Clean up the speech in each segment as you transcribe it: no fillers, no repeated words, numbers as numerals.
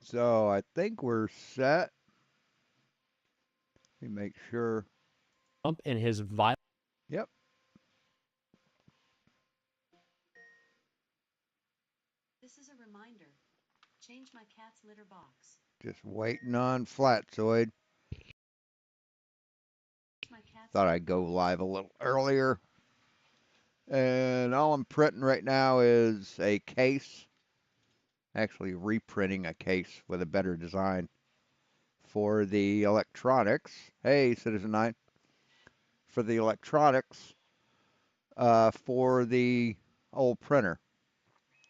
So I think we're set. Let me make sure. In his violent. Yep. This is a reminder. Change my cat's litter box. Just waiting on Flatzoid. My cat's Thought I'd go live a little earlier. And all I'm printing right now is a case. Actually reprinting a case with a better design for the electronics. Hey, Citizen 9. For the electronics, for the old printer.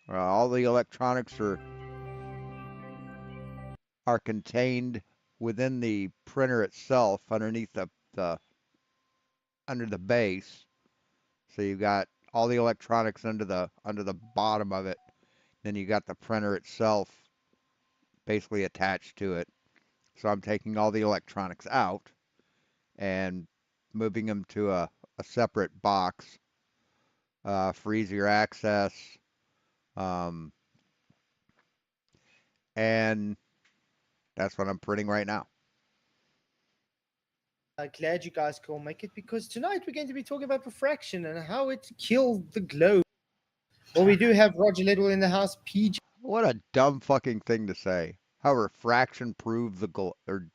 All the electronics are contained within the printer itself underneath the under the base. So you've got all the electronics under the bottom of it. Then you got the printer itself basically attached to it. So I'm taking all the electronics out and moving them to a separate box for easier access. Um, and that's what I'm printing right now. Glad you guys could all make it, because tonight we're going to be talking about refraction and how it killed the globe. Well, we do have Roger Lidwell in the house, PJ. What a dumb fucking thing to say. How refraction proved or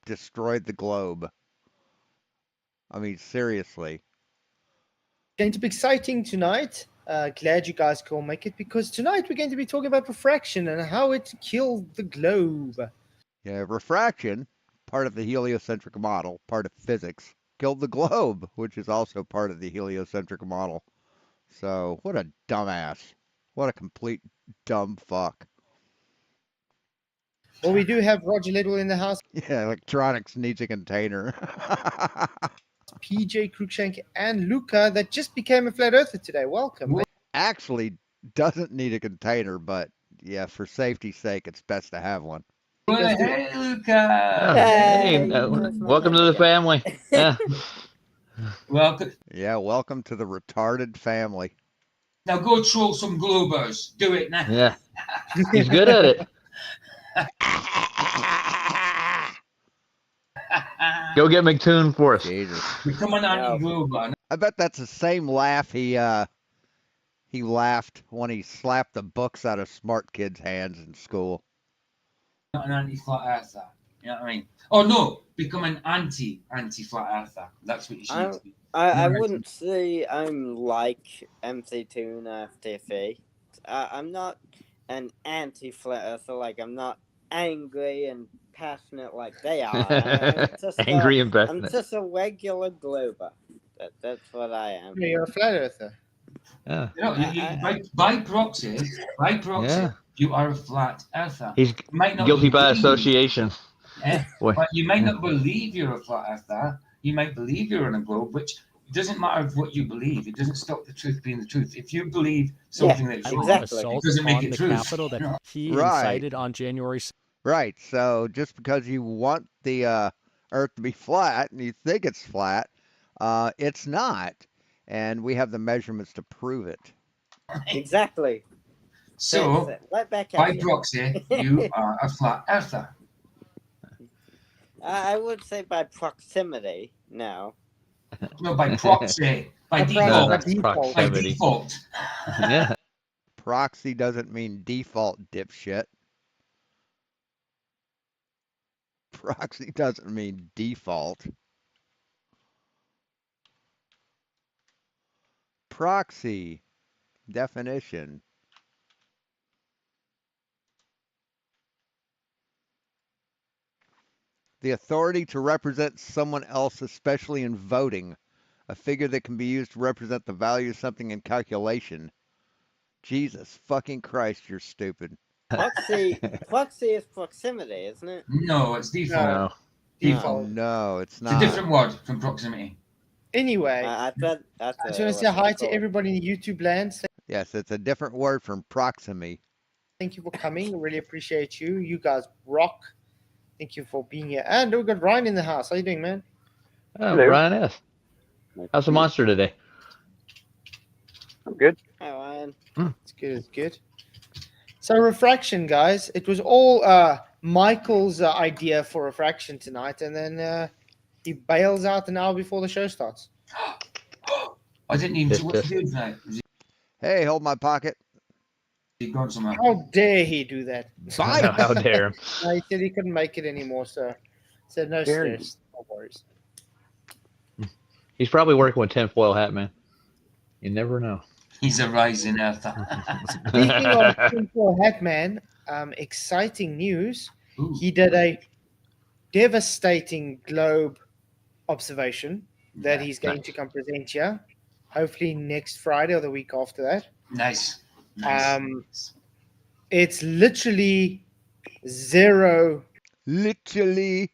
destroyed the globe. I mean, seriously. Going to be exciting tonight. Glad you guys could all make it, because tonight we're going to be talking about refraction and how it killed the globe. Yeah, refraction, part of the heliocentric model, part of physics, killed the globe, which is also part of the heliocentric model. So, what a dumbass. What a complete dumb fuck. Well, we do have Roger Lidwell in the house, Yeah, electronics needs a container. PJ Cruikshank, and Luca, that just became a flat earther today. Welcome. Actually, doesn't need a container, but yeah, for safety's sake, it's best to have one. Hey, Luca. Hey, Welcome to the family. Yeah. Welcome. Yeah, welcome to the retarded family. Now go troll some Globers. Do it now. Yeah. He's good at it. Go get McToon for us. Jesus. Become an anti-Glober. I bet that's the same laugh he laughed when he slapped the books out of smart kids' hands in school. Not an anti-flat earther. You know what I mean? Oh no, become an anti-flat earther. That's what you should be. I wouldn't say I'm like MC Toon or FTF. I'm not an anti-flat earther. Like, I'm not angry and passionate like they are. I'm just Angry and I'm passionate. just a regular glober. That's what I am. You're a flat earther. Yeah. You know, by proxy, Yeah. you are a flat earther. He's You might not guilty by believe- association. Boy. But you might not believe you're a flat earther. You might believe you're on a globe, which it doesn't matter what you believe. It doesn't stop the truth being the truth. If you believe something that's wrong, exactly. it doesn't make on it the true. Capitol that No. he Right. incited on January 6th. Right. So just because you want the Earth to be flat and you think it's flat, it's not, and we have the measurements to prove it. Exactly. So, Right back at by you. proxy, you are a flat earther. I would say by proximity. No. No, by proxy, by By default. No, that's Default. By proximity. default. Yeah. Proxy doesn't mean default, dipshit. Proxy doesn't mean default. Proxy definition. The authority to represent someone else, especially in voting. A figure that can be used to represent the value of something in calculation. Jesus fucking Christ, you're stupid. Proxy is proximity, isn't it? No, it's default. No. Default. No, it's It's not. a different word from proximity. Anyway, I thought I just want to say hi to everybody in YouTube land. Yes, it's a different word from proximy. Thank you for coming. I really appreciate you. You guys rock. Thank you for being here. And we've got Ryan in the house. How you doing, man? Oh, Hello. Ryan S. How's the monster today? I'm good. Hi, Ryan. It's good. It's good. So refraction, guys. It was all Michael's idea for refraction tonight, and then he bails out an hour before the show starts. I didn't even Yes, see what's yes. he doing tonight. Was Hey, hold my pocket. he gone somewhere? How dare he do that? Bye. How dare him? No, he said he couldn't make it anymore, so said no Very- stress, no worries. He's probably working with tinfoil hat man. You never know. He's a rising earther. Speaking of tinfoil hat man, exciting news. Ooh, He did a devastating globe observation that yeah, he's going to come present here, hopefully next Friday or the week after that. nice. Nice. It's literally zero. Literally.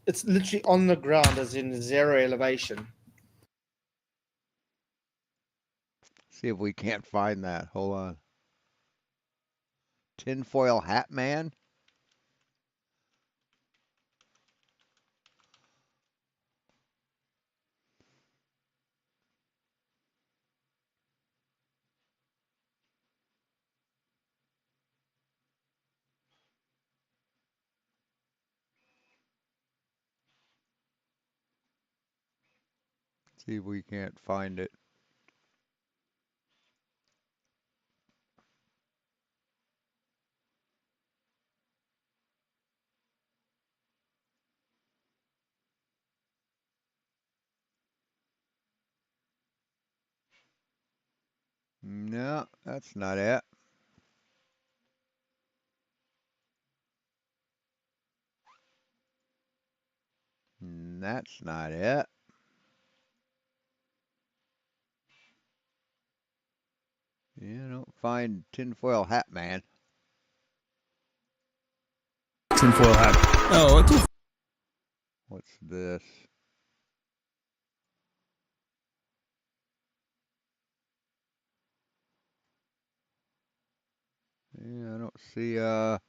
It's literally on the ground, as in zero elevation. See if we can't find that. Hold on. Tinfoil hat man. See if we can't find it. No, that's not it. That's not it. Yeah, I don't find tinfoil hat man. Tinfoil hat. Oh, what the What's this? Yeah, I don't see I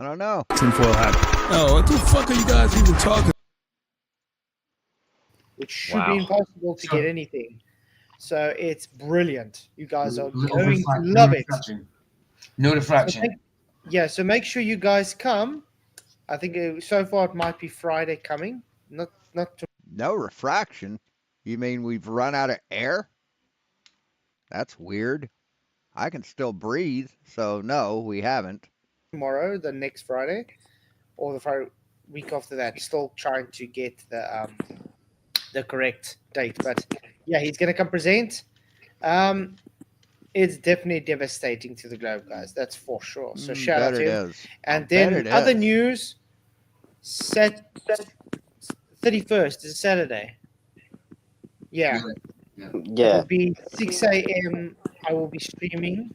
don't know. tinfoil hat? Oh, what the fuck are you guys even talking? Which should Wow. be impossible to Sure. get anything. So it's brilliant. You guys are Little going to refraction, love no it. refraction. No So refraction. so make sure you guys come. I think so far it might be Friday coming, not No refraction? You mean we've run out of air? That's weird. I can still breathe, so no, we haven't. tomorrow, the next Friday, or the Friday week after that. Still trying to get the correct date, but yeah, he's gonna come present. It's definitely devastating to the globe, guys. That's for sure. So shout out Bet to it him. is. And Bet then it other is. news. 31st is a Saturday. Yeah, it Yeah. will be 6 a.m. I will be streaming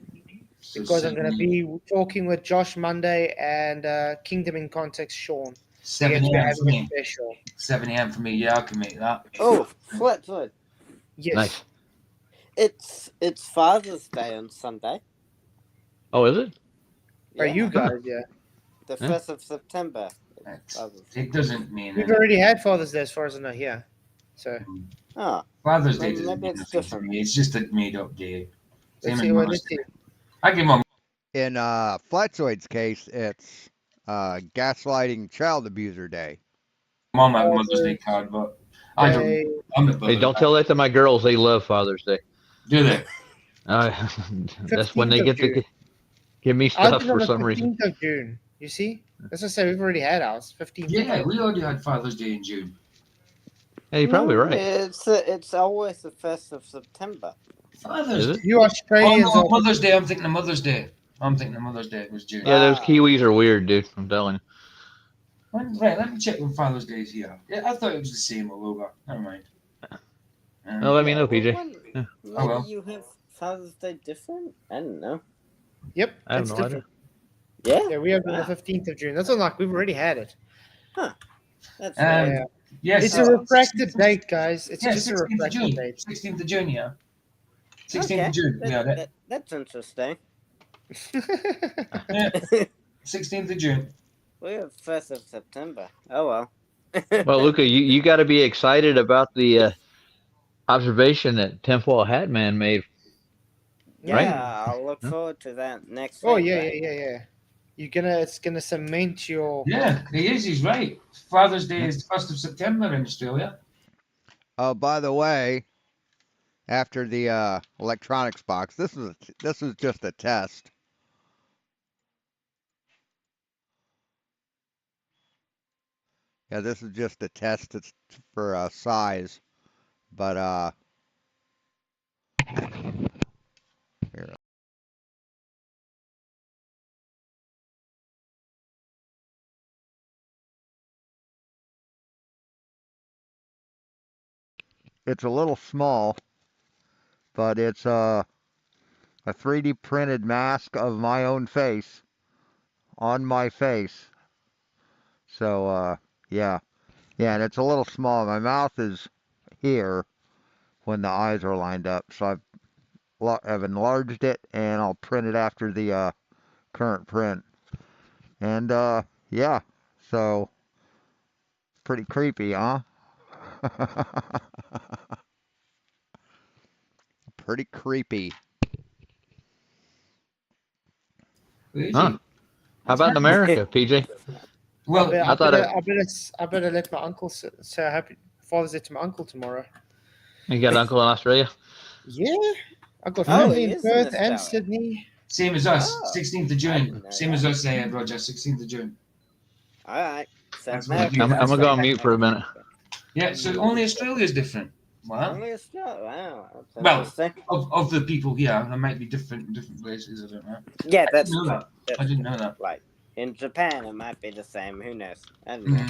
because I'm going to be talking with Josh Monday and Kingdom in Context Sean. 7 We're a.m. for having a me. special. 7 a.m. for me. Yeah, I can make that. Oh, Fletwood. Yes. Nice. It's Father's Day on Sunday. Oh, is it? Are you guys? Yeah. The Yeah. 1st of September. It's- Father's Day. It doesn't mean We've anything. already had Father's Day as far as I know here. So Oh, Father's Day Maybe doesn't mean it's anything to different. me. It's just a made up day. Same let's as see. Well, Mother's let's see. Day. I give my In Flatzoid's case, it's gaslighting child abuser day. mom a Mother's Day card, but I don't. They- I'm the Hey, brother. don't tell that to my girls. They love Father's Day. Do they? That's when they 15th get of to June. give me Ours stuff is for on the some reason. 15th of June. You see? As I say, we've already had ours. 15th. of Yeah, June. we already had Father's Day in June. Hey, you're probably no, right. It's always the 1st of September. Father's Is Day. it? You Oh Australians no, are Mother's Day. I'm thinking of Mother's Day. I'm thinking of Mother's Day. It was June. Yeah, those Wow. Kiwis are weird, dude. I'm telling you. Right, let me check when Father's Day is here. Yeah, I thought it was the same all over. Never mind. Oh, let me know, well, PJ. Maybe Oh, well. you have Father's Day different? I don't know. Yep, I have it's no different. idea. Yeah? Yeah, we have it on Wow. the 15th of June. That's unlike we've already had it. That's Um, right. Yeah. Yes, It's a refracted date, guys. It's Yeah, just a 16th of refracted June. date. 16th of June, yeah. 16th Okay. of June. We had it. That's interesting. Yeah, 16th of June. We have 1st of September. Oh well. Well, Luca, you got to be excited about the observation that Tinfoil Hat Man made Yeah, I'll look Yeah. forward to that next Oh week. yeah, right? yeah. It's gonna cement your. Yeah, he is. He's right. Father's Day Yeah. is 1st of September in Australia. Oh, by the way, after the electronics box, this was just a test. Yeah, this is just a test. It's for size, but here, it's a little small, but it's a 3D printed mask of my own face on my face. So yeah, yeah, and it's a little small. My mouth is here when the eyes are lined up, so I've enlarged it, and I'll print it after the current print. And yeah, so pretty creepy, huh? Pretty creepy. Huh? Crazy. How about in America, PJ? Well, I thought it, I better let my uncle say happy Father's Day to my uncle tomorrow. you got an uncle in Australia. Yeah, I got Oh, family he in is in Perth and Australia. Sydney. same as us, Oh, 16th of I June. didn't know Same as that. us, Roger, 16th of June. All right. So That's what we do. I'm That's gonna go like, on mute for a minute. yeah, so only Australia is different. Wow. Only Australia. Wow, that's Well, interesting. of the people here, there might be different in different places. I don't know. Yeah, I that's didn't know true. that. That's I didn't true. know that. Like in Japan, it might be the same. Who knows? I don't know.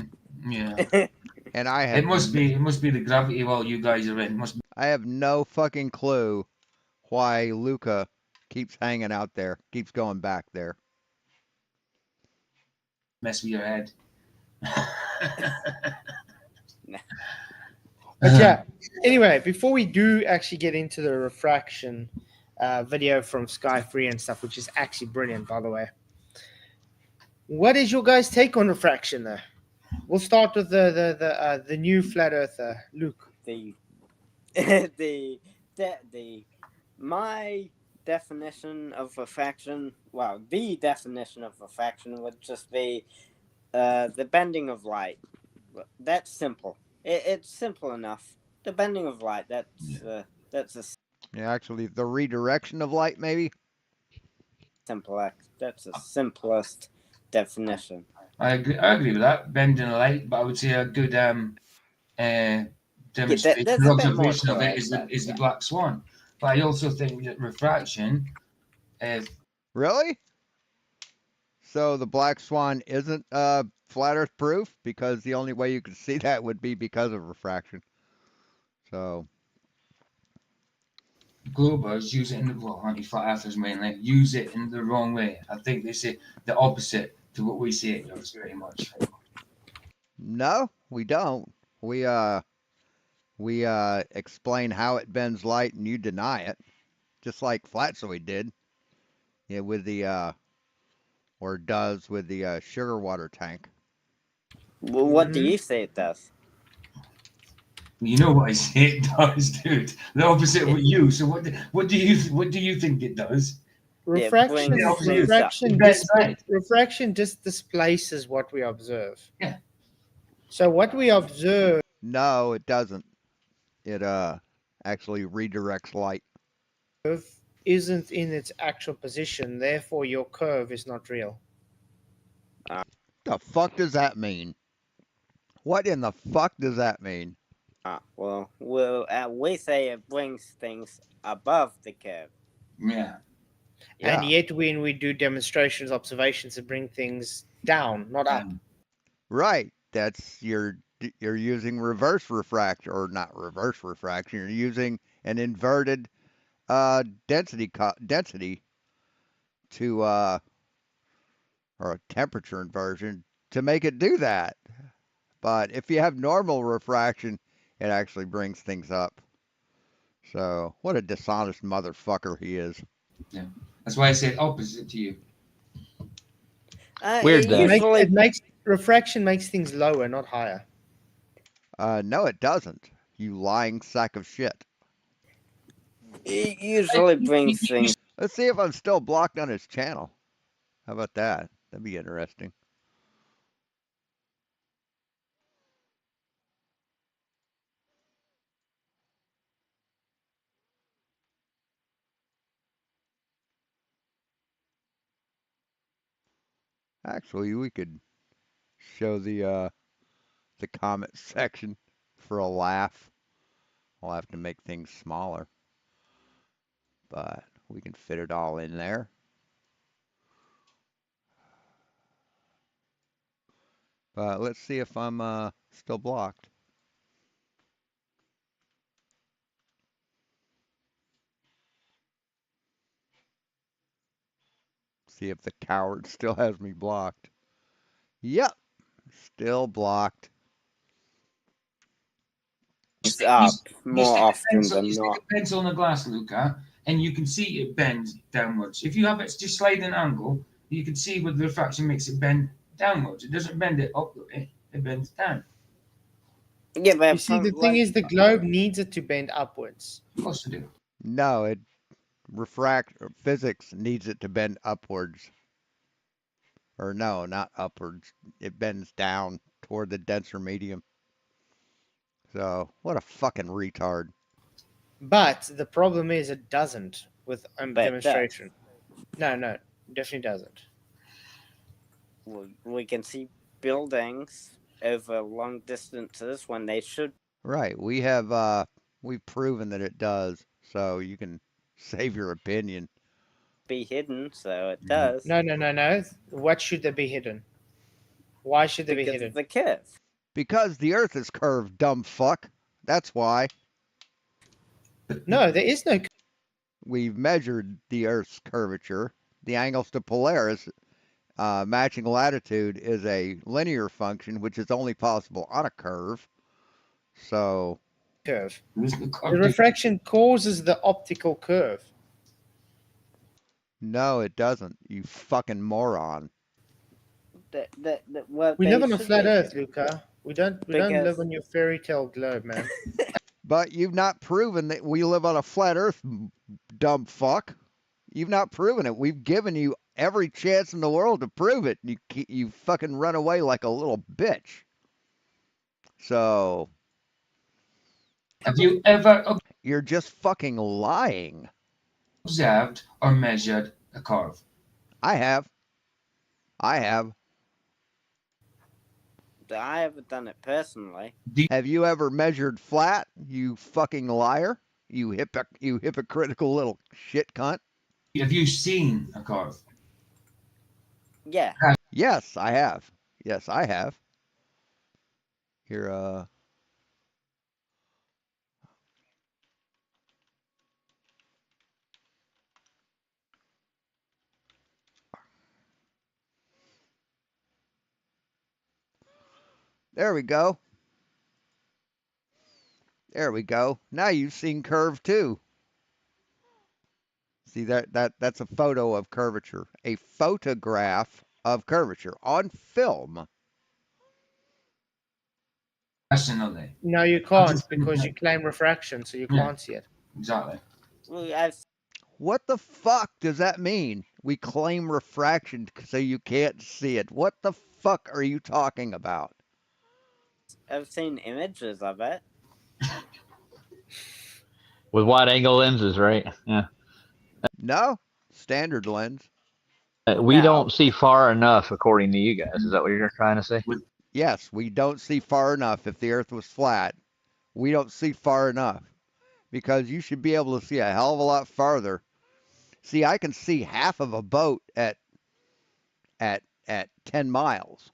Yeah. And I It have must be. It must be the gravity while you guys are in. Must I have no fucking clue why Luca keeps hanging out there, keeps going back there. mess with your head. But yeah, anyway, before we do actually get into the refraction video from Sky Free and stuff, which is actually brilliant, by the way. What is your guys' take on refraction, though? We'll start with the new flat earther, Luke. My definition of refraction, well, the definition of refraction would just be the bending of light. That's simple. It's simple enough. The bending of light. That's a Yeah, actually, the redirection of light, maybe. That's the simplest definition. I agree with that. Bending the light, but I would say a good demonstration that's or a bit more observation of it correct, is but, the yeah. black swan. But I also think that refraction, Really? So the black swan isn't flat Earth proof because the only way you could see that would be because of refraction. So Globers use it in the anti-flat earthers mainly use it in the wrong way. I think they say the opposite to what we see it does pretty much. no, we don't. We explain how it bends light and you deny it, just like Flatsoid did. Yeah, with the or does with the sugar water tank. Well, what do you say it does? You know what I say it does, dude. The opposite of what you. So what do you think it does? Refraction, brings things refraction just displaces what we observe. Yeah. So what we observe No, it doesn't. It actually redirects light. isn't in its actual position. Therefore, your curve is not real. The fuck does that mean? What in the fuck does that mean? Well, we say it brings things above the curve. Yeah. Yeah. And yet, when we do demonstrations, observations, to bring things down, not up. Right. That's you're using reverse refraction, or not reverse refraction. You're using an inverted density to or a temperature inversion to make it do that. But if you have normal refraction, it actually brings things up. So what a dishonest motherfucker he is. Yeah. That's why I said opposite to you. Weird that. Usually, Refraction makes things lower, not higher. No, it doesn't. You lying sack of shit. It usually brings things. Let's see if I'm still blocked on his channel. How about that? That'd be interesting. Actually, we could show the comment section for a laugh. We'll have to make things smaller, but we can fit it all in there. But let's see if I'm still blocked. See if the coward still has me blocked. Yep, still blocked. Up more often than You stick not. a pencil on the glass, Luca, and you can see it bend downwards. If you have it just sliding angle, you can see where the refraction makes it bend downwards. It doesn't bend it up, it bends down. Yeah, but You see, the thing is, the globe needs it to bend upwards. Of course it do. No, it physics needs it to bend upwards. Or no, not upwards. It bends down toward the denser medium. So, what a fucking retard. But the problem is, it doesn't with But it demonstration. No, definitely doesn't. we can see buildings over long distances when they should. Right. We've proven that it does. So you can save your opinion. Be hidden, so it does. No. What should they be hidden? Why should they be Because hidden? of the curve. Because the earth is curved, dumb fuck. That's why. No, there is no. We've measured the earth's curvature. The angles to Polaris matching latitude is a linear function, which is only possible on a curve. So, Curve. The refraction causes the optical curve. no, it doesn't. You fucking moron. We live on a flat Earth, Luca. We don't live on your fairy tale globe, man. But you've not proven that we live on a flat Earth, dumb fuck. You've not proven it. We've given you every chance in the world to prove it. You fucking run away like a little bitch. So, Have you ever you're just fucking lying. observed or measured a curve? I have. I haven't done it personally. Have you ever measured flat, you fucking liar? You hypocritical little shit cunt. Have you seen a curve? Yeah. Yes, I have. Yes, I have. Here, there we go. There we go. Now you've seen curve too. See that's a photo of curvature. A photograph of curvature on film. Personally. No, you can't because you claim refraction, so you can't see it. Exactly. Well, What the fuck does that mean? We claim refraction so you can't see it. What the fuck are you talking about? I've seen images of it. With wide angle lenses, right? Yeah. No, standard lens. We No. don't see far enough, according to you guys. Is that what you're trying to say? Yes, we don't see far enough. If the earth was flat, we don't see far enough because you should be able to see a hell of a lot farther. See, I can see half of a boat at 10 miles.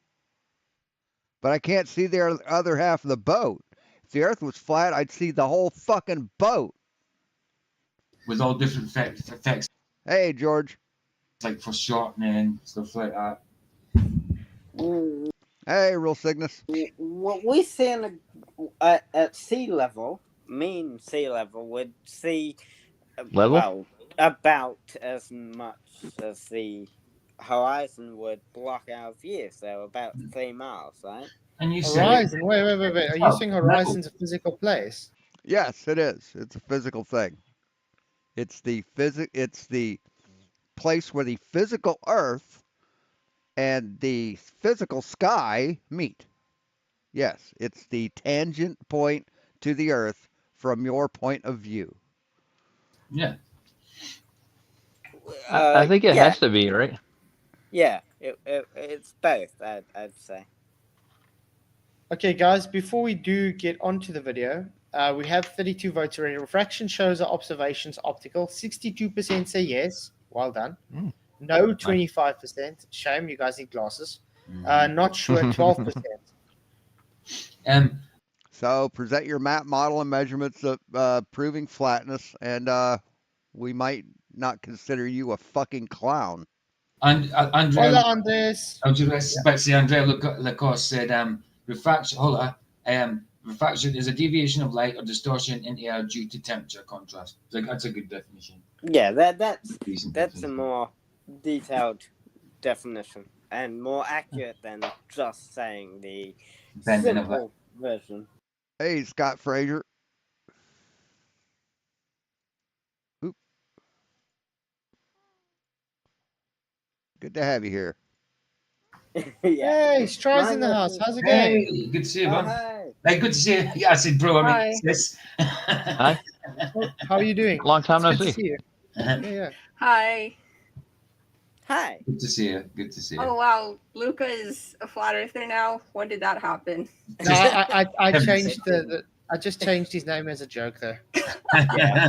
But I can't see the other half of the boat. If the earth was flat, I'd see the whole fucking boat. With all different effects, Hey, George. like for shortening, stuff like that. Hey, Real Cygnus. What we see at sea level, mean sea level, would see Level? well, about as much as the horizon would block our view, so about 3 miles, right? And you say Horizon. Wait. Are you saying horizon's a physical place? Yes, it is. It's a physical thing. It's the place where the physical Earth and the physical sky meet. Yes, it's the tangent point to the Earth from your point of view. Yeah. I think it Yeah, has to be, right? yeah. It's both. I'd say. Okay, guys, before we do get onto the video, we have 32 votes already. Refraction shows our observations optical. 62% say yes. Well done. Mm. No, 25%. Shame, you guys need glasses. Mhm. Not sure, 12%. So present your map model and measurements of proving flatness, and we might not consider you a fucking clown. And Andrea, Hola, Andres. I was just about to say, Andrea Lacoste said, refraction. Refraction is a deviation of light or distortion in air due to temperature contrast. So that's a good definition. Yeah, that's Decent a definition. more detailed definition and more accurate than just saying the Bending of light. simple version. Hey, Scott Fraser. Oop. Good to have you here. Yeah. Hey, Stri's My in the house. message. How's it going? Hey, good to see you, Oh, man. hey. Hey, good to see you. Yeah, I said, bro. I mean, Hi. sis. Hi. How are you doing? Long time no It's good to see. see you. Yeah. Hi. Hi. Good to see you. Good to see you. Oh wow, Luca is a flat earther now. When did that happen? No, I changed I just changed his name as a joke, though. Yeah.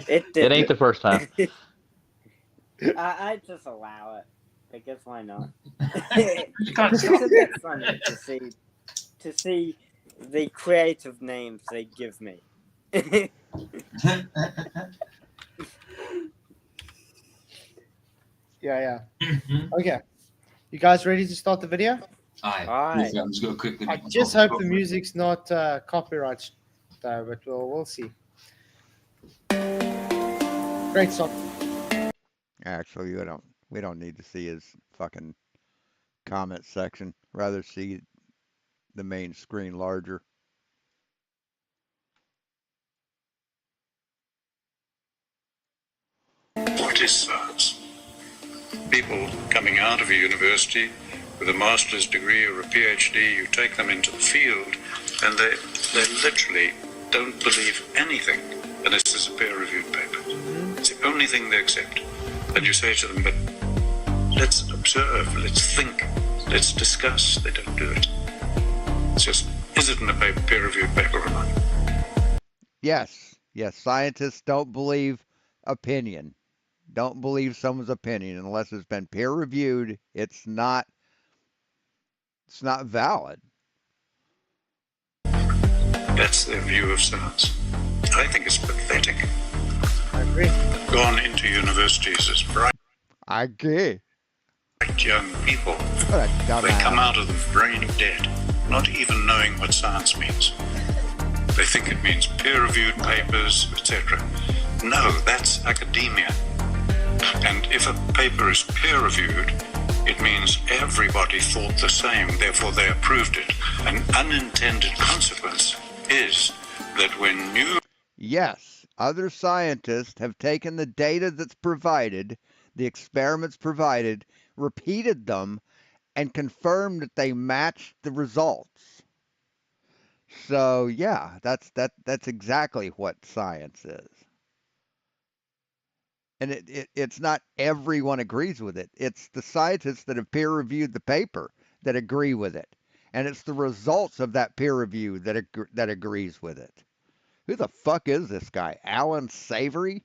It did. It ain't the first time. I just allow it because why not? You can't It's stop. a bit funny to see the creative names they give me. Yeah. Mhm. Okay. You guys ready to start the video? Aye. Aye. I'm just going to quickly. I just hope the music's not copyright, though, but we'll see. Great song. Actually, we don't need to see his fucking comment section. Rather see the main screen larger. What is science? People coming out of a university with a master's degree or a PhD, you take them into the field and they literally don't believe anything unless there's a peer-reviewed paper. It's the only thing they accept. And you say to them, but let's observe, let's think, let's discuss. They don't do it. It's just, is it in a peer-reviewed paper or not? Yes, scientists don't believe opinion. Don't believe someone's opinion unless it's been peer reviewed. It's not valid. That's their view of science. I think it's pathetic. I agree. Gone into universities as bright I agree. young people. What a They come dumbass. out of them brain dead, not even knowing what science means. They think it means peer-reviewed papers, etc. No, that's academia. And if a paper is peer-reviewed, it means everybody thought the same, therefore they approved it. An unintended consequence is that when new Yes, other scientists have taken the data that's provided, the experiments provided, repeated them, and confirmed that they matched the results. So yeah, that's exactly what science is. And it's not everyone agrees with it. It's the scientists that have peer reviewed the paper that agree with it. And it's the results of that peer review that agrees with it. Who the fuck is this guy? Alan Savory?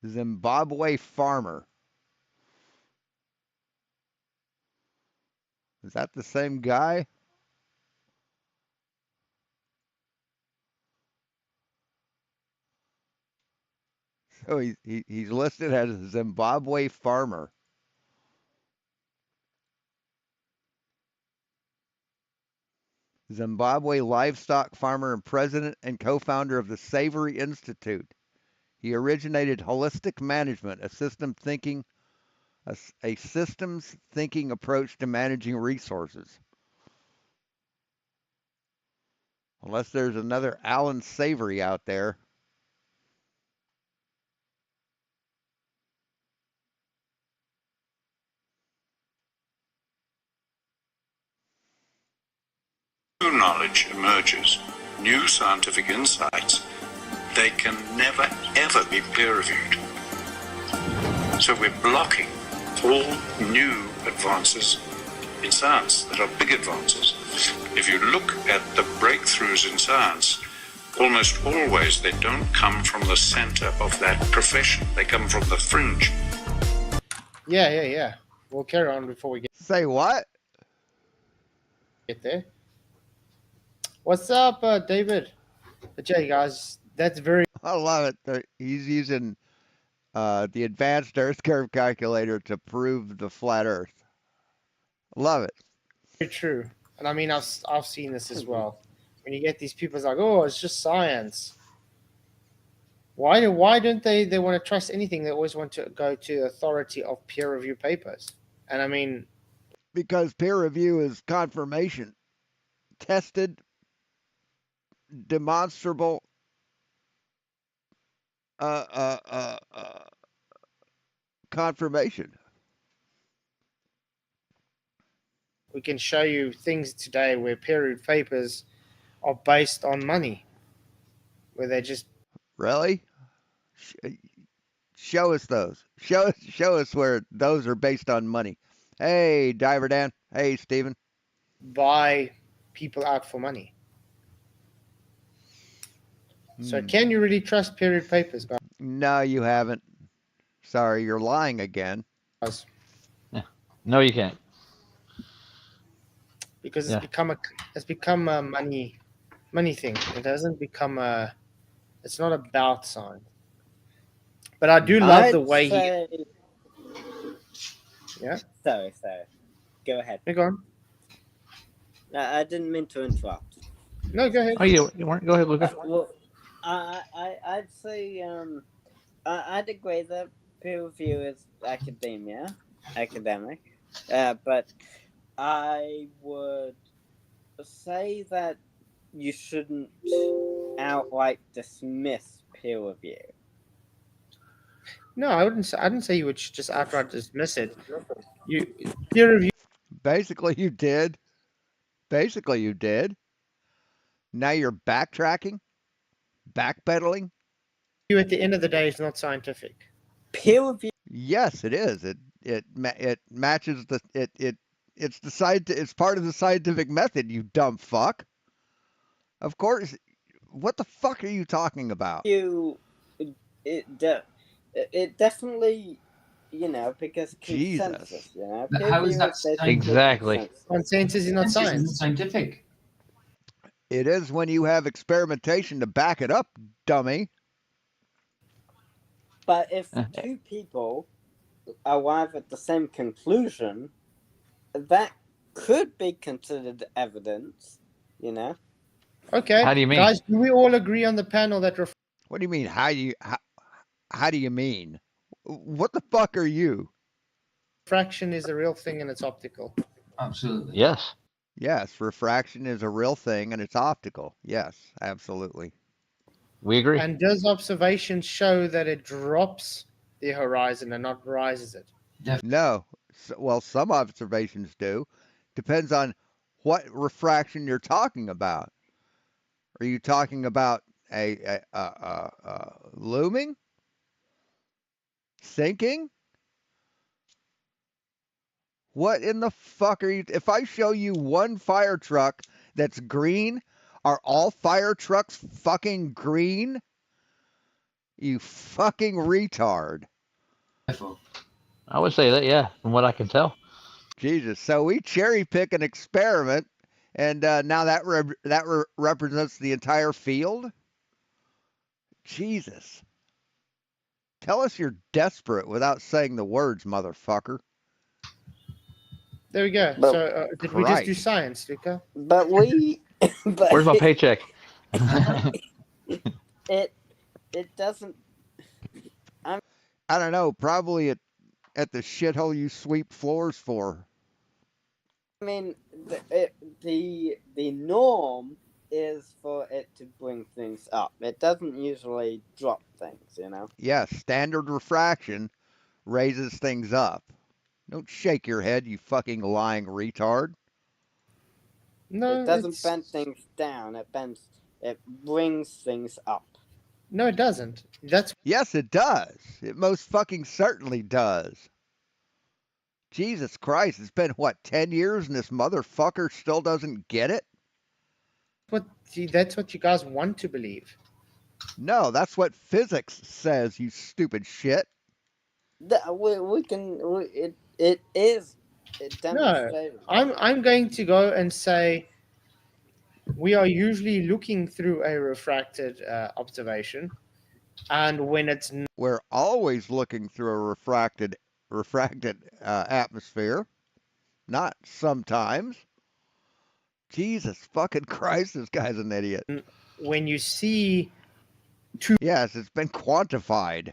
Zimbabwe farmer. Is that the same guy? So he's listed as a Zimbabwe farmer. Zimbabwe livestock farmer and president and co-founder of the Savory Institute. He originated holistic management, a system thinking a systems thinking approach to managing resources. Unless there's another Alan Savory out there. New knowledge emerges, new scientific insights, they can never ever be peer reviewed. So we're blocking all new advances in science that are big advances. If you look at the breakthroughs in science, almost always they don't come from the center of that profession. They come from the fringe. Yeah. We'll carry on before we Say what? get there. What's up, David? But yeah, guys, that's very I love it. He's using the advanced Earth curve calculator to prove the flat Earth. Love it. true. And I mean, I've seen this as well. When you get these people, it's like, oh, it's just science. Why don't they want to trust anything? They always want to go to the authority of peer review papers. And I mean, Because peer review is confirmation, tested, demonstrable, confirmation. we can show you things today where peer reviewed papers are based on money, where they just Really? Show us those. Show us where those are based on money. Hey, Diver Dan. Hey, Steven. buy people out for money. So can you really trust peer reviewed papers, guys? No, you haven't. Sorry, you're lying again. No, you can't. Because Yeah. it's become a money thing. It hasn't become a. It's not about science. But I do love the way he. Yeah. Sorry. Go ahead. Go on. I didn't mean to interrupt. No, go ahead. Oh, you weren't? Go ahead, Luca. Well, I'd say I'd agree that peer review is academic, but I would say that you shouldn't outright dismiss peer review. No, I didn't say you would just outright dismiss it. You peer review Basically, you did. Now you're backtracking, backpedaling. at the end of the day is not scientific. Peer review. Yes, it is. It matches the it's the it's part of the scientific method. You dumb fuck. Of course. What the fuck are you talking about? It definitely, because consensus, Jesus. How is that Exactly. Consensus is not This isn't science. scientific. It is when you have experimentation to back it up, dummy. But if two people arrive at the same conclusion, that could be considered evidence, Okay. How do you mean? Guys, do we all agree on the panel that What do you mean? How do you mean? What the fuck are you? refraction is a real thing and it's optical? Absolutely. Yes. Yes, refraction is a real thing and it's optical. Yes, absolutely. We agree. And does observations show that it drops the horizon and not rises it? No. Well, some observations do. Depends on what refraction you're talking about. Are you talking about a looming? Sinking? What in the fuck are you? If I show you one fire truck that's green, are all fire trucks fucking green? You fucking retard. I would say that, yeah, from what I can tell. Jesus. So we cherry pick an experiment, and now that represents the entire field? Jesus. Tell us you're desperate without saying the words, motherfucker. There we go. But- So did we just do Christ. science, Luca? But Where's my paycheck? it doesn't. I don't know. Probably at the shithole you sweep floors for. I mean, the norm is for it to bring things up. It doesn't usually drop things, you know. Yes, standard refraction raises things up. Don't shake your head, you fucking lying retard. No, It doesn't it's bend things down. It brings things up. no, it doesn't. That's Yes, it does. It most fucking certainly does. Jesus Christ, it's been what, 10 years and this motherfucker still doesn't get it? that's what you guys want to believe. No, that's what physics says, you stupid shit. It is No, demonstrated. I'm going to go and say we are usually looking through a refracted observation, and when it's We're always looking through a refracted atmosphere, not sometimes. Jesus fucking Christ, this guy's an idiot. when you see Yes, it's been quantified.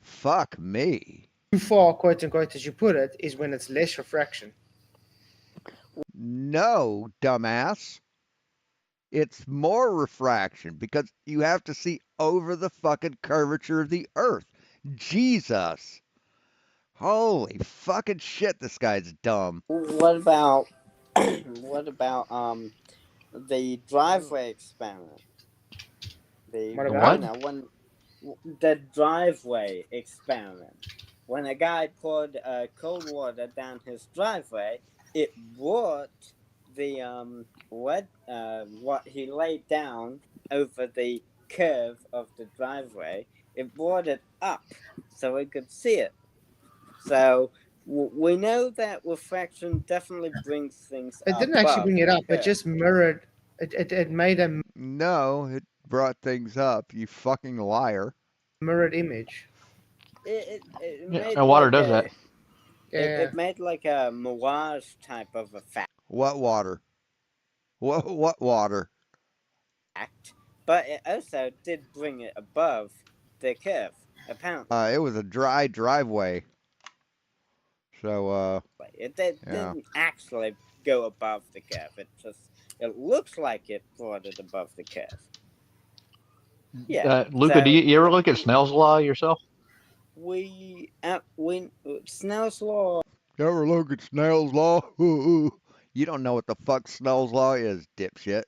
Fuck me. too far, quote unquote, as you put it, is when it's less refraction. No, dumbass. It's more refraction because you have to see over the fucking curvature of the earth. Jesus. Holy fucking shit, this guy's dumb. What about what about the driveway experiment? What about? When the driveway experiment, when a guy poured cold water down his driveway, it brought the what he laid down over the curve of the driveway. It brought it up so he could see it. So we know that refraction definitely brings things It didn't actually above bring it the up. It curve. just mirrored. It made a No, it brought things up, you fucking liar. mirrored image. It Yeah, made and water like does that. Yeah. it made like a mirage type of effect, What water? What water? but it also did bring it above the curve. Apparently, It was a dry driveway. So, it yeah. didn't actually go above the curve. It looks like it brought it above the curve. Yeah. Luca, So do you ever look at Snell's law yourself? we Snell's law You ever look at Snell's law? You don't know what the fuck Snell's law is, dipshit.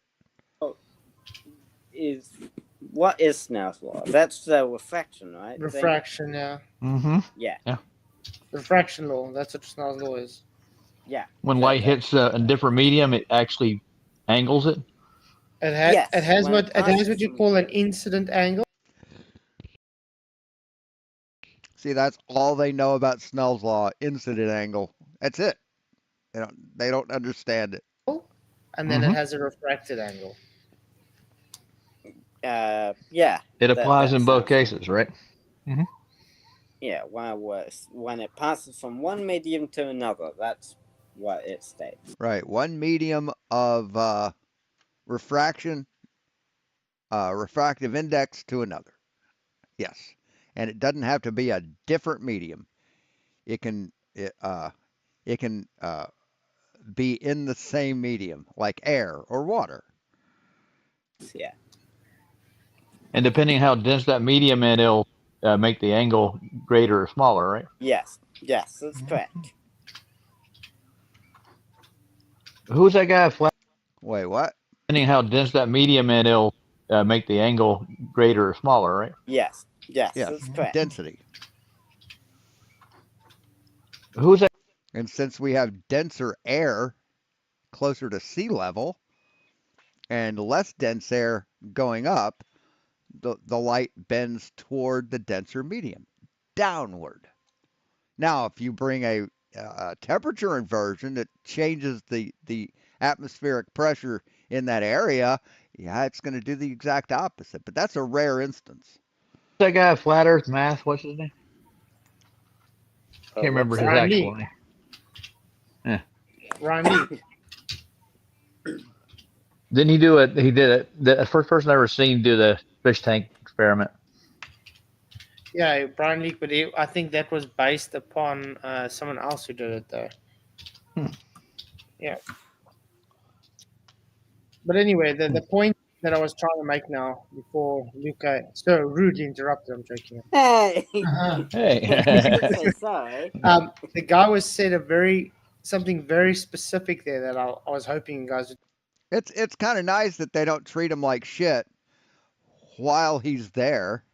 is what is Snell's law? That's the refraction, right? Refraction, yeah. Mm-hmm. Yeah. Refraction law. That's what Snell's law is. Yeah. When light hits a different medium, it actually angles it. Yes, It has when what it it has passes what you from- call an incident angle. See, that's all they know about Snell's law, incident angle. That's it. They don't understand it. And then it has a refracted angle. Yeah. It applies that in both sounds cases, right? Yeah, when it passes from one medium to another, that's what it states. Right. One medium of refraction, refractive index to another. Yes. And it doesn't have to be a different medium. It can be in the same medium, like air or water. Yeah. And depending how dense that medium is, it'll make the angle greater or smaller, right? Yes, that's correct. Who's that guy? Wait, what? Depending how dense that medium is, it'll make the angle greater or smaller, right? Yes, Yes. that's correct. Density. Who's that? And since we have denser air closer to sea level and less dense air going up, the light bends toward the denser medium, downward. Now, if you bring a temperature inversion that changes the atmospheric pressure in that area, yeah, it's going to do the exact opposite. But that's a rare instance. That guy, Flat Earth Math, what's his name? Can't remember his Ryan actual Lee. name. Yeah. Ryan Lee. Didn't he do it? He did it. The first person I ever seen do the fish tank experiment. Yeah, Brian Leak, but I think that was based upon someone else who did it, though. Yeah. But anyway, the point that I was trying to make now before Luca so rudely interrupted, I'm joking. Hey, Hey. didn't say sorry. The guy was said something very specific there that I was hoping you guys would It's kind of nice that they don't treat him like shit while he's there.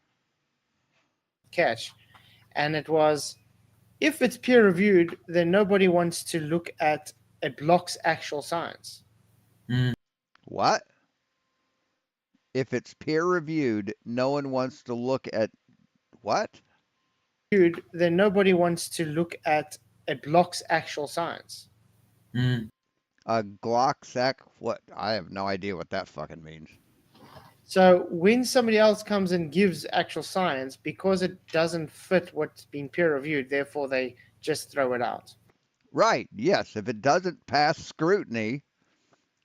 catch. And it was, if it's peer reviewed, then nobody wants to look at a block's actual science. What? If it's peer reviewed, no one wants to look at what? Then nobody wants to look at a block's actual science. A Glocksack? What? I have no idea what that fucking means. So when somebody else comes and gives actual science, because it doesn't fit what's been peer reviewed, therefore they just throw it out. Right, yes. If it doesn't pass scrutiny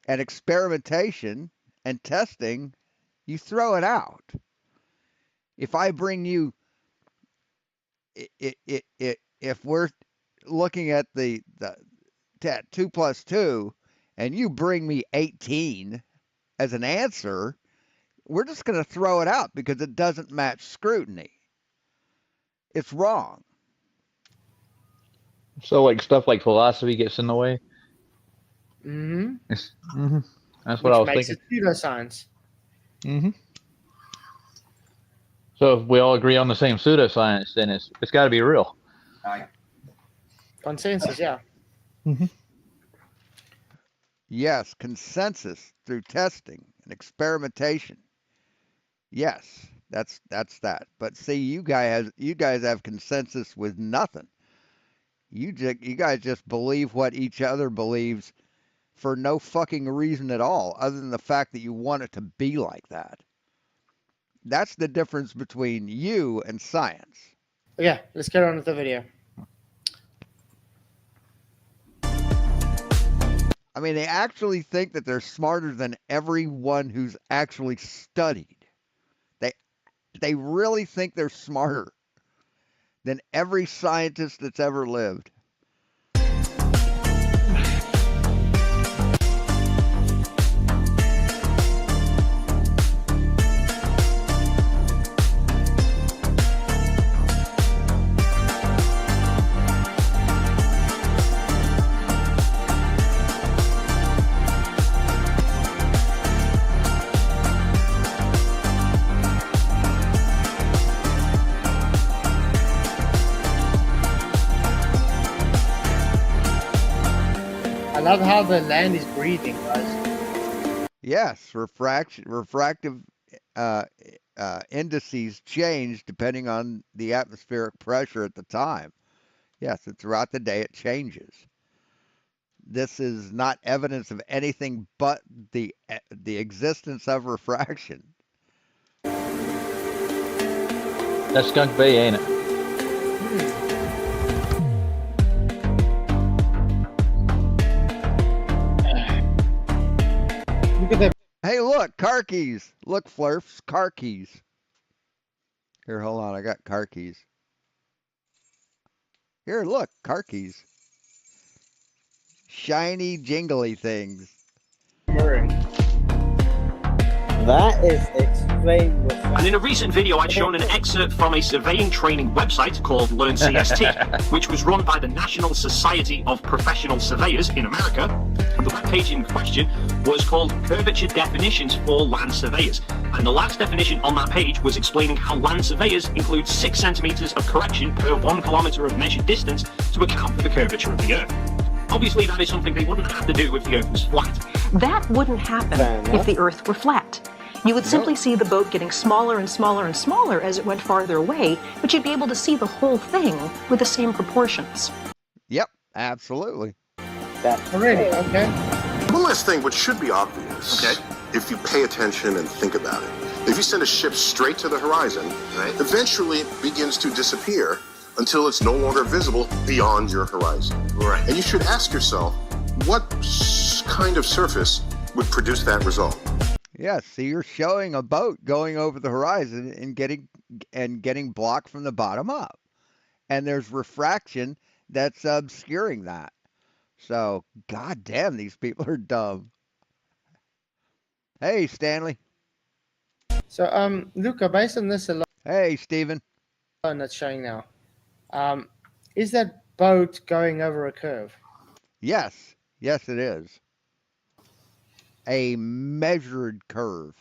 and experimentation and testing, you throw it out. If I bring you, if we're looking at the 2 plus 2 and you bring me 18 as an answer, we're just going to throw it out because it doesn't match scrutiny. It's wrong. So like stuff like philosophy gets in the way. Mm-hmm. That's what I was makes thinking. it pseudoscience. So if we all agree on the same pseudoscience, then it's got to be real. Consensus, yeah. Yes, consensus through testing and experimentation. Yes, that's that. But see, you guys have consensus with nothing. You guys just believe what each other believes for no fucking reason at all, other than the fact that you want it to be like that. That's the difference between you and science. Yeah, let's get on with the video. I mean, they actually think that they're smarter than everyone who's actually studied. They really think they're smarter than every scientist that's ever lived. I love how the land is breathing, guys. Yes, refractive indices change depending on the atmospheric pressure at the time. Yes, and throughout the day it changes. This is not evidence of anything but the existence of refraction. That's Skunk Bay, ain't it? Look at that. Hey, look, car keys. Look, Flerfs, car keys. Here, hold on, I got car keys. Here, look, car keys. Shiny, jingly things. That is extreme refraction. And in a recent video, I'd shown an excerpt from a surveying training website called Learn CST, which was run by the National Society of Professional Surveyors in America. And the webpage in question was called Curvature Definitions for Land Surveyors. And the last definition on that page was explaining how land surveyors include 6 centimeters of correction per 1 kilometer of measured distance to account for the curvature of the Earth. Obviously, that is something they wouldn't have to do if the Earth was flat. That wouldn't happen if the Earth were flat. You would simply see the boat getting smaller and smaller and smaller as it went farther away, but you'd be able to see the whole thing with the same proportions. Yep, absolutely. That's Already, okay. One last thing, which should be obvious, if you pay attention and think about it. If you send a ship straight to the horizon, eventually it begins to disappear until it's no longer visible beyond your horizon. And you should ask yourself, what kind of surface would produce that result? Yeah, see, you're showing a boat going over the horizon and getting and getting blocked from the bottom up. And there's refraction that's obscuring that. So, goddamn, these people are dumb. Hey, Stanley. So, Luca, based on this alone Hey, Steven. that's showing now, is that boat going over a curve? Yes, yes, it is. A measured curve.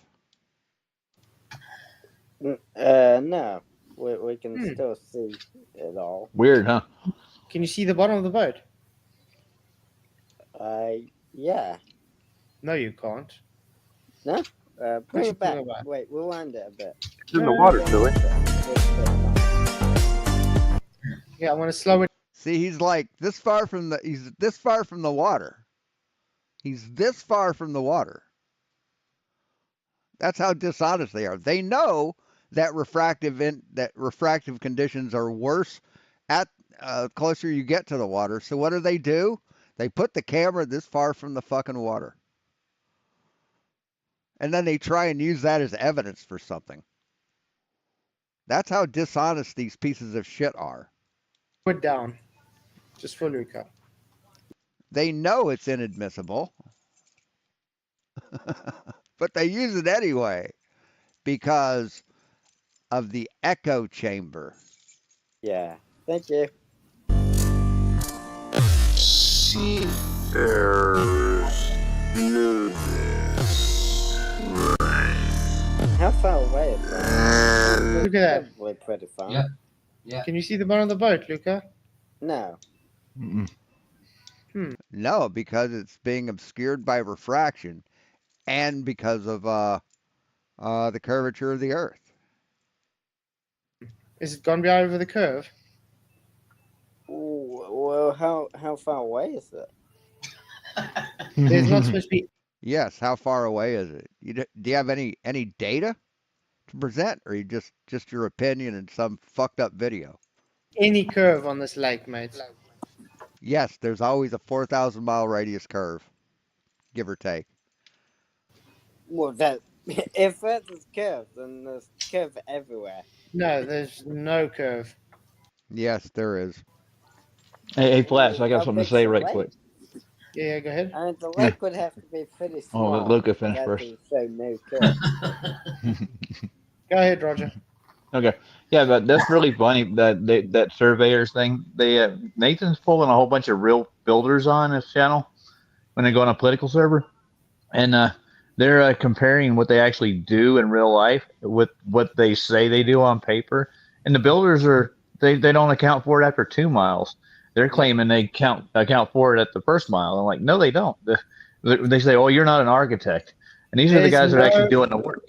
No, we can still see it all. Weird, huh? Can you see the bottom of the boat? Yeah. No, you can't. No? What Bring you it back. talking about? Wait, rewind it a bit. It's in the water, silly. Yeah, I'm gonna slow it. See, he's like this far from the he's this far from the water. He's this far from the water. That's how dishonest they are. They know that refractive conditions are worse at closer you get to the water. So what do? They put the camera this far from the fucking water. And then they try and use that as evidence for something. That's how dishonest these pieces of shit are. Put down, just for Luca. They know it's inadmissible, but they use it anyway because of the echo chamber. Yeah. Thank you. Seafarers knew this, right? How far away is that? Look at that. Probably pretty far. Yeah. Yeah. Can you see the bottom of the boat, Luca? No. No, because it's being obscured by refraction and because of the curvature of the Earth. Is it gonna be over the curve? Ooh, well, how far away is it? There's not supposed to be Yes, how far away is it? Do you have any data to present, or you just your opinion and some fucked up video? any curve on this lake, mate. Yes, there's always a 4,000-mile radius curve, give or take. Well, that if Earth is curved, then there's curve everywhere. No, there's no curve. Yes, there is. Hey, Flash, I got How something to big's say the right lake? quick. Yeah, go ahead. I mean, the lake would have to be pretty Oh, small. let Luca for finish that first. to show no curve. Go ahead, Roger. Okay. Yeah, but that's really funny that surveyors thing. Nathan's pulling a whole bunch of real builders on his channel when they go on a political server, and they're comparing what they actually do in real life with what they say they do on paper. And the builders they don't account for it after 2 miles. They're claiming they account for it at the first mile. I'm like, no, they don't. They say, oh, you're not an architect, and these are the guys that are actually doing the work.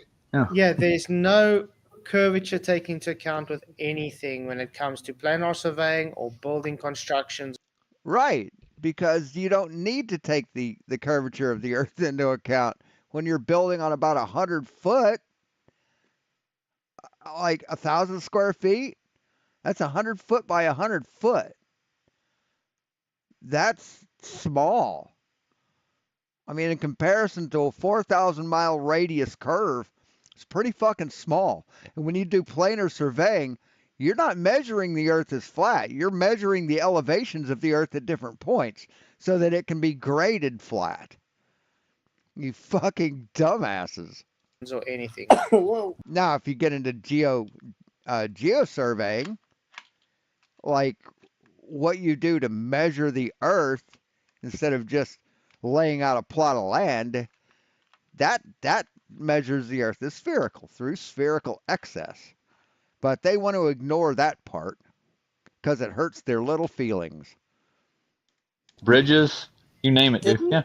Yeah, there's no curvature taken into account with anything when it comes to planar surveying or building constructions. Right, because you don't need to take the curvature of the Earth into account when you're building on about 100 foot, like 1,000 square feet. That's 100 foot by 100 foot. That's small. I mean, in comparison to a 4,000-mile radius curve, it's pretty fucking small. And when you do planar surveying, you're not measuring the Earth as flat. You're measuring the elevations of the Earth at different points so that it can be graded flat. You fucking dumbasses. Or anything. Now, if you get into geosurveying, like what you do to measure the Earth instead of just laying out a plot of land, that measures the Earth as spherical through spherical excess. But they want to ignore that part because it hurts their little feelings. Bridges, you name it, dude. Yeah.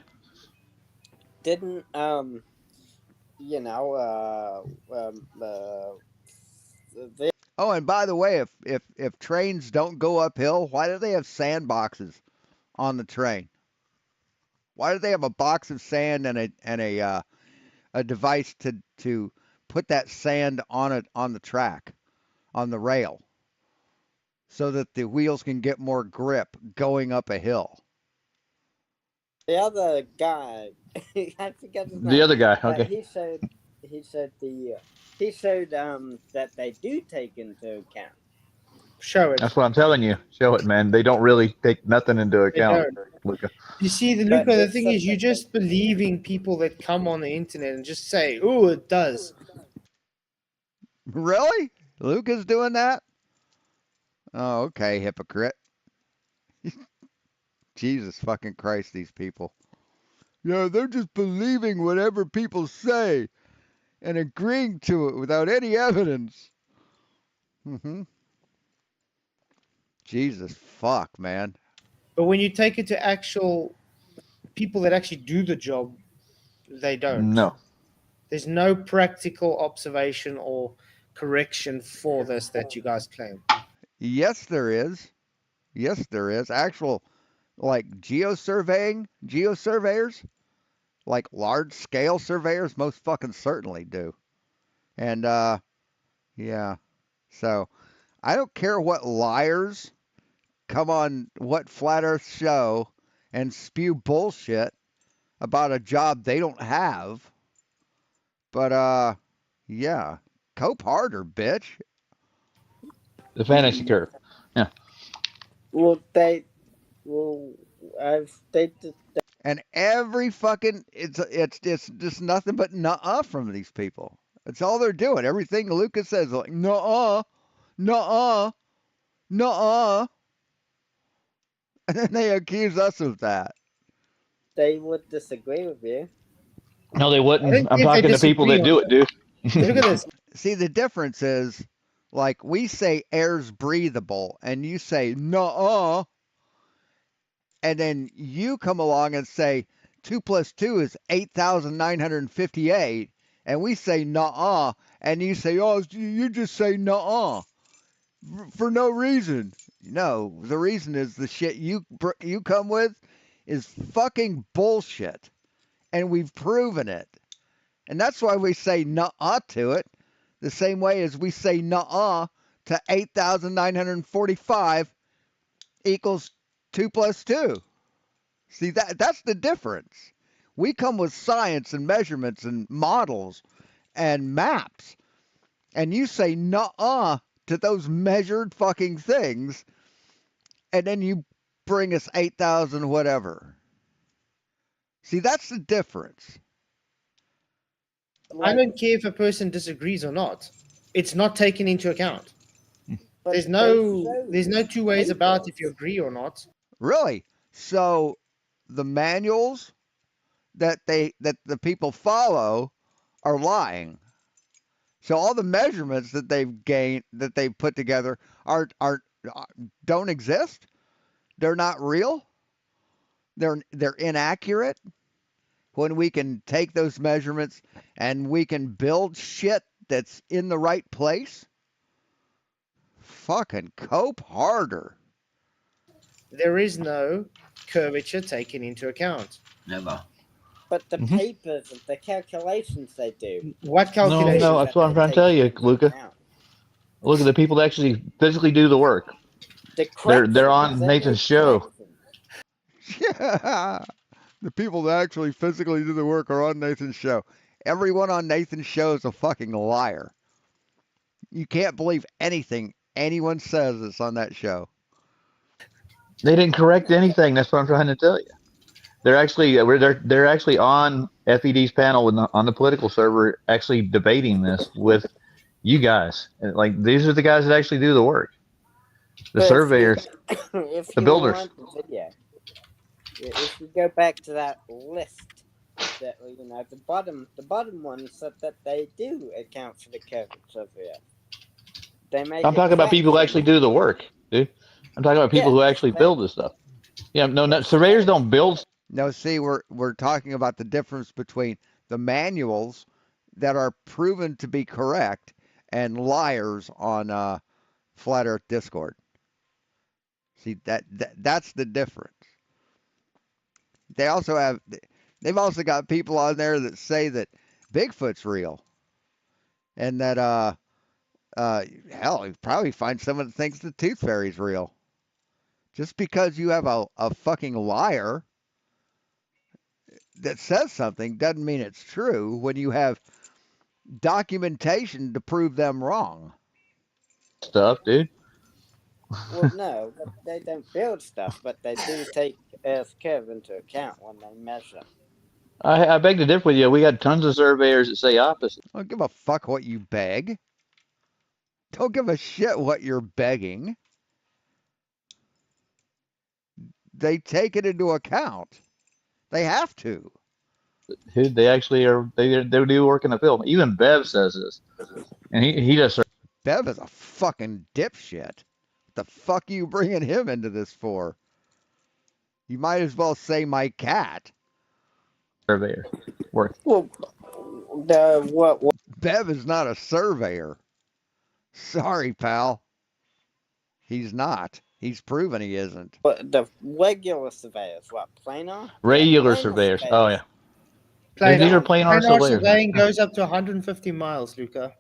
Didn't you know Oh, and by the way, if trains don't go uphill, why do they have sandboxes on the train? Why do they have a box of sand and a device to put that sand on the track, on the rail, so that the wheels can get more grip going up a hill? the other guy, I forget his name. The other guy, okay. He showed he said he showed that they do take into account. Show it. That's what I'm telling you. Show it, man. They don't really take nothing into They account, don't. Luca. You see, But Luca, the it's thing is, you're something that just believing people that come on the internet and just say, "Oh, it does." Really? Luca's doing that? Oh, okay, hypocrite. Jesus fucking Christ, these people. Yeah, they're just believing whatever people say and agreeing to it without any evidence. Hmm. Jesus fuck, man. But when you take it to actual people that actually do the job, they don't. No. There's no practical observation or correction for this that you guys claim. Yes, there is. Yes, there is. Actual, like, geosurveyors, like large scale surveyors, most fucking certainly do. And, yeah. So, I don't care what liars come on what flat earth show and spew bullshit about a job they don't have. But, yeah. Cope harder, bitch. The fantasy curve. Yeah. well well I've stated And every fucking it's just nothing but nuh-uh from these people. That's all they're doing. Everything Lucas says is like nuh-uh, nuh-uh, nuh-uh, and then they accuse us of that. they would disagree with you. No, they I wouldn't. don't I'm care if they talking to people disagree that on do it, dude. Look at this. See, the difference is like we say air's breathable, and you say nuh-uh, and then you come along and say 2 + 2 is 8,958, and we say nuh-uh, and you say, oh, you just say nuh-uh for no reason. No, the reason is the shit you come with is fucking bullshit, and we've proven it, and that's why we say nuh-uh to it, the same way as we say nuh-uh to 8,945 equals 2 + 2. See, that's the difference. We come with science and measurements and models and maps, and you say nuh-uh to those measured fucking things, and then you bring us 8,000 whatever. See, that's the difference. I don't care if a person disagrees or not. It's not taken into account. But There's they no show there's no two ways about if you papers. agree or not. Really. So the manuals that the people follow are lying. So all the measurements that they've gained that they've put together are don't exist. They're not real. They're inaccurate. When we can take those measurements and we can build shit that's in the right place, fucking cope harder. There is no curvature taken into account. Never. But the Mhm. papers, the calculations they do, What No, calculations? no, that's what I'm trying to tell you, Luca. Look at the people that actually physically do the work. The They're corrections, on they Nathan's make show. corrections. Yeah. The people that actually physically do the work are on Nathan's show. Everyone on Nathan's show is a fucking liar. You can't believe anything anyone says that's on that show. They didn't correct anything. That's what I'm trying to tell you. They're actually on FED's panel on the political server, actually debating this with you guys. And, like, these are the guys that actually do the work. The But surveyors, if the you builders. want the video, if you go back to that list, that the bottom one said that they do account for the curvature of the Earth. They make I'm talking about people who corrections. actually do the work, dude. I'm talking about people who Yes, actually build this stuff. Yeah, no, they surveyors show. don't build. No, see, we're talking about the difference between the manuals that are proven to be correct and liars on Flat Earth Discord. See that's the difference. They also have they've also got people on there that say that Bigfoot's real and that hell, you probably find someone that thinks the tooth fairy's real. Just because you have a fucking liar that says something doesn't mean it's true when you have documentation to prove them wrong. Stuff, dude. Well, no, but they don't build stuff, but they do take Earth's curve into account when they measure. I beg to differ with you. We got tons of surveyors that say opposite. I don't give a fuck what you beg. Don't give a shit what you're begging. They take it into account. They have to. Dude, they actually are. They do work in the field. Even Bev says this, and he does. Bev is a fucking dipshit. What the fuck are you bringing him into this for? You might as well say my cat. Surveyor work. Well, what? Bev is not a surveyor. Sorry, pal. He's not. He's proven he isn't. The regular surveyors, what, planar? Regular Yeah, planar surveyors. Oh yeah. Planar, These are planar surveyors. surveying goes up to 150 miles, Luca.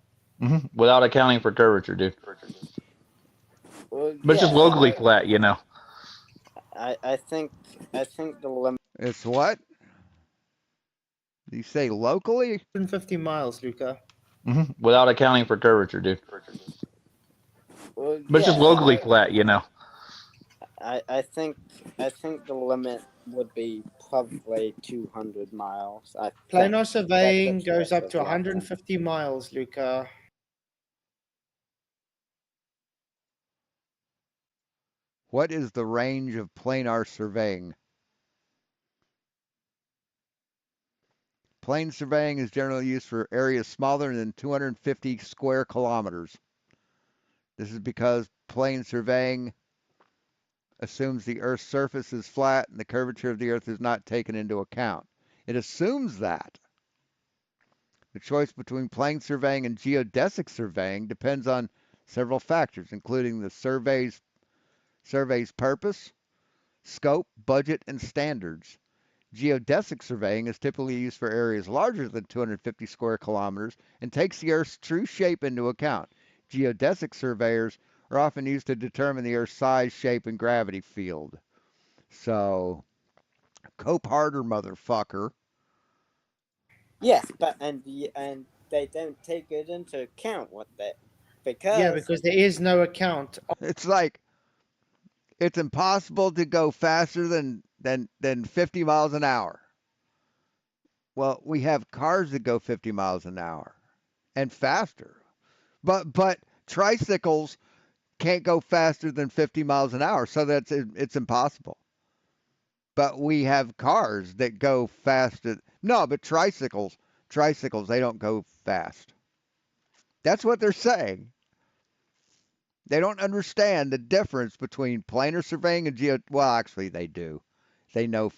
Without accounting for curvature, dude. Well, But it's just locally flat, you know. I think the limit. It's what? You say locally? 150 miles, Luca. Without accounting for curvature, dude. Well, But it's just locally flat, you know. I think the limit would be probably 200 miles. Planar surveying goes up to 150 miles, Luca. What is the range of planar surveying? Plane surveying is generally used for areas smaller than 250 square kilometers. This is because plane surveying assumes the Earth's surface is flat and the curvature of the Earth is not taken into account. It assumes that. The choice between plane surveying and geodesic surveying depends on several factors, including the survey's purpose, scope, budget, and standards. Geodesic surveying is typically used for areas larger than 250 square kilometers and takes the Earth's true shape into account. Geodesic surveyors are often used to determine the Earth's size, shape, and gravity field. So, cope harder, motherfucker. Yes, but and they don't take it into account because there is no account. It's like it's impossible to go faster than 50 miles an hour. Well, we have cars that go 50 miles an hour and faster. But tricycles can't go faster than 50 miles an hour, so it's impossible. But we have cars that go faster. No, but tricycles, they don't go fast. That's what they're saying. They don't understand the difference between planar surveying and well, actually they do. They know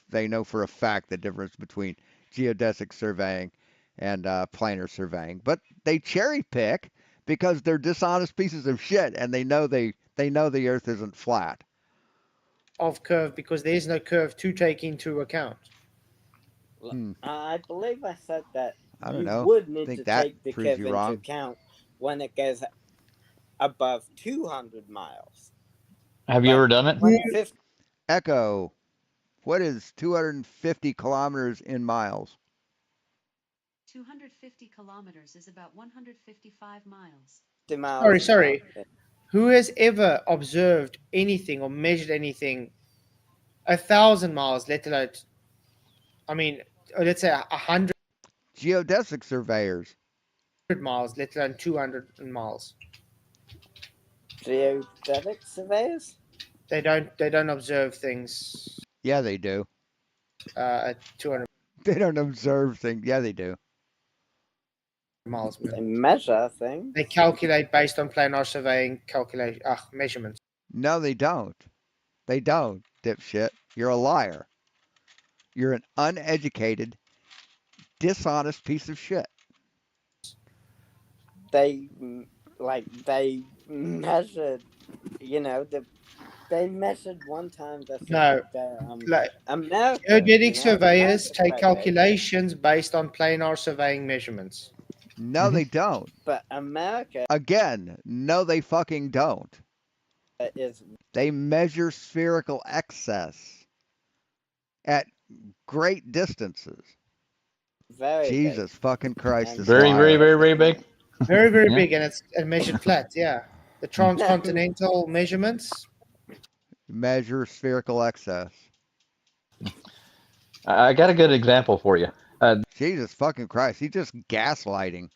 for a fact the difference between geodesic surveying and planar surveying, but they cherry pick because they're dishonest pieces of shit, and they know the Earth isn't flat. Of curve because there is no curve to take into account. I believe I said that I don't know. would need think to that take the proves curve you into wrong. account when it goes above 200 miles. Have you ever done it? 150 Echo, what is 250 kilometers in miles? 250 kilometers is about 155 miles. Sorry. Who has ever observed anything or measured anything 1,000 miles, let alone, let's say 100 Geodesic surveyors. miles, let alone 200 miles? Geodetic surveyors? They don't observe things. Yeah, they do. At 200 They don't observe things. Yeah, they do. miles. They measure things. They calculate based on planar surveying measurements. No, they don't. They don't, dipshit. You're a liar. You're an uneducated, dishonest piece of shit. They measured, they measured one time America. Geodetic surveyors take calculations based on planar surveying measurements. No, they don't. But America, again, no, they fucking don't. They measure spherical excess at great distances. Very Jesus fucking Christ, And this Very, very, liar. very, very big. Very, very Yeah. big, and it's measured flat. Yeah, the transcontinental measurements. Measure spherical excess. I got a good example for you. Jesus fucking Christ, he's just gaslighting.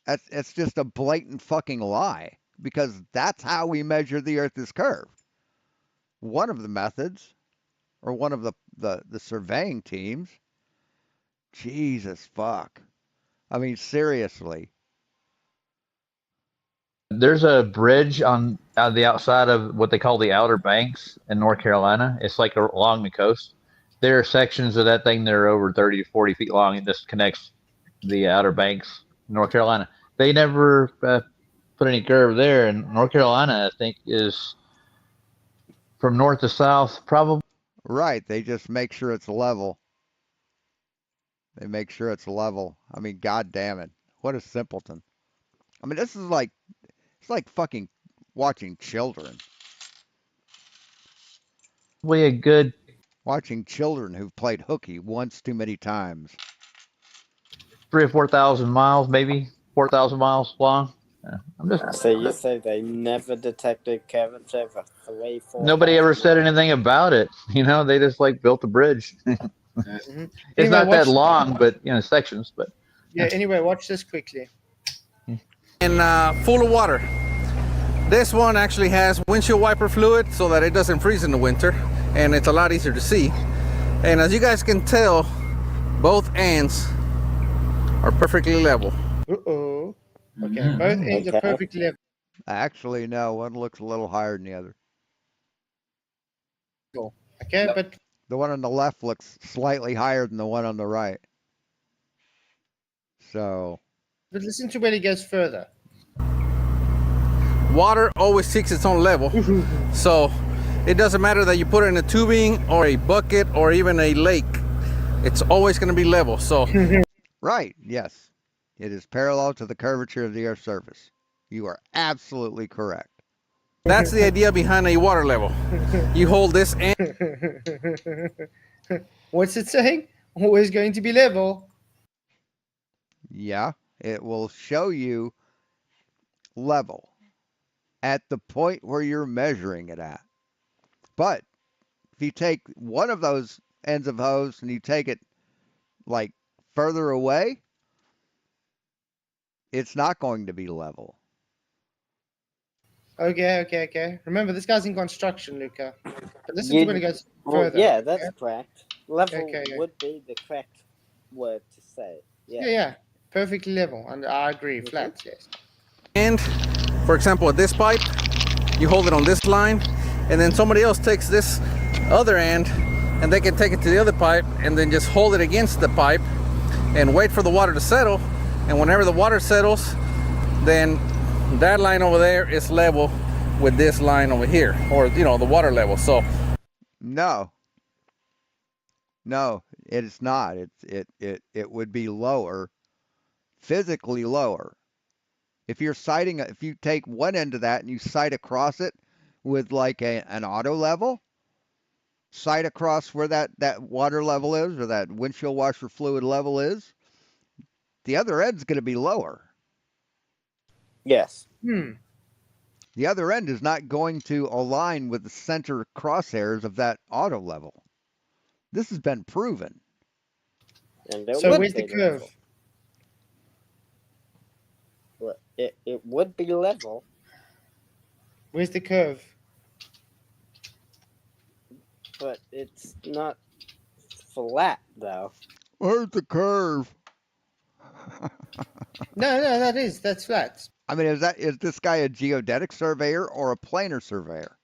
It's just a blatant fucking lie because that's how we measure the Earth is curved. One of the methods, or one of the surveying teams. Jesus fuck. I mean, seriously. There's a bridge on the outside of what they call the Outer Banks in North Carolina. It's like along the coast. There are sections of that thing that are over 30 to 40 feet long. It just connects the Outer Banks, North Carolina. They never put any curve there. And North Carolina, I think, is from north to south, probably. Right, they just make sure it's level. They make sure it's level. I mean, god damn it. What a simpleton. I mean, this is like, it's like fucking watching children. A good Watching children who've played hooky once too many times. 3,000 or 4,000 miles, maybe 4,000 miles long. I'm just. So you say they never detected curvature for 3-4. Nobody ever said anything about it. You know, they just like built the bridge. It's Anyway, not that long, but sections. But yeah. Anyway, watch this quickly. And full of water. This one actually has windshield wiper fluid so that it doesn't freeze in the winter, and it's a lot easier to see. And as you guys can tell, both ends are perfectly level. Uh-oh. Okay, both ends are perfectly level. Actually, no, one looks a little higher than the other. Okay, but the one on the left looks slightly higher than the one on the right. So. But listen to where he goes further. Water always seeks its own level. So it doesn't matter that you put it in a tubing or a bucket or even a lake. It's always going to be level. So. Right, yes. It is parallel to the curvature of the Earth's surface. You are absolutely correct. That's the idea behind a water level. You hold this end. What's it saying? Always going to be level. Yeah, it will show you level at the point where you're measuring it at. But if you take one of those ends of hose and you take it like further away, it's not going to be level. Okay. Remember, this guy's in construction, Luca. But listen to when he goes further. Yeah, that's correct. Level would be the correct word to say. Yeah. Perfectly level. And I agree. Flat, yes. And, for example, at this pipe, you hold it on this line, and then somebody else takes this other end, and they can take it to the other pipe, and then just hold it against the pipe, and wait for the water to settle. And whenever the water settles, then that line over there is level with this line over here, or the water level. So no, it is not. It would be lower, physically lower. If you're sighting, if you take one end of that and you sight across it with like an auto level, sight across where that water level is or that windshield washer fluid level is, the other end's going to be lower. Yes. The other end is not going to align with the center crosshairs of that auto level. This has been proven. So where's the curve? Well, it would be level. Where's the curve? But it's not flat, though. Where's the curve? No, that's flat. I mean, is this guy a geodetic surveyor or a planar surveyor?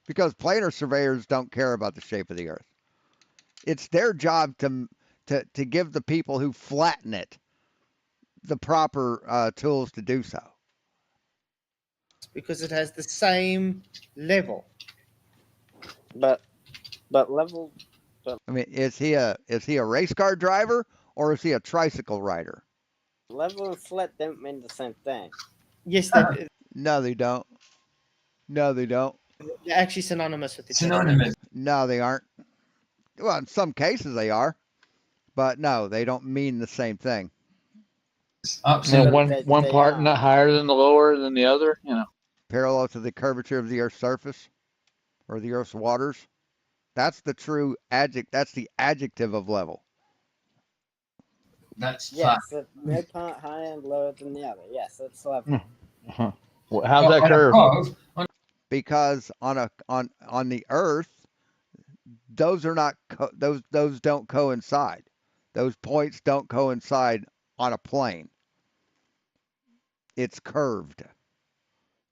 Because planar surveyors don't care about the shape of the Earth. It's their job to give the people who flatten it the proper tools to do so. Because it has the same level. But level. I mean, is he a race car driver or is he a tricycle rider? Level and flat don't mean the same thing. Yes, they No, they don't. No, they don't. They're actually synonymous with each other. Synonymous. No, they aren't. Well, in some cases they are, But no, they don't mean the same thing. And one part not higher than the lower than the other, you know. Parallel to the curvature of the Earth's surface or the Earth's waters. That's the true adjective. That's the adjective of level. That's yes, no part higher and lower than the other. Yes, that's level. Well, how's that curve? Because on the Earth, those are not those don't coincide. Those points don't coincide on a plane. It's curved.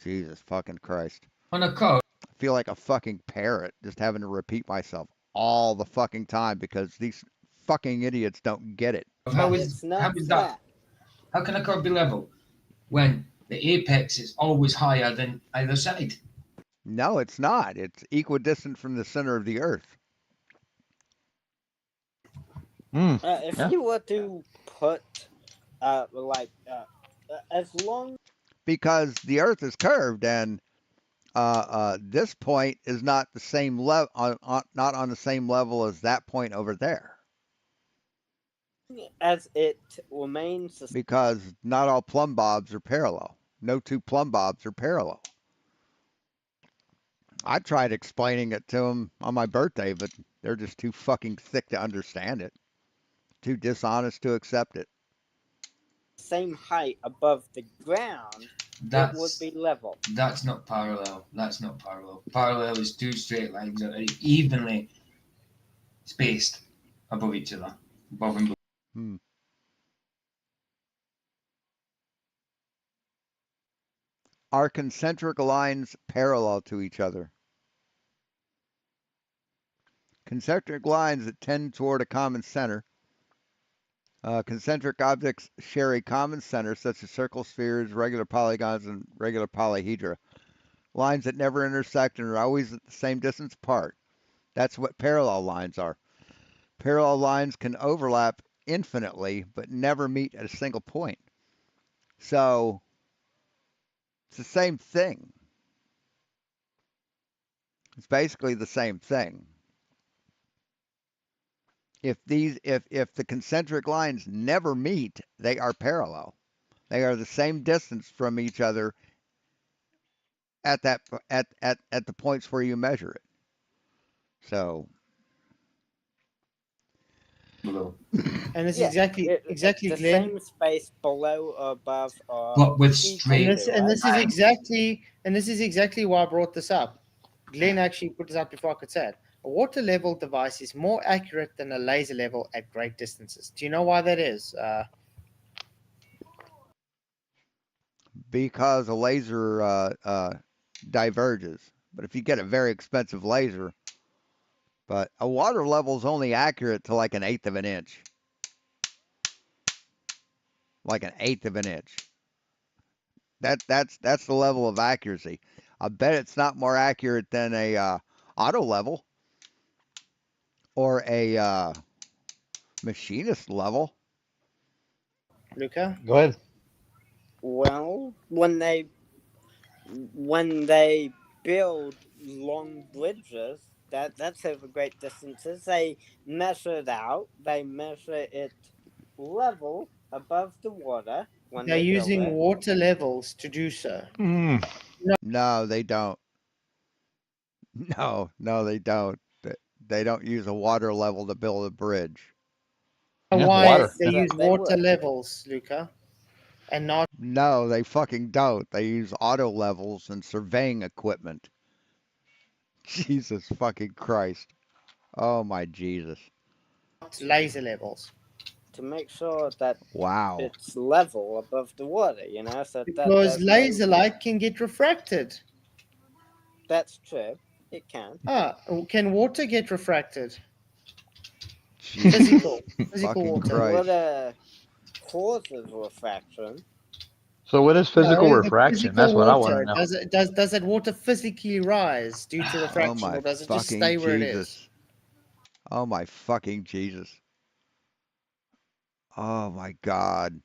Jesus fucking Christ. On a curve. I feel like a fucking parrot just having to repeat myself all the fucking time because these fucking idiots don't get it. How is that? How can a curve be level when the apex is always higher than either side? No, it's not. It's equidistant from the center of the Earth. If you were to put, as long because the Earth is curved and this point is not the same level, not on the same level as that point over there. As it remains, because not all plumb bobs are parallel. No two plumb bobs are parallel. I tried explaining it to them on my birthday, but they're just too fucking thick to understand it. Too dishonest to accept it. Same height above the ground, it would be level. That's not parallel. That's not parallel. Parallel is two straight lines that are evenly spaced above each other. Above and below. Are concentric lines parallel to each other? Concentric lines that tend toward a common center. Concentric objects share a common center, such as circles, spheres, regular polygons, and regular polyhedra. Lines that never intersect and are always at the same distance apart. That's what parallel lines are. Parallel lines can overlap infinitely, but never meet at a single point. So, it's the same thing. It's basically the same thing. If the concentric lines never meet, they are parallel. They are the same distance from each other at the points where you measure it. So, and this is exactly the Glenn. same space below or above or but with And this is exactly why I brought this up. Glenn actually put this up before I could say it. A water level device is more accurate than a laser level at great distances. Do you know why that is? because a laser diverges. But if you get a very expensive laser, but a water level is only accurate to like an eighth of an inch. Like an eighth of an inch. That's the level of accuracy. I bet it's not more accurate than a auto level or a machinist level. Luca? Go ahead. Well, when they build long bridges, that's over great distances. They measure it out. They measure it level above the water when They're they build using it. water levels to do so. No, they don't. No, they don't. They don't use a water level to build a bridge. Why they use water levels, Luca, and not. No, they fucking don't. They use auto levels and surveying equipment. Jesus fucking Christ. Oh my Jesus. Laser levels. To make sure that Wow. it's level above the water, you know, so Because laser light can get refracted. That's true. It can. Can water get refracted? Jesus Physical fucking water. Christ. Water causes refraction. So what is physical No, refraction? physical That's what I want water. to know. Does that water physically rise due to refraction, Oh my or does it just fucking stay where Jesus. it is? Oh my fucking Jesus. Oh my God.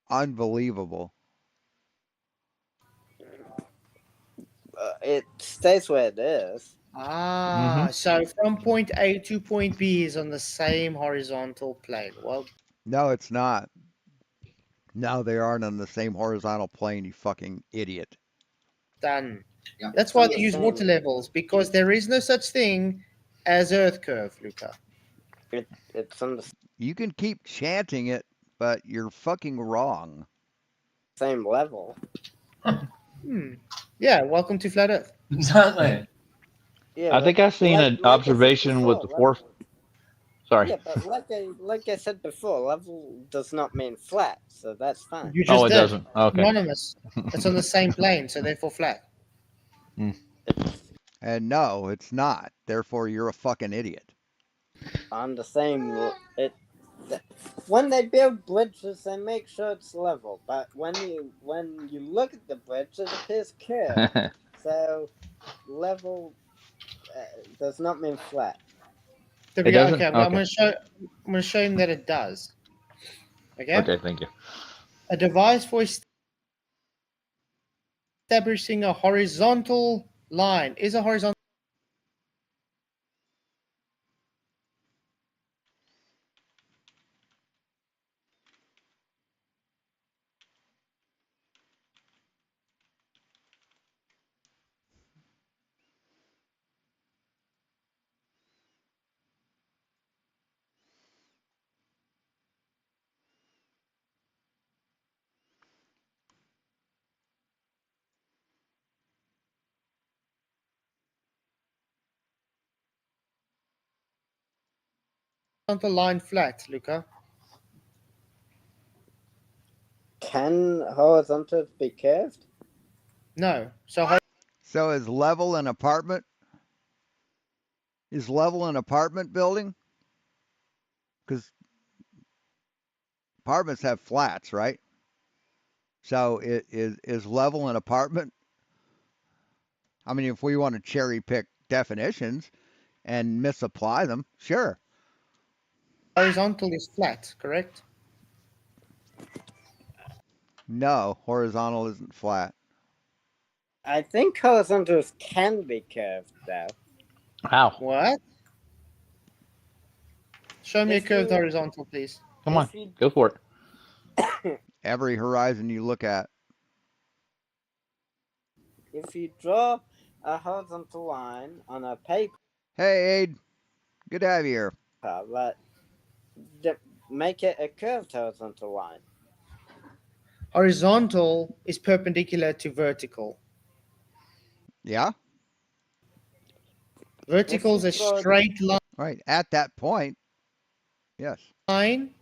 Unbelievable. It stays where it is. So from point A to point B is on the same horizontal plane. Well, No, it's not. No, they aren't on the same horizontal plane, you fucking idiot. done. Yeah. That's It's why on they the use water same. levels, because there is no such thing as Earth curve, Luca. It's on the You can keep chanting it, but you're fucking wrong. same level. Yeah, welcome to Flat Earth. Exactly. Yeah, I think I've seen an like I said observation with before, the fourth. Sorry. yeah, but like I said before, level does not mean flat, so that's fine. You Oh, just it did. doesn't. Okay. Anonymous. It's on the same plane, so therefore flat. And no, it's not. Therefore, you're a fucking idiot. On the same when they build bridges, they make sure it's level. But when you look at the bridge, it appears curved. So level does not mean flat. There It we go. doesn't? Okay, I'm Okay. going to show him that it does. Okay. Okay, thank you. A device for establishing a horizontal line is a horizontal line flat, Luca. Can horizontals be curved? No. So So is level an apartment? Is level an apartment building? Because apartments have flats, right? So is level an apartment? I mean, if we want to cherry pick definitions and misapply them, sure. horizontal is flat, correct? No, horizontal isn't flat. I think horizontals can be curved, though. How? What? Show me a If curved you horizontal, please. Come on, if you go for it. Every horizon you look at. if you draw a horizontal line on a paper, Hey, Aid. Good to have you here. but make it a curved horizontal line. Horizontal is perpendicular to vertical. Yeah? Vertical is a straight Right. At that point, yes. line.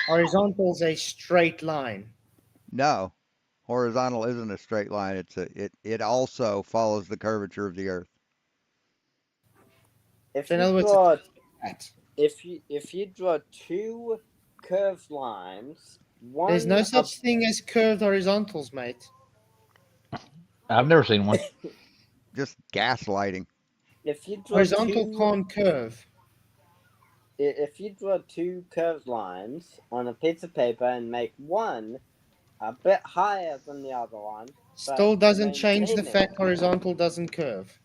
Horizontal is a straight line. No. Horizontal isn't a straight line. It also follows the curvature of the earth. If So in you other words, draw it's flat. if you draw two curved lines, There's one no of such thing as curved horizontals, mate. I've never seen one. Just gaslighting. if you draw Horizontal two can't curve. if you draw two curved lines on a piece of paper and make one a bit higher than the other one, Still doesn't change the maintain it, fact horizontal doesn't curve.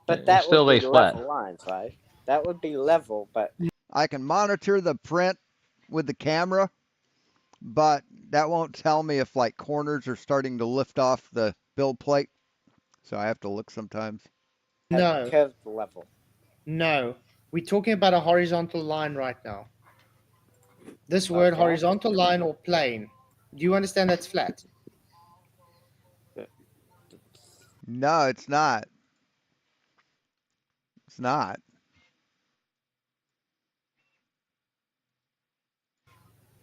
but It that still would be lays flat. level lines, right? That would be level, but I can monitor the print with the camera, but that won't tell me if like corners are starting to lift off the build plate. So I have to look sometimes. No, curved level. no. We're talking about a horizontal line right now. This word, Okay. horizontal line or plane. Do you understand that's flat? No, it's not. It's not.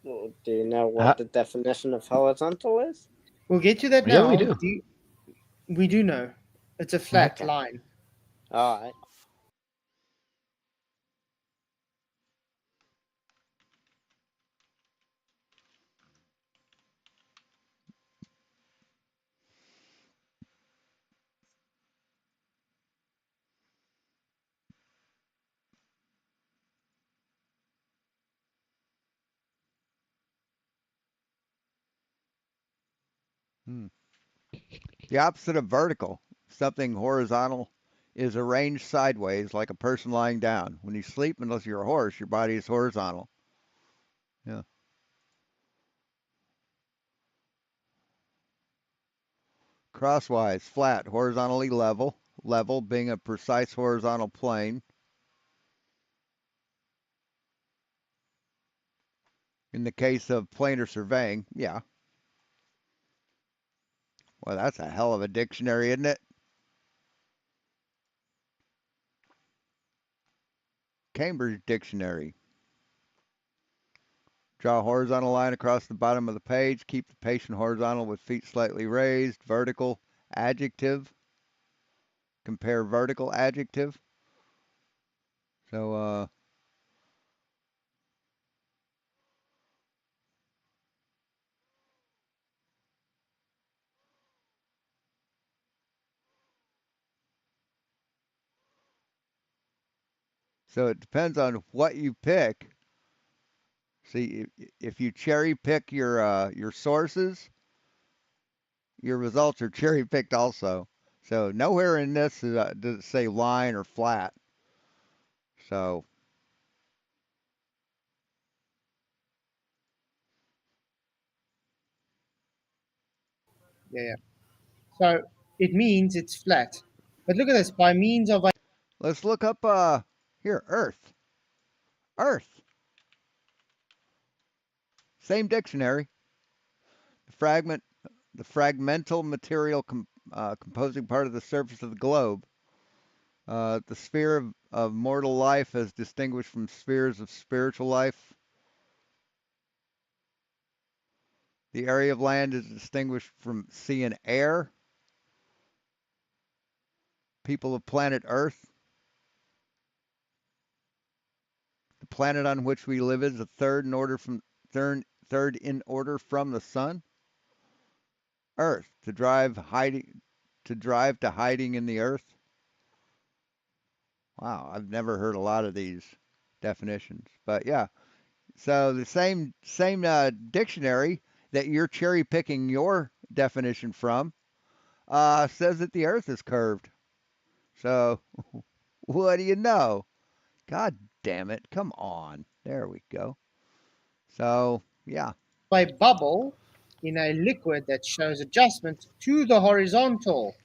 Do you know what the definition of horizontal is? We'll get to that Yeah, now. we do. We do know. It's a flat Okay. line. All right. Hmm. The opposite of vertical. Something horizontal is arranged sideways like a person lying down. When you sleep, unless you're a horse, your body is horizontal. Yeah. Crosswise, flat, horizontally level. Level being a precise horizontal plane. In the case of planar surveying, yeah. Well, that's a hell of a dictionary, isn't it? Cambridge Dictionary. Draw a horizontal line across the bottom of the page. Keep the patient horizontal with feet slightly raised. Vertical, adjective. Compare vertical, adjective. So, so it depends on what you pick. See, if you cherry pick your sources, your results are cherry picked also. So nowhere in this does it say line or flat. So Yeah. So it means it's flat. But look at this. By means of a let's look up here Earth. Earth. Same dictionary. The fragment, the fragmental material composing part of the surface of the globe. The sphere of mortal life as distinguished from spheres of spiritual life. The area of land is distinguished from sea and air. People of planet Earth. The planet on which we live is the third in order from the sun. Earth to drive to hiding in the earth. Wow, I've never heard a lot of these definitions, but yeah. So the same dictionary that you're cherry picking your definition from says that the Earth is curved. So what do you know? God damn it! Come on. There we go. So yeah. bubble in a liquid that shows adjustment to the horizontal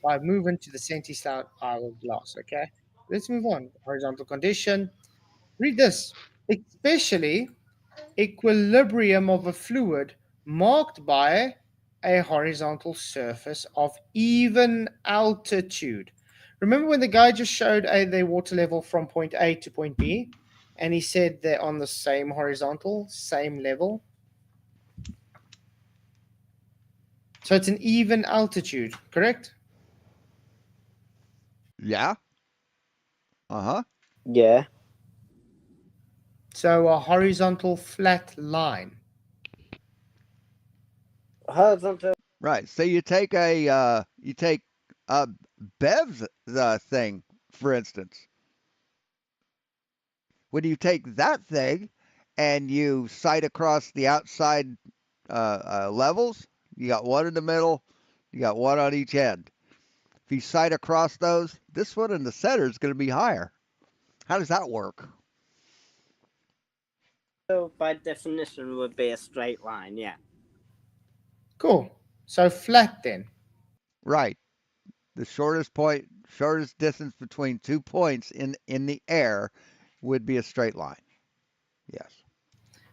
by moving to the centi-side hourglass. Okay, let's move on. Horizontal condition. Read this. Especially equilibrium of a fluid marked by a horizontal surface of even altitude. Remember when the guy just showed the water level from point A to point B, and he said they're on the same horizontal, same level? So it's an even altitude, correct? Yeah. Uh-huh. Yeah. So a horizontal flat line. Horizontal. Right. So you take uh Bev's thing, for instance. When you take that thing and you sight across the outside levels, you got one in the middle, you got one on each end. If you sight across those, this one in the center is going to be higher. How does that work? So by definition would be a straight line, yeah. Cool. So flat then. Right. The shortest distance between 2 points in the air would be a straight line. Yes.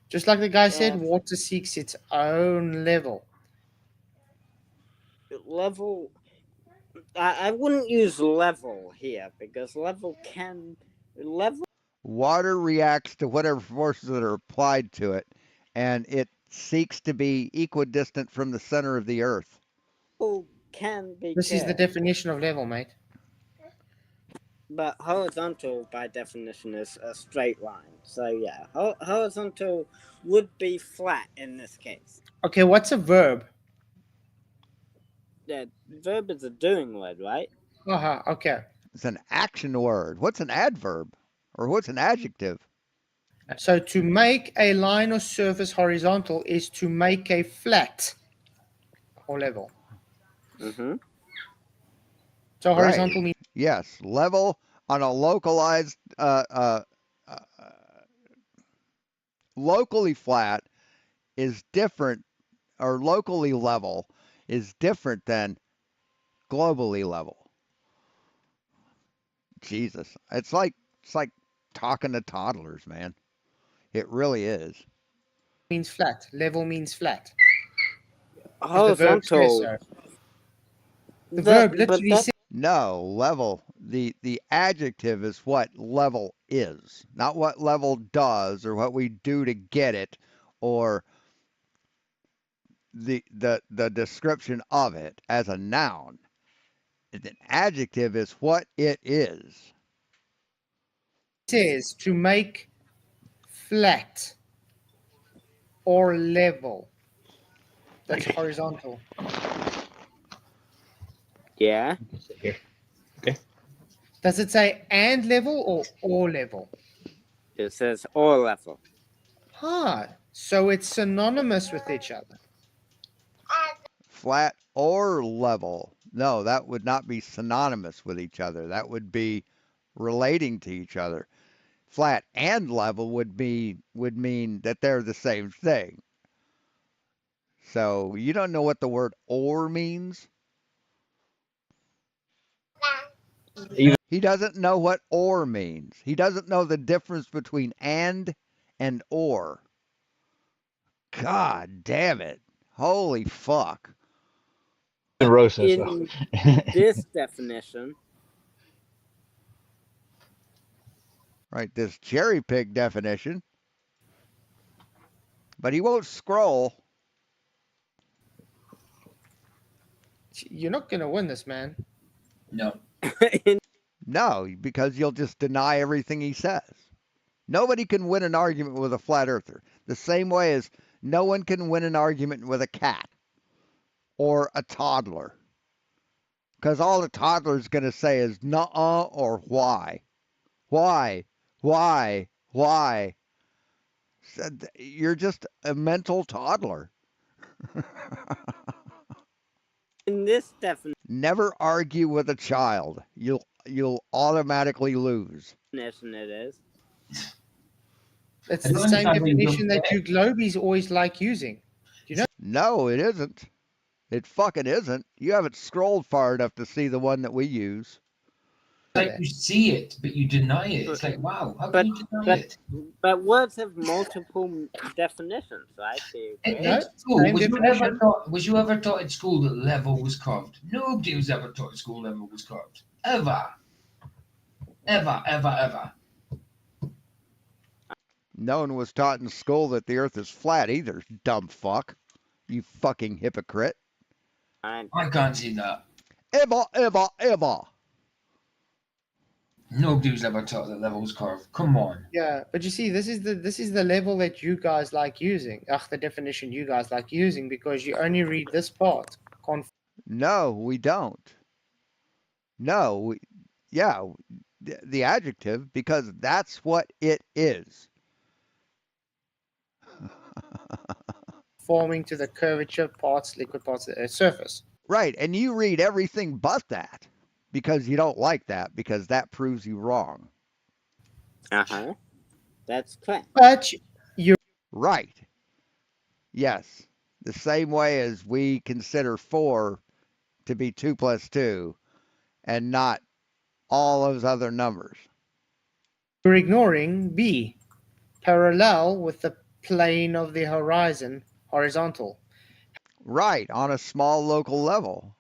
Just like the guy said, water seeks its own level. Level. I wouldn't use level here because level. Water reacts to whatever forces that are applied to it, and it seeks to be equidistant from the center of the earth. Can be. This is the definition of level, mate. But horizontal, by definition, is a straight line. So yeah, horizontal would be flat in this case. Okay, what's a verb? The verb is a doing word, right? Uh-huh, okay. It's an action word. What's an adverb? Or what's an adjective? So to make a line or surface horizontal is to make a flat or level. Mm-hmm. So Right. horizontal means Yes, level on a localized, locally flat is different, or locally level is different than globally level. Jesus, it's like talking to toddlers, man. It really is. means flat. Level means flat. The verb says Horizontal. so. The verb literally says. No, level. The adjective is what level is, not what level does or what we do to get it, or the description of it as a noun. An adjective is what it is. Says to make flat or level. That's horizontal. Yeah. Okay. Does it say and level or level? It says or level. So it's synonymous with each other. Flat or level. No, that would not be synonymous with each other. That would be relating to each other. Flat and level would mean that they're the same thing. So you don't know what the word or means? He doesn't know what or means. He doesn't know the difference between and or. God damn it. Holy fuck. Roast us, In this definition, Right, this cherry pig definition. But he won't scroll. You're not going to win this, man. No. No, because you'll just deny everything he says. Nobody can win an argument with a flat earther. The same way as no one can win an argument with a cat or a toddler. Because all the toddler's going to say is nuh-uh or why. Why? Why? Why? You're just a mental toddler. in this definition, Never argue with a child. You'll automatically lose. it is. It's I the don't same understand why you definition don't that you globies always like using. Do you know? No, it isn't. It fucking isn't. You haven't scrolled far enough to see the one that we use. Like you see it, but you deny it. It's like, wow, how can you deny it? But words have multiple definitions, right? In school, was you ever taught at school that level was curved? Nobody was ever taught at school level was curved. Ever. Ever, ever, ever. No one was taught in school that the earth is flat either, dumb fuck. You fucking hypocrite. I can't see that. Ever. Nobody was ever taught that level was curved. Come on. Yeah, but you see, this is the level that you guys like using. The definition you guys like using because you only read this part. No, we don't. No, the adjective, because that's what it is. Forming to the curvature parts, liquid parts of the Earth's surface. Right, and you read everything but that because you don't like that, because that proves you wrong. Uh-huh. That's correct. But you're right. Yes. The same way as we consider 4 to be 2 plus 2 and not all those other numbers. You're ignoring B, parallel with the plane of the horizon, horizontal. Right, on a small local level.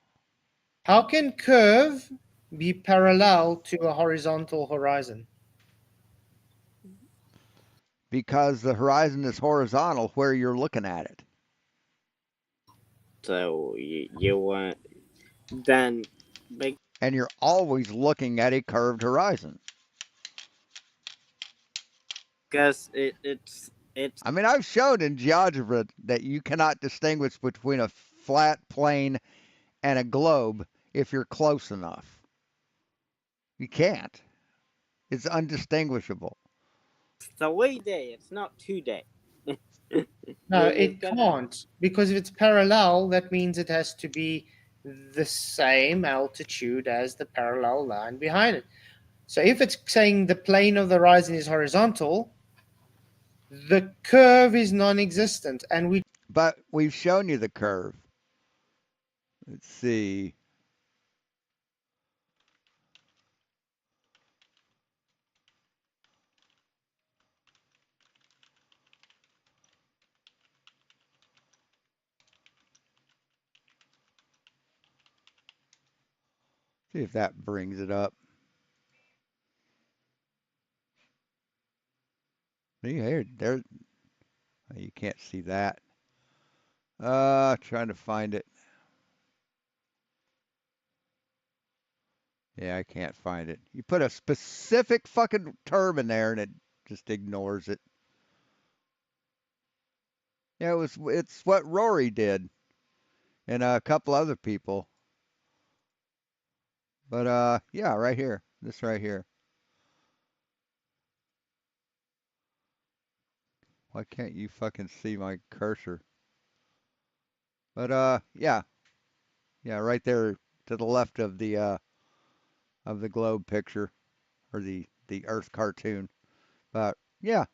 How can curve be parallel to a horizontal horizon? Because the horizon is horizontal where you're looking at it. So you want then and you're always looking at a curved horizon. Because it's I mean, I've shown in GeoGebra that you cannot distinguish between a flat plane and a globe if you're close enough. You can't. It's undistinguishable. 3D. It's not 2D. No, it can't, because if it's parallel, that means it has to be the same altitude as the parallel line behind it. So if it's saying the plane of the horizon is horizontal, the curve is non-existent, and we. But we've shown you the curve. Let's see. See if that brings it up. See here, there. You can't see that. Trying to find it. Yeah, I can't find it. You put a specific fucking term in there and it just ignores it. Yeah, it's what Rory did and a couple other people. But yeah, right here. This right here. Why can't you fucking see my cursor? But yeah. Yeah, right there to the left of the globe picture or the Earth cartoon. But yeah.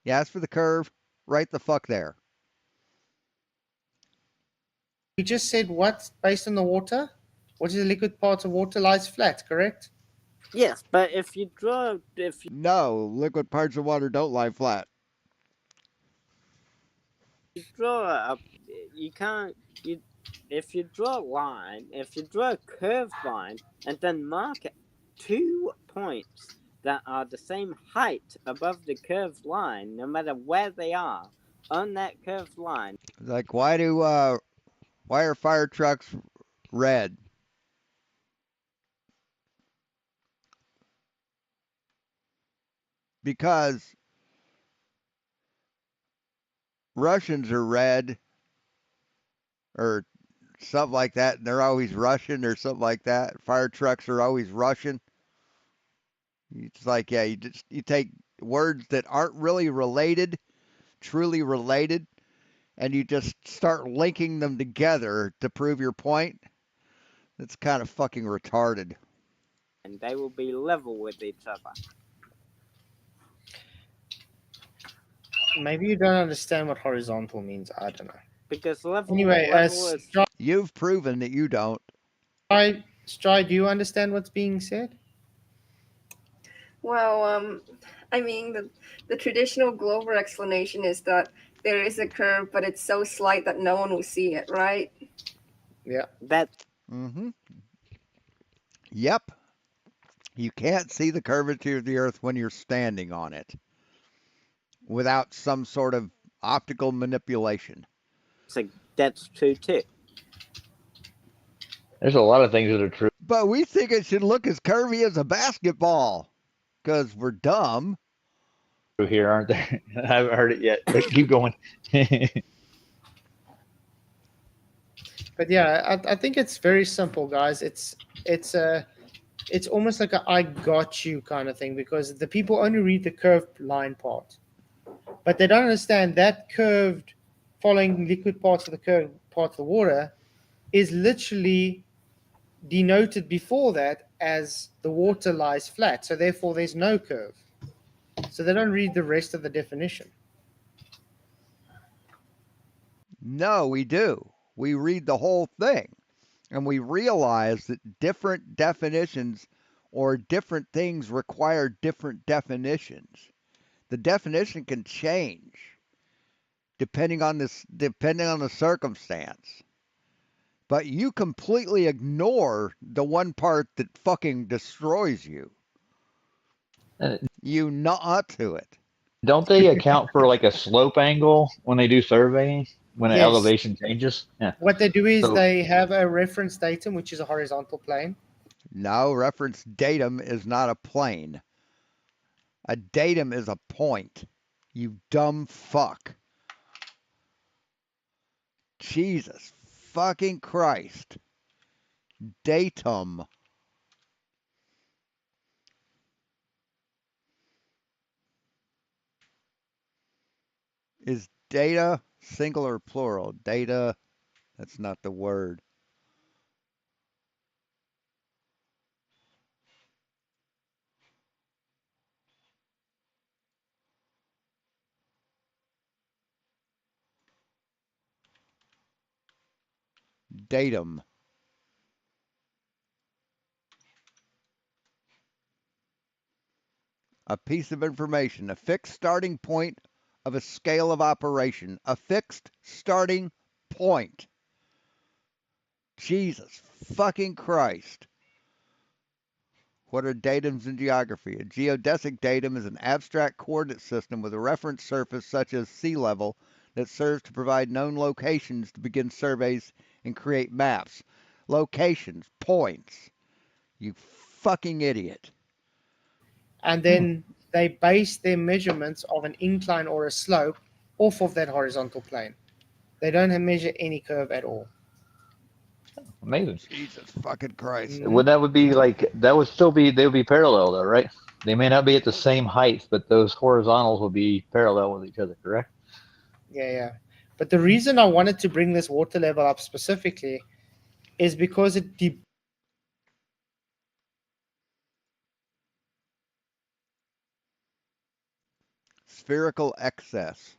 Yeah, as for the curve, right the fuck there. We just said what based on the water? What is the liquid part of water lies flat, correct? Yes, but if you No, liquid parts of water don't lie flat. draw a, you can't you if you draw a line, if you draw a curved line and then mark 2 points that are the same height above the curved line, no matter where they are on that curved line. Like why are fire trucks red? Because Russians are red or something like that, and they're always Russian or something like that. Fire trucks are always Russian. It's like, yeah, you take words that aren't really related, truly related, and you just start linking them together to prove your point. It's kind of fucking retarded. And they will be level with each other. Maybe you don't understand what horizontal means. I don't know. Because level, Anyway, level is You've proven that you don't. Stride, do you understand what's being said? Well, I mean, the traditional Glover explanation is that there is a curve, but it's so slight that no one will see it, right? Yeah. Mm-hmm. Yep. You can't see the curvature of the Earth when you're standing on it without some sort of optical manipulation. So that's true too. There's a lot of things that are true. But we think it should look as curvy as a basketball because we're dumb. Here, aren't there? I haven't heard it yet, but keep going. But yeah, I think it's very simple, guys. It's almost like a "I got you" kind of thing because the people only read the curved line part, but they don't understand that curved, following liquid parts of the curved part of the water, is literally denoted before that as the water lies flat. So therefore, there's no curve. So they don't read the rest of the definition. No, we do. We read the whole thing and we realize that different definitions or different things require different definitions. The definition can change depending on the circumstance. But you completely ignore the one part that fucking destroys you. You nod to it. Don't they account for like a slope angle when they do surveying when an Yes. elevation changes? Yeah. What they do is So- they have a reference datum, which is a horizontal plane. No, reference datum is not a plane. A datum is a point. You dumb fuck. Jesus fucking Christ. Datum. Is data singular or plural? Data, that's not the word. datum. A piece of information, a fixed starting point of a scale of operation, a fixed starting point. Jesus fucking Christ. What are datums in geography? A geodesic datum is an abstract coordinate system with a reference surface such as sea level that serves to provide known locations to begin surveys and create maps. Locations, points. You fucking idiot. And then they base their measurements of an incline or a slope off of that horizontal plane. They don't measure any curve at all. Amazing. Jesus fucking Christ. Would that would be like that would still be they would be parallel though, right? They may not be at the same height, but those horizontals will be parallel with each other, correct? Yeah. But the reason I wanted to bring this water level up specifically is because it Spherical excess.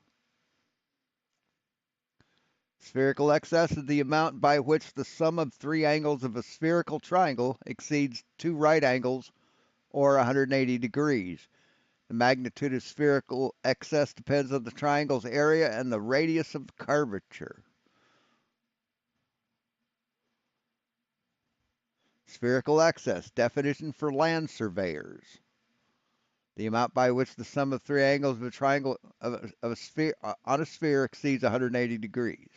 Spherical excess is the amount by which the sum of three angles of a spherical triangle exceeds two right angles or 180 degrees. The magnitude of spherical excess depends on the triangle's area and the radius of curvature. Spherical excess, definition for land surveyors. The amount by which the sum of three angles of a triangle of a sphere on a sphere exceeds 180 degrees.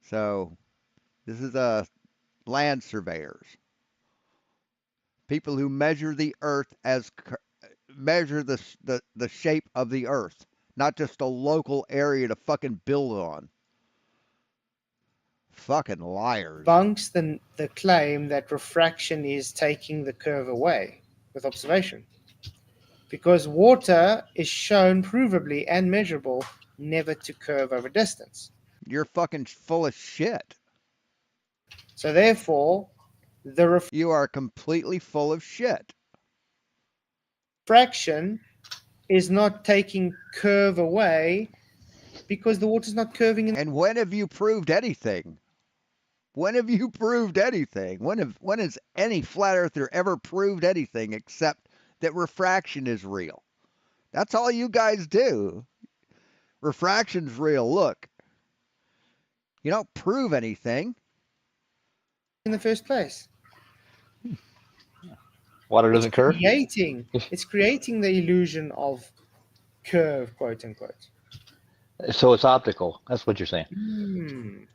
So this is land surveyors. People who measure the earth as measure the shape of the earth, not just a local area to fucking build on. Fucking liars. debunks the claim that refraction is taking the curve away with observation. Because water is shown provably and measurable never to curve over distance. You're fucking full of shit. So therefore, you are completely full of shit. Refraction is not taking curve away because the water's not curving in. And when have you proved anything? When have you proved anything? When has any flat earther ever proved anything except that refraction is real? That's all you guys do. Refraction's real. Look. You don't prove anything in the first place. Water doesn't curve? It's creating the illusion of curve, quote unquote. So it's optical. That's what you're saying.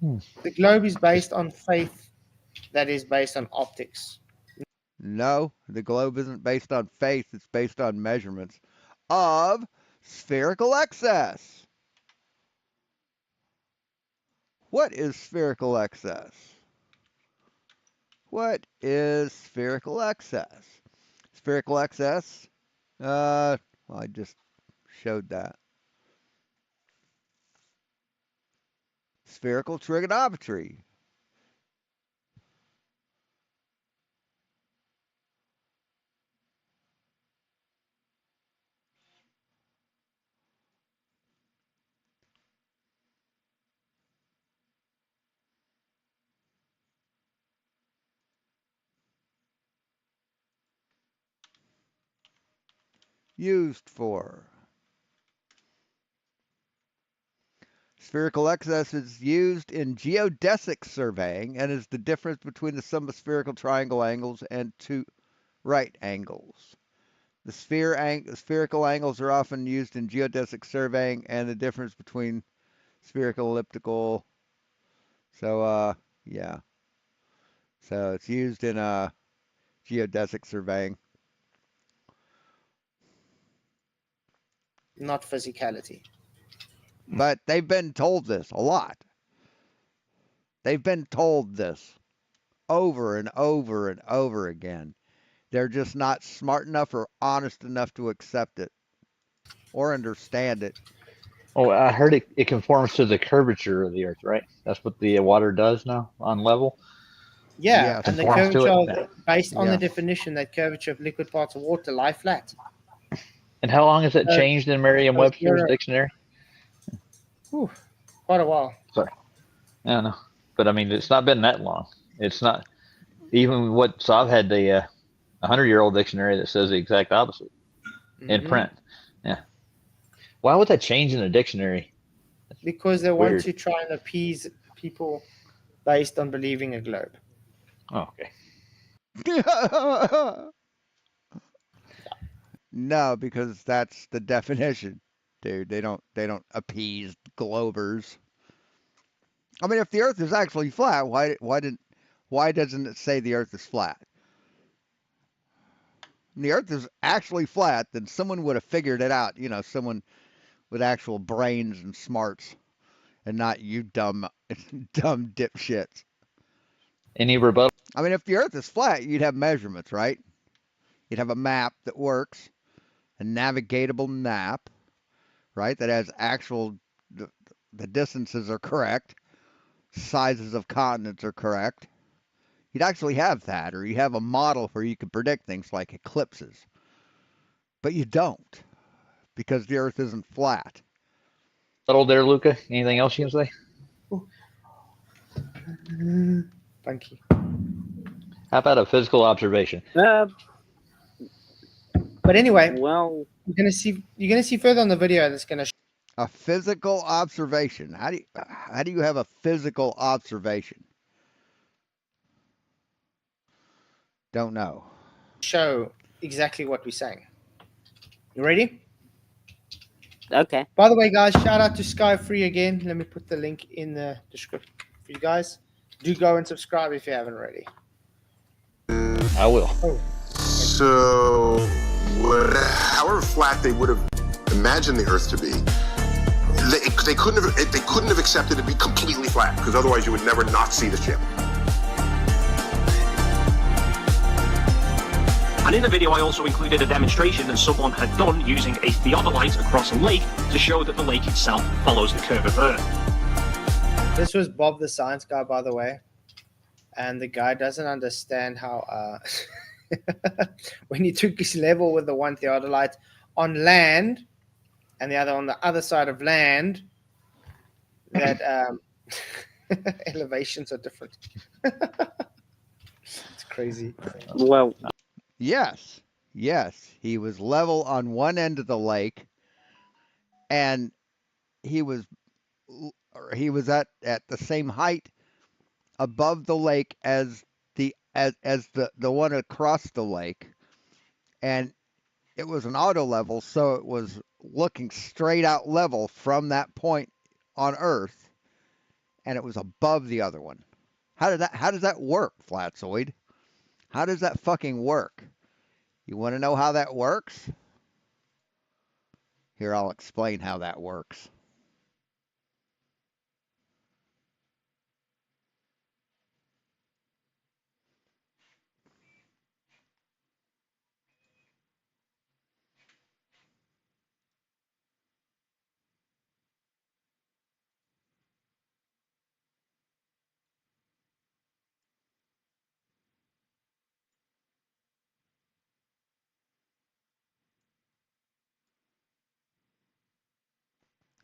The globe is based on faith that is based on optics. No, the globe isn't based on faith. It's based on measurements of spherical excess. What is spherical excess? What is spherical excess? Spherical excess, well, I just showed that. Spherical trigonometry. Used for. Spherical excess is used in geodesic surveying and is the difference between the sum of spherical triangle angles and two right angles. The spherical angles are often used in geodesic surveying and the difference between spherical elliptical. So, yeah. So it's used in geodesic surveying. Not physicality. But they've been told this a lot. They've been told this over and over and over again. They're just not smart enough or honest enough to accept it or understand it. Oh, I heard it conforms to the curvature of the Earth, right? That's what the water does now on level. Yeah, and the curvature, based on the definition that curvature of liquid parts of water lie flat. And how long has it changed in Merriam-Webster's dictionary? Quite a while. Sorry. I don't know. but I mean, it's not been that long. It's not even what. So I've had the 100-year-old dictionary that says the exact opposite in print. Yeah. Why would that change in a dictionary? Because they want Weird. to try and appease people based on believing a globe. Oh, okay. No, because that's the definition, dude. They don't appease globers. I mean, if the Earth is actually flat, why doesn't it say the Earth is flat? When the Earth is actually flat, then someone would have figured it out. You know, someone with actual brains and smarts, and not you dumb dumb dipshits. Any rebuttal? I mean, if the Earth is flat, you'd have measurements, right? You'd have a map that works, a navigatable map, right? That has actual the distances are correct, sizes of continents are correct. You'd actually have that, or you have a model where you could predict things like eclipses. But you don't, because the Earth isn't flat. Rebuttal there, Luca. Anything else you can say? Thank you. How about a physical observation? But anyway, well, you're gonna see further on the video that's gonna. A physical observation. How do you have a physical observation? Don't know. Show exactly what we're saying. You ready? okay. By the way, guys, shout out to Sky Free again. Let me put the link in the description for you guys. Do go and subscribe if you haven't already. I will. Oh. So, however flat they would have imagined the Earth to be, they couldn't have accepted it to be completely flat, because otherwise you would never not see the ship. And in the video I also included a demonstration that someone had done using a theodolite across a lake to show that the lake itself follows the curve of Earth. This was Bob the Science Guy, by the way. And the guy doesn't understand how when he took his level with the one theodolite on land and the other on the other side of land, that elevations are different. It's crazy. Well, Yes, he was level on one end of the lake, and he was at the same height above the lake as the one across the lake, and it was an auto level, so it was looking straight out level from that point on Earth, and it was above the other one. How does that work, Flatzoid? How does that fucking work? You want to know how that works? Here, I'll explain how that works.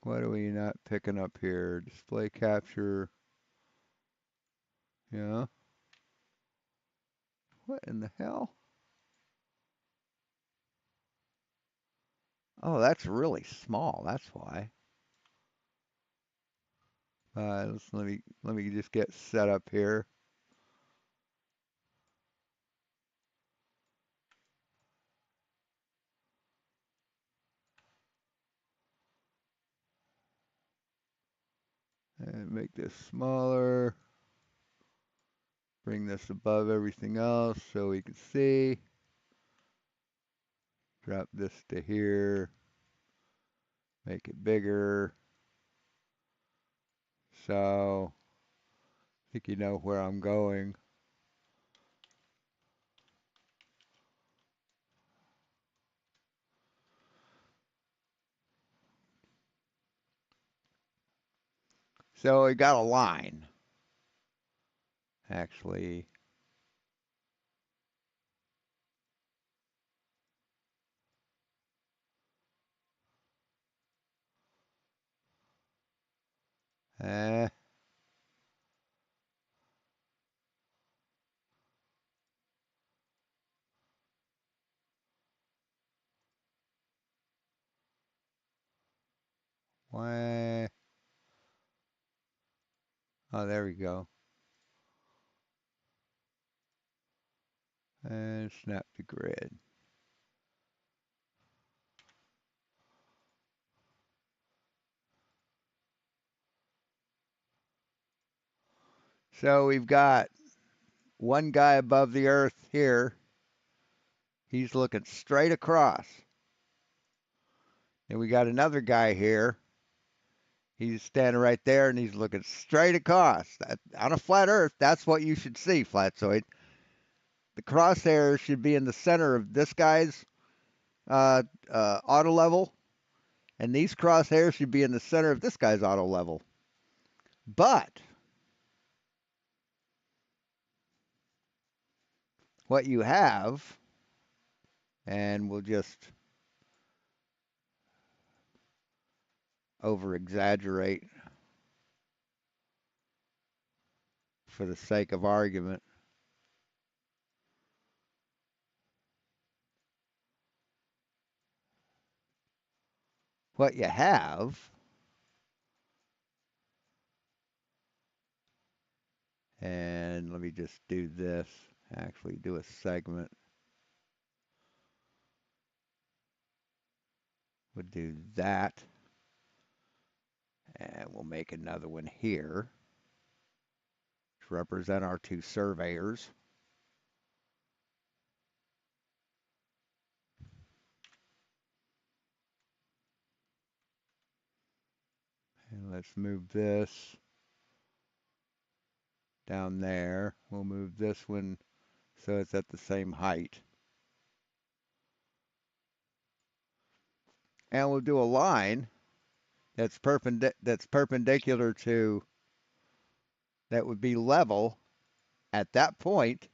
What are we not picking up here? Display capture. Yeah. What in the hell? Oh, that's really small. That's why. Let me just get set up here. And make this smaller. Bring this above everything else so we can see. Drop this to here. Make it bigger. So I think you know where I'm going. So we got a line. Actually, eh, Why? Oh, there we go. And snap to grid. So we've got one guy above the earth here. He's looking straight across. And we got another guy here. He's standing right there and he's looking straight across. On a flat earth, that's what you should see, Flatzoid. The crosshair should be in the center of this guy's auto level, and these crosshairs should be in the center of this guy's auto level. But what you have, and we'll just over exaggerate for the sake of argument. What you have and let me just do this, actually do a segment. We'll do that. And we'll make another one here to represent our two surveyors. And let's move this down there. We'll move this one so it's at the same height. And we'll do a line that's perpendicular to, that would be level at that point.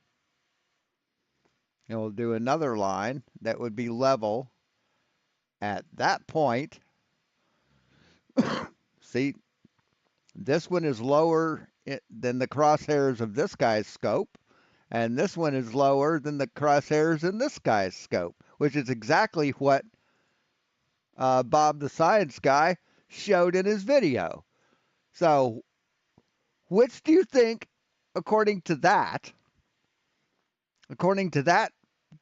And we'll do another line that would be level at that point. See, this one is lower than the crosshairs of this guy's scope, and this one is lower than the crosshairs in this guy's scope, which is exactly what Bob the Science Guy showed in his video. So, which do you think, according to that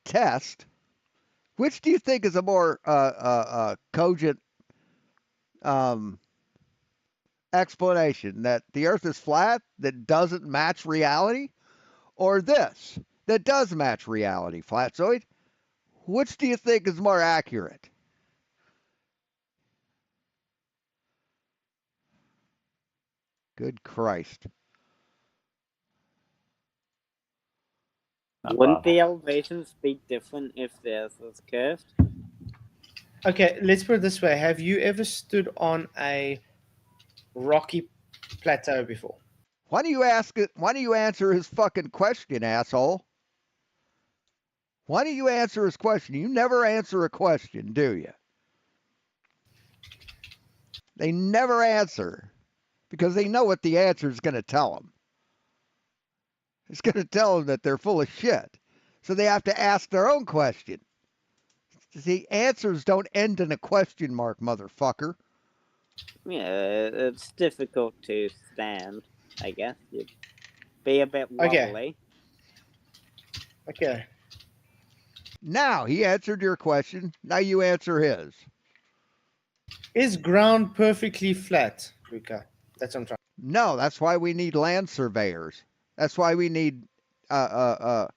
test, which do you think is a more cogent explanation? That the Earth is flat, that doesn't match reality, or this that does match reality, Flatzoid? Which do you think is more accurate? Good Christ. Wouldn't the elevations be different if the Earth was curved? Okay, let's put it this way. Have you ever stood on a rocky plateau before? Why do you answer his fucking question, asshole? Why do you answer his question? You never answer a question, do you? They never answer because they know what the answer is going to tell them. It's going to tell them that they're full of shit. So they have to ask their own question. See, answers don't end in a question mark, motherfucker. Yeah, it's difficult to stand, I guess. You'd be a bit wobbly. Okay. Now, he answered your question. Now you answer his. Is ground perfectly flat, Luca? That's what I'm trying. No, that's why we need land surveyors. That's why we need planar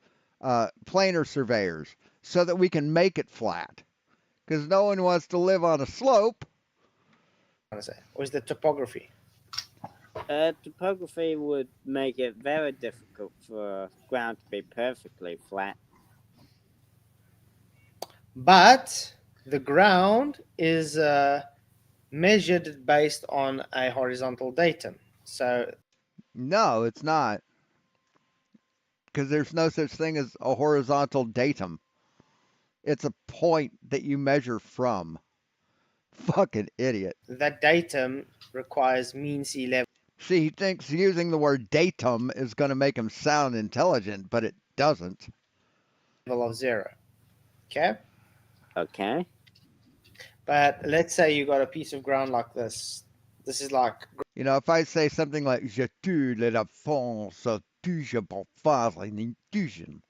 surveyors, so that we can make it flat. Because no one wants to live on a slope. Or is the topography? Topography would make it very difficult for ground to be perfectly flat. But the ground is measured based on a horizontal datum. So no, it's not. Because there's no such thing as a horizontal datum. It's a point that you measure from. Fucking idiot. That datum requires mean sea level. See, he thinks using the word datum is going to make him sound intelligent, but it doesn't. Level of 0. Okay? Okay. But let's say you got a piece of ground like this. This is like, You know, if I say something like "Je tue la France, tu je peux faire une intuition,"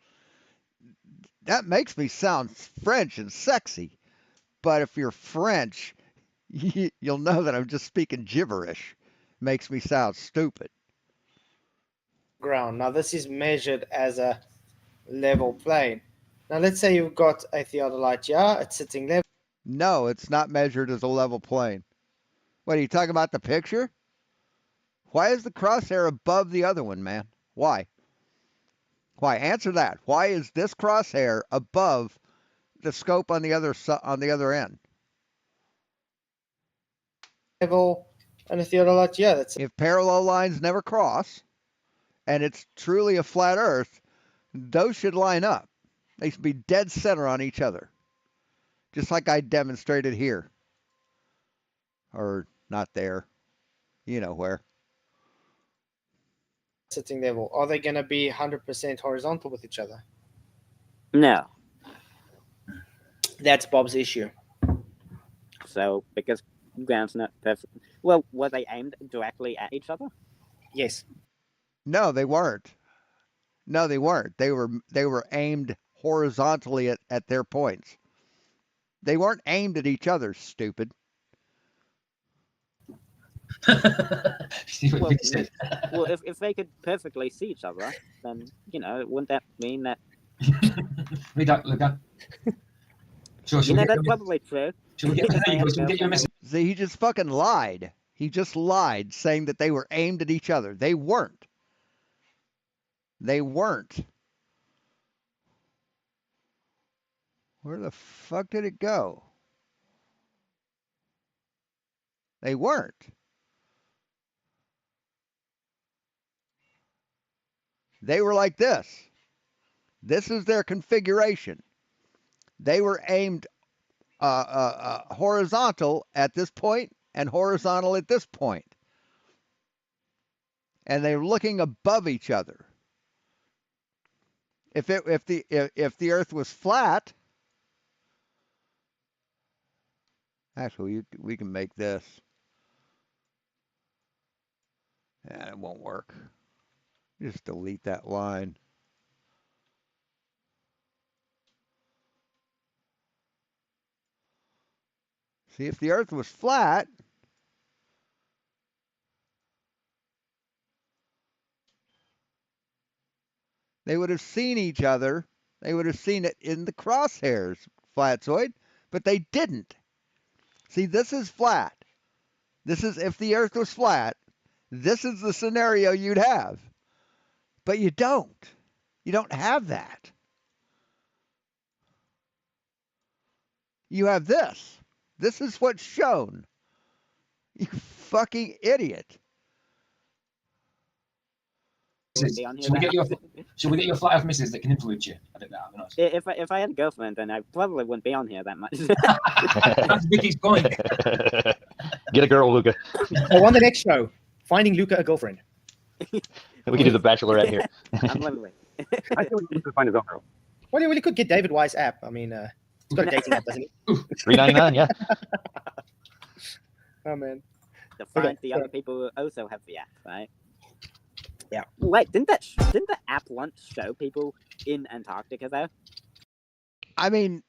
that makes me sound French and sexy. But if you're French, you'll know that I'm just speaking gibberish. Makes me sound stupid. ground. Now this is measured as a level plane. Now let's say you've got a theodolite here. It's sitting level. No, it's not measured as a level plane. What are you talking about? The picture? Why is the crosshair above the other one, man? Why? Why? Answer that. Why is this crosshair above the scope on the other end? Level and a theodolite here. That's If parallel lines never cross, and it's truly a flat Earth, those should line up. They should be dead center on each other, just like I demonstrated here, or not there. You know where. sitting level. Are they going to be 100% horizontal with each other? No. That's Bob's issue. So, because ground's not perfect. Well, were they aimed directly at each other? Yes. No, they weren't. No, they weren't. They were aimed horizontally at their points. They weren't aimed at each other, stupid. See what Well, Vicky said. well, if they could perfectly see each other, then, you know, wouldn't that mean that... Read that, look at. Sure, You know, that's probably true. Should we get, there you go, so we get your message. See, he just fucking lied. He just lied, saying that they were aimed at each other. They weren't. They weren't. Where the fuck did it go? They weren't. They were like this. This is their configuration. They were aimed horizontal at this point and horizontal at this point. And they're looking above each other. If the Earth was flat, actually we can make this. And it won't work. Just delete that line. See, if the Earth was flat, they would have seen each other. They would have seen it in the crosshairs, Flatzoid, but they didn't. See, this is flat. This is if the Earth was flat. This is the scenario you'd have. But you don't. You don't have that. You have this. This is what's shown. You fucking idiot. Should we get your flat earth missus that can influence you? I think that would be nice. If I had a girlfriend, then I probably wouldn't be on here that much. That's Vicky's point. Get a girl, Luca. Oh, on the next show, finding Luca a girlfriend. We can do the Bachelorette here. I'm lovely. I think we can find his own girl. Well, you really could get David Weiss app. I mean, he's got a dating app, doesn't he? $3.99, yeah. Oh man. To find the other people who also have the app, right? Yeah. Wait, didn't the app once show people in Antarctica though? I mean,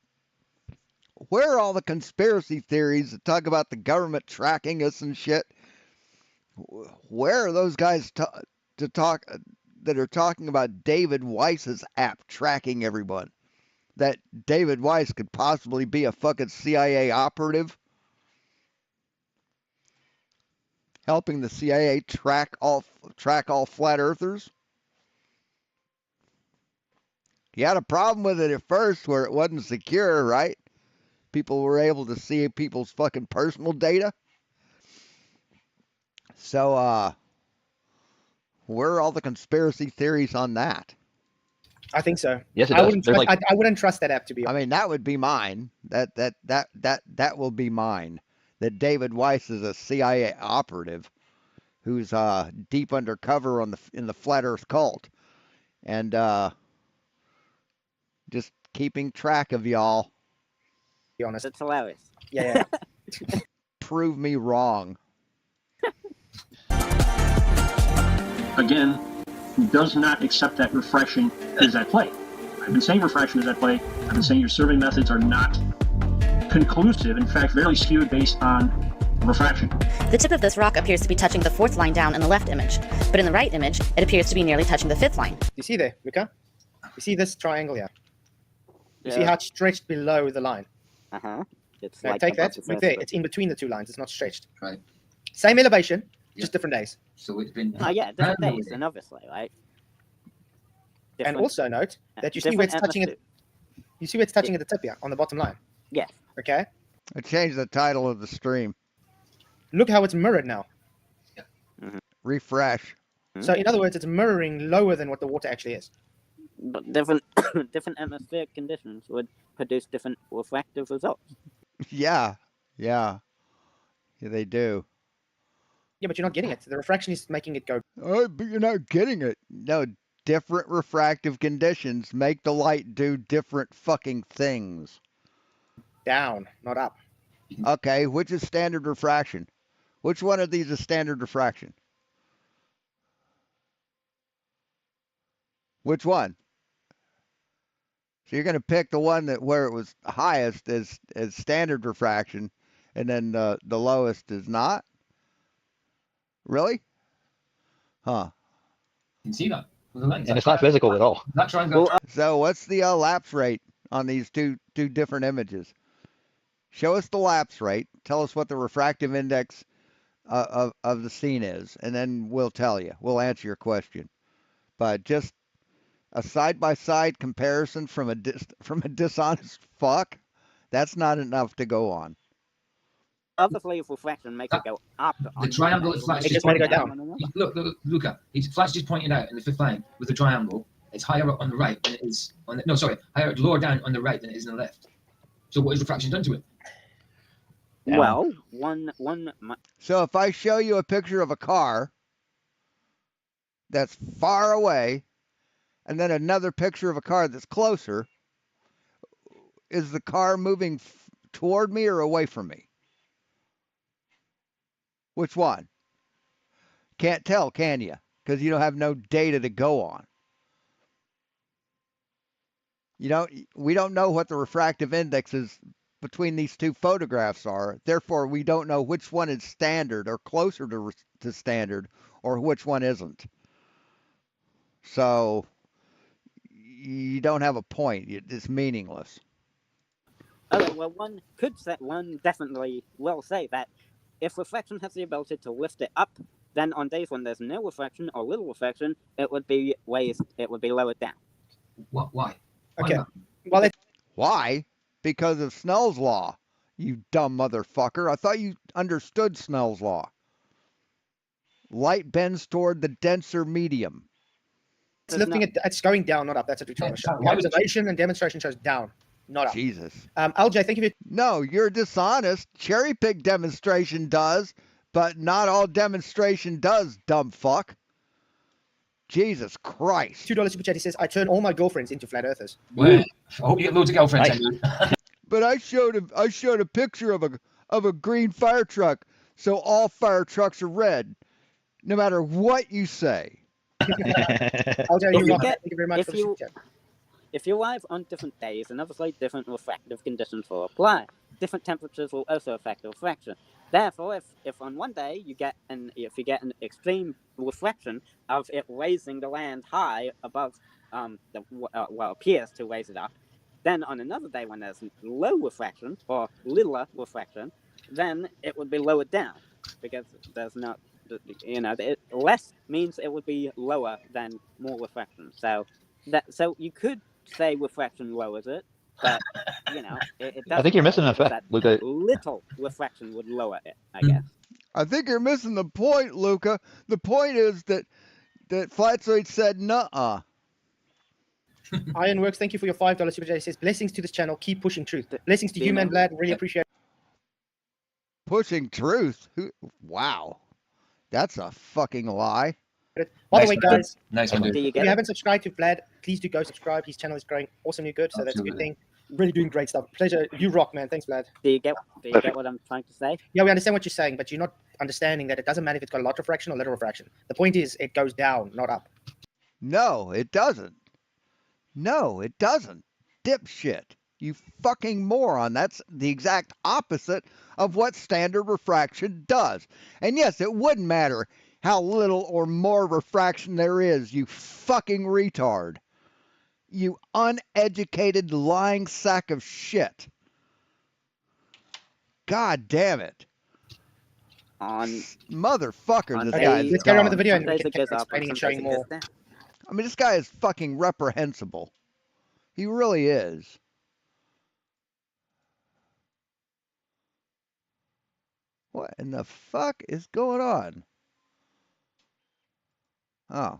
where are all the conspiracy theories that talk about the government tracking us and shit? Where are those guys that are talking about David Weiss's app tracking everyone? That David Weiss could possibly be a fucking CIA operative, helping the CIA track all flat earthers. He had a problem with it at first where it wasn't secure, right? People were able to see people's fucking personal data. So, where are all the conspiracy theories on that? I think so. Yes, it I does. wouldn't trust, I wouldn't trust that app to be honest. I mean, that would be mine. That will be mine. That David Weiss is a CIA operative who's deep undercover in the flat Earth cult, and just keeping track of y'all. be honest. It's hilarious. Yeah. Prove me wrong. Again, does not accept that refraction is at play. I've been saying refraction is at play. I've been saying your survey methods are not conclusive, in fact, very skewed based on refraction. The tip of this rock appears to be touching the 4th line down in the left image, but in the right image, it appears to be nearly touching the 5th line. You see there, Luca? You see this triangle here? You see Yeah. how it's stretched below the line? Uh-huh. It's Right, like take above that. the Look there. first It's in between the two lines. It's not stretched. Right. Same elevation, just different days. So it's been. Oh yeah, different days, and obviously, right? And Different- also note that you see where it's different touching it. You see where it's touching at the tip here, on the bottom line. Yes. Okay. I changed the title of the stream. Look how it's mirrored now. Refresh. So in other words, it's mirroring lower than what the water actually is. But different different atmospheric conditions would produce different refractive results. Yeah, they do. Yeah, but you're not getting it. The refraction is making it go. Oh, but you're not getting it. No, different refractive conditions make the light do different fucking things. Down, not up. Okay, which is standard refraction? Which one of these is standard refraction? Which one? So you're going to pick the one that where it was highest as standard refraction, and then the lowest is not? Really? Huh. You can see that. With the lens. And it's not physical at all. That triangle. So what's the lapse rate on these two different images? Show us the lapse rate. Tell us what the refractive index of the scene is, and then we'll tell you. We'll answer your question. But just a side-by-side comparison from a dishonest fuck, that's not enough to go on. Obviously, if refraction makes it go up. The triangle that Flash just pointed out. Look, Luca. Flash just pointed out in the 5th line with the triangle. It's higher up on the right than it is on the. No, sorry, lower down on the right than it is on the left. So what has refraction done to it? Well, one. So if I show you a picture of a car that's far away, and then another picture of a car that's closer, is the car moving toward me or away from me? Which one? Can't tell, can you? Because you don't have no data to go on. We don't know what the refractive indexes between these two photographs are. Therefore, we don't know which one is standard or closer to standard, or which one isn't. So you don't have a point. It's meaningless. Okay, well, one definitely will say that if refraction has the ability to lift it up, then on days when there's no refraction or little refraction, it would be lowered down. Why? Okay. Why? Because of Snell's law, you dumb motherfucker. I thought you understood Snell's law. Light bends toward the denser medium. It's lifting it. It's going down, not up. That's what we're trying to show. The observation and demonstration shows down, not up. Jesus. LJ, thank you. No, you're dishonest. Cherry pick demonstration does, but not all demonstration does, dumb fuck. Jesus Christ. $2 super chat. He says, I turn all my girlfriends into flat earthers. Well, I hope you get loads of girlfriends. But I showed a picture of a green fire truck, so all fire trucks are red, no matter what you say. LJ, thank you very much for the super chat. If you arrive on different days, and obviously different refractive conditions will apply. Different temperatures will also affect the refraction. Therefore, if on one day you get an extreme refraction of it raising the land high above what appears to raise it up, then on another day when there's low refraction or littler refraction, then it would be lowered down because there's not, less means it would be lower than more refraction. So you could say refraction lowers it, but it doesn't. I think you're missing an effect, Luca. Little refraction would lower it, I guess. I think you're missing the point, Luca. The point is that Flatzoid said nuh-uh. Ironworks, thank you for your $5 super chat. He says, blessings to this channel. Keep pushing truth. Blessings to you, man, Vlad. Really appreciate it. Pushing truth? Wow. That's a fucking lie. By the way, guys, nice one, dude. if you haven't subscribed to Vlad, please do go subscribe. His channel is growing awesomely good, so that's a good thing. Really doing great stuff. Pleasure. You rock, man. Thanks, Vlad. Do you get what I'm trying to say? Yeah, we understand what you're saying, but you're not understanding that it doesn't matter if it's got a lot refraction or little refraction. The point is, it goes down, not up. No, it doesn't. No, it doesn't. Dipshit. You fucking moron. That's the exact opposite of what standard refraction does. And yes, it wouldn't matter how little or more refraction there is, you fucking retard. You uneducated lying sack of shit. God damn it. Motherfucker, this guy is let's carry on with the dumb. video and we can keep explaining and showing more. I mean, this guy is fucking reprehensible. He really is. What in the fuck is going on? Oh.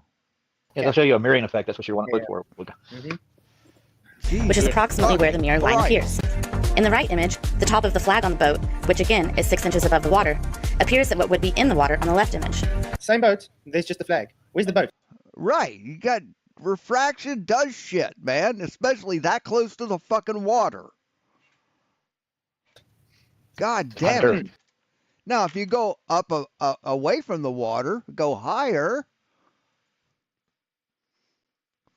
Yeah, they'll show you a mirroring effect. That's what you want to look for. which is approximately where the mirror line appears. In the right image, the top of the flag on the boat, which again is 6 inches above the water, appears at what would be in the water on the left image. Same boat. There's just the flag. Where's the boat? Right. You got refraction does shit, man, especially that close to the fucking water. God damn it. Now, if you go up away from the water, go higher,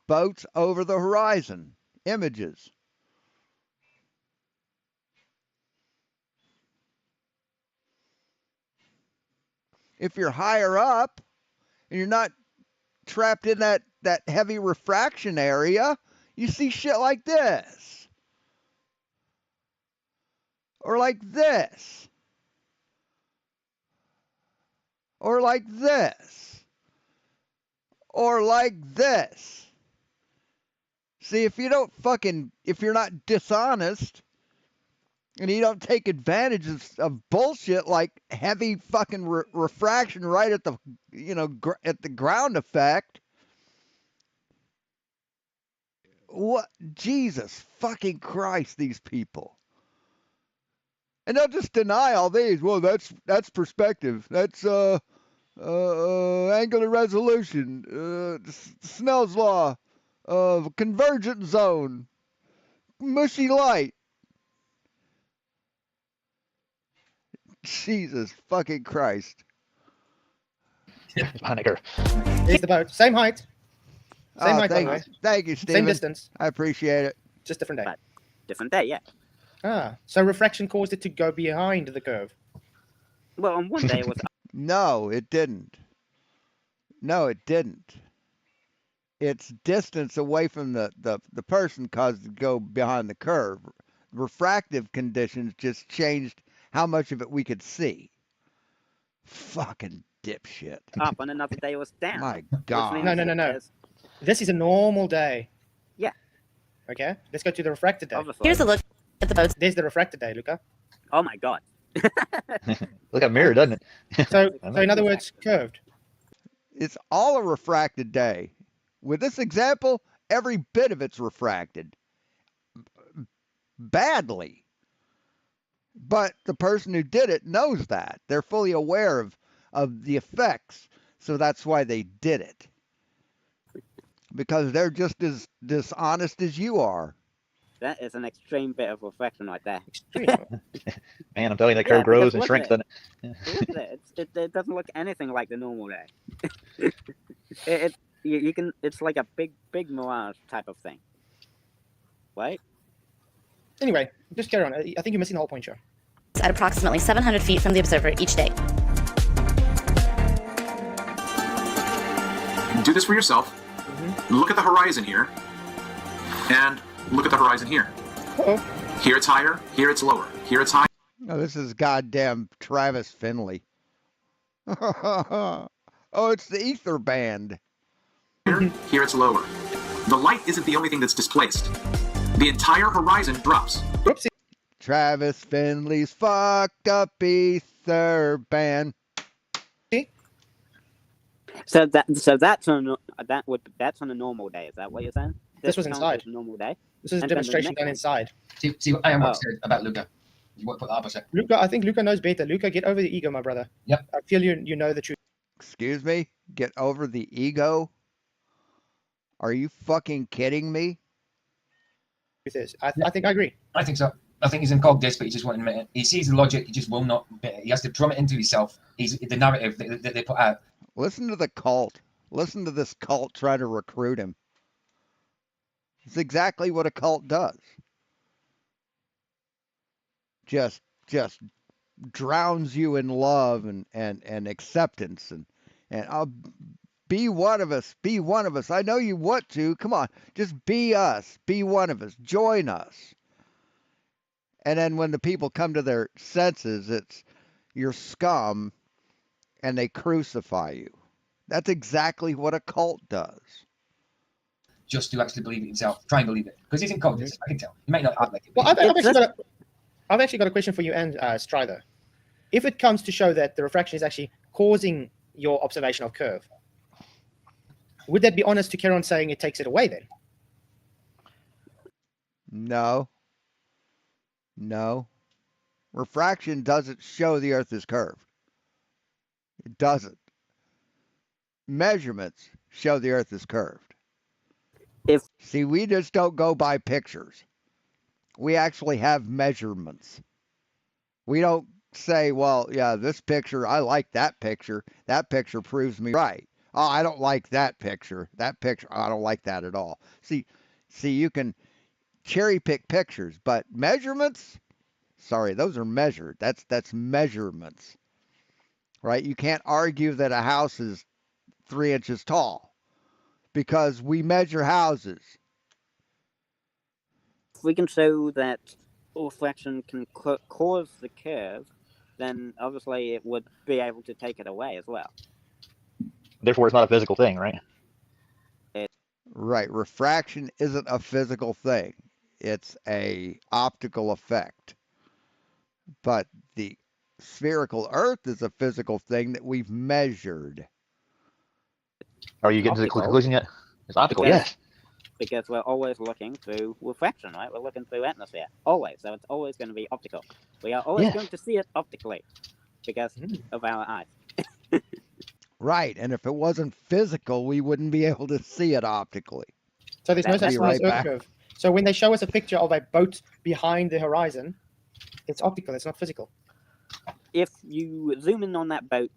boats over the horizon, images. If you're higher up and you're not trapped in that heavy refraction area, you see shit like this. Or like this. Or like this. Or like this. See, if you're not dishonest and you don't take advantage of bullshit like heavy fucking refraction right at the, at the ground effect, what, Jesus fucking Christ, these people. And they'll just deny all these. Well, that's perspective. That's angular resolution, Snell's law, convergent zone, mushy light. Jesus fucking Christ. Here's the boat. Same height. Same height, by the way. Thank you, Stephen. Same distance. I appreciate it. Just different day. Different day, yeah. Ah, so refraction caused it to go behind the curve. Well, on one day it was. No, it didn't. No, it didn't. Its distance away from the person caused it to go behind the curve. Refractive conditions just changed how much of it we could see. Fucking dipshit. Up, and another day it was down. My God. No. This is a normal day. Yeah. Okay, let's go to the refracted day. Obviously. Here's a look at the boats. There's the refracted day, Luca. Oh my God. Look at mirror, doesn't it? So in other words, curved. It's all a refracted day. With this example, every bit of it's refracted. Badly. But the person who did it knows that. They're fully aware of the effects. So that's why they did it. Because they're just as dishonest as you are. That is an extreme bit of reflection right there. Man, I'm telling you, that curve grows and shrinks, doesn't it? Look at it. It doesn't look anything like the normal day. It's like a big mirage type of thing. Right? Anyway, just carry on. I think you're missing the whole point, here. At approximately 700 feet from the observer each day. Do this for yourself. Look at the horizon here. And look at the horizon here. Here it's higher, here it's lower. Here it's high. Oh, this is goddamn Travis Finley. Oh, it's the ether band. Here it's lower. The light isn't the only thing that's displaced. The entire horizon drops. Oopsie. Travis Finley's fucked up ether band. So that's on a normal day. Is that what you're saying? This was inside. A normal day. This is a demonstration done inside. See what I am upset about Luca. What the opposite? Luca, I think Luca knows better. Luca, get over the ego, my brother. Yep. I feel you know the truth. Excuse me? Get over the ego? Are you fucking kidding me? with this. I think I agree. I think so. I think he's called this, but he just won't admit it. He sees the logic, he just will not admit it. He has to drum it into himself. He's the narrative that they put out. Listen to the cult. Listen to this cult try to recruit him. It's exactly what a cult does. Just drowns you in love and acceptance and be one of us. Be one of us. I know you want to. Come on. Just be us. Be one of us. Join us. And then when the people come to their senses, it's you're scum and they crucify you. That's exactly what a cult does. Just to actually believe it himself. Try and believe it. Because he's in cultist, I can tell. He might not act like it. Well, I've actually got a question for you and Strider. If it comes to show that the refraction is actually causing your observation of curve, would that be honest to carry on saying it takes it away then? No. No. Refraction doesn't show the Earth is curved. It doesn't. Measurements show the Earth is curved. See, we just don't go by pictures. We actually have measurements. We don't say, well, yeah, this picture, I like that picture. That picture proves me right. Oh, I don't like that picture. That picture, I don't like that at all. See, you can cherry pick pictures, but measurements, sorry, those are measured. That's measurements, right? You can't argue that a house is 3 inches tall because we measure houses. If we can show that reflection can cause the curve, then obviously it would be able to take it away as well. Therefore, it's not a physical thing, right? Right. Refraction isn't a physical thing. It's a optical effect. But the spherical Earth is a physical thing that we've measured. Are you getting to the conclusion yet? It's optical, yes. Because we're always looking through refraction, right? We're looking through atmosphere, always. So it's always going to be optical. We are always going to see it optically because of our eyes. Right, and if it wasn't physical, we wouldn't be able to see it optically. So there's no such thing as Earth curve. So when they show us a picture of a boat behind the horizon, it's optical, it's not physical. If you zoom in on that boat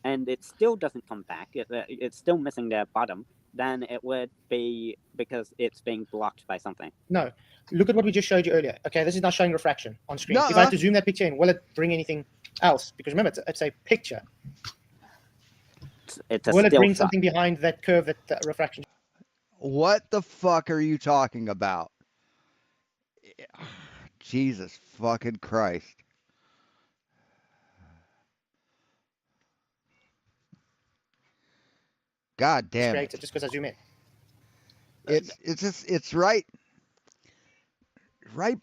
and it still doesn't come back, it's still missing their bottom, then it would be because it's being blocked by something. No. Look at what we just showed you earlier. Okay, this is not showing refraction on screen. If I had to zoom that picture in, will it bring anything else? Because remember, it's a picture. Will it bring something behind that curve, that refraction? What the fuck are you talking about? Jesus fucking Christ. God damn it. Just because I zoom in. It's right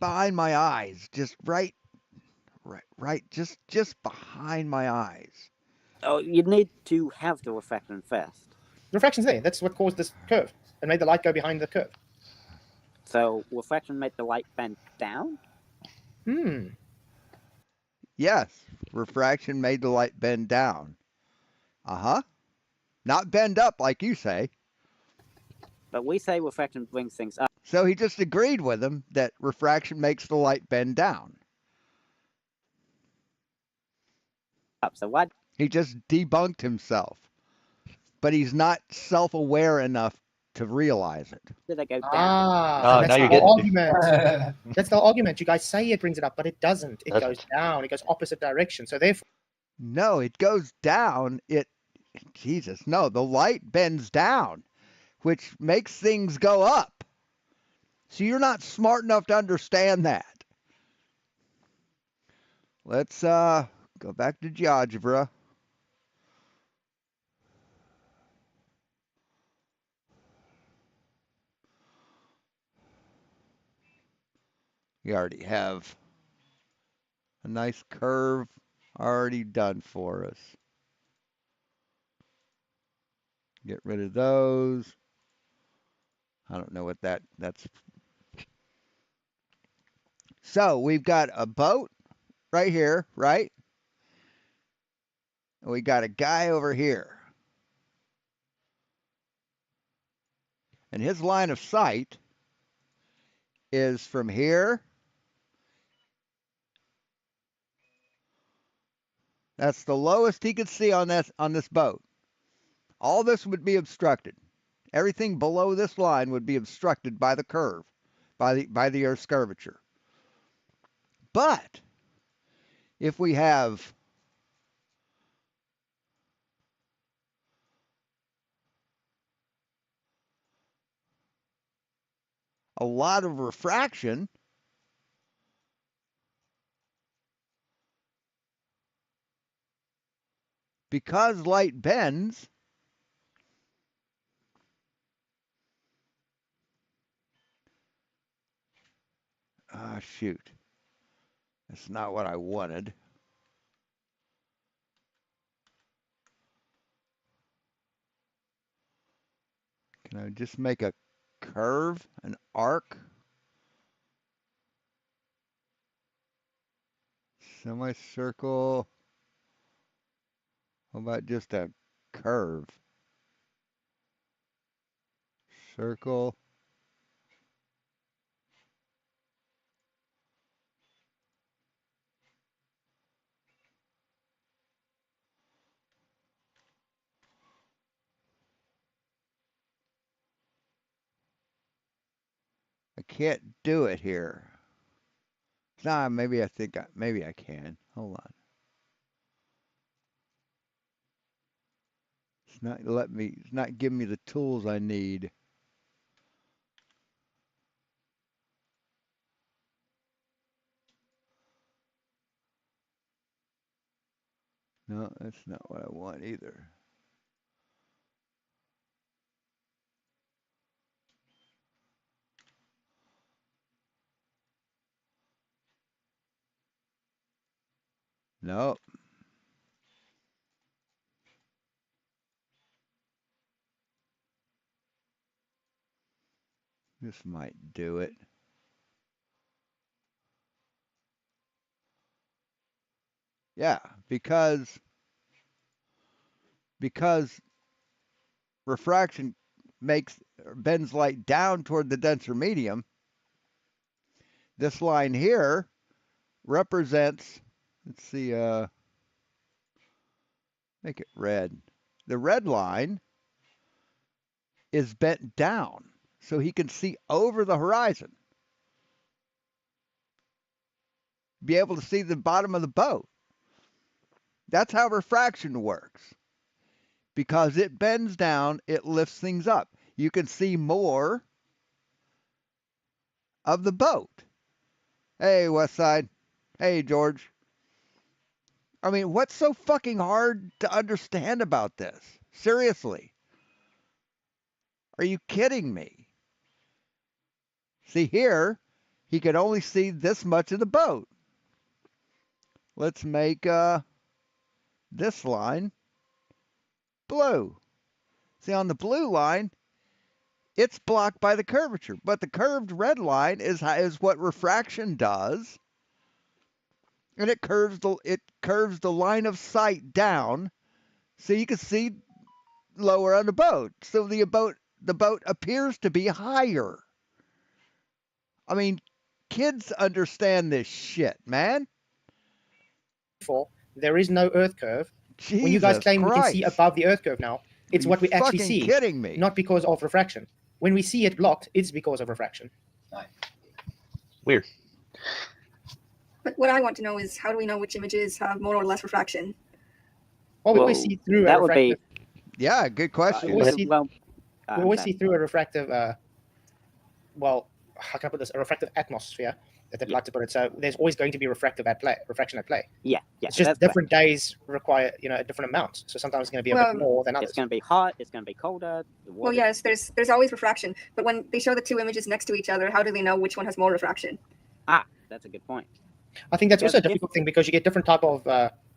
behind my eyes. Just right just behind my eyes. Oh, you need to have the refraction first. Refraction's there. That's what caused this curve and made the light go behind the curve. So refraction made the light bend down? Yes, refraction made the light bend down. Uh-huh. Not bend up like you say. But we say refraction brings things up. So he just agreed with him that refraction makes the light bend down. So what? He just debunked himself. But he's not self-aware enough to realize it. Did I go down? That's now you're the getting argument. That's the argument. You guys say it brings it up, but it doesn't. It goes down. It goes opposite direction. So therefore, no, it goes down. Jesus, no, the light bends down, which makes things go up. So you're not smart enough to understand that. Let's go back to GeoGebra. We already have a nice curve already done for us. Get rid of those. I don't know what that's. So we've got a boat right here, right? And we got a guy over here. And his line of sight is from here. That's the lowest he could see on this boat. All this would be obstructed. Everything below this line would be obstructed by the curve, by the Earth's curvature. But if we have a lot of refraction, because light bends, shoot. That's not what I wanted. Can I just make a curve, an arc? Semicircle. How about just a curve? Circle. I can't do it here. Nah, maybe I think maybe I can. Hold on. It's not giving me the tools I need. No, that's not what I want either. Nope. This might do it. Yeah, because refraction bends light down toward the denser medium. This line here represents, let's see, make it red. The red line is bent down so he can see over the horizon. Be able to see the bottom of the boat. That's how refraction works. Because it bends down, it lifts things up. You can see more of the boat. Hey, Westside. Hey, George. I mean, what's so fucking hard to understand about this? Seriously. Are you kidding me? See here, he could only see this much of the boat. Let's make this line blue. See, on the blue line, it's blocked by the curvature, but the curved red line is what refraction does, and it curves the line of sight down, so you can see lower on the boat. So the boat appears to be higher. I mean, kids understand this shit, man. There is no Earth curve. Jesus when you guys claim Christ. we can see above the Earth curve now, it's what we actually see. Kidding me? Not because of refraction. When we see it blocked, it's because of refraction. Weird. But what I want to know is, how do we know which images have more or less refraction? Well, we always see through a refractive. Yeah, good question. We always see through a refractive. Well, how can I put this? A refractive atmosphere that they'd like to put it. So there's always going to be refraction at play. Yeah. It's just different days require a different amount. So sometimes it's going to be a bit more than others. It's going to be hot. It's going to be colder. Well, yes, there's always refraction. But when they show the two images next to each other, how do they know which one has more refraction? That's a good point. I think that's also a difficult thing because you get different type of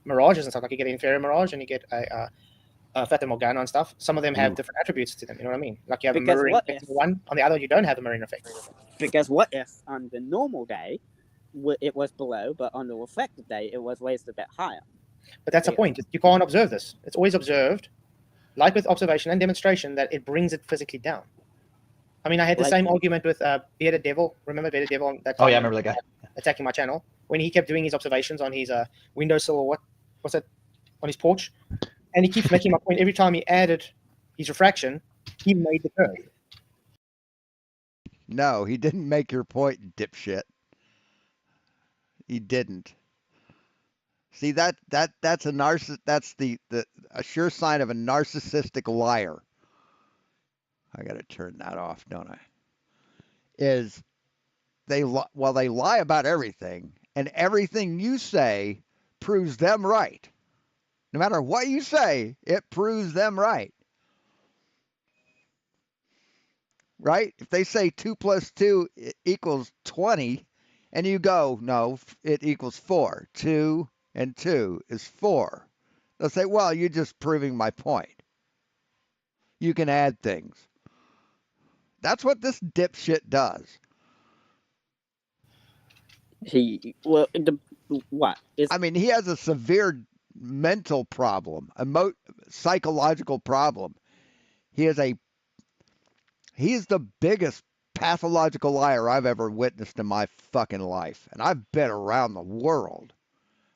mirages and stuff. Like you get an inferior mirage and you get a Fata Morgana and stuff. Some of them have different attributes to them. You know what I mean? Like you have a mirroring effect on one, on the other you don't have a mirroring effect. Because what if on the normal day it was below, but on the reflected day it was raised a bit higher? But that's the point. You can't observe this. It's always observed, like with observation and demonstration, that it brings it physically down. I mean, I had the Like- same argument with Bearded Devil. Remember Bearded Devil? That Oh time yeah, I remember that guy. attacking my channel when he kept doing his observations on his windowsill or what's it, on his porch, and he keeps making my point every time he added his refraction, he made the curve. No, he didn't make your point, dipshit. He didn't. See that's a narciss. That's a sure sign of a narcissistic liar. I gotta turn that off, don't I? Is they lie about everything, and everything you say proves them right. No matter what you say, it proves them right. Right? If they say 2 + 2 equals 20, and you go, no, it equals 4. 2 and 2 is 4. They'll say, well, you're just proving my point. You can add things. That's what this dipshit does. I mean, he has a severe mental problem, psychological problem. He is the biggest pathological liar I've ever witnessed in my fucking life. And I've been around the world.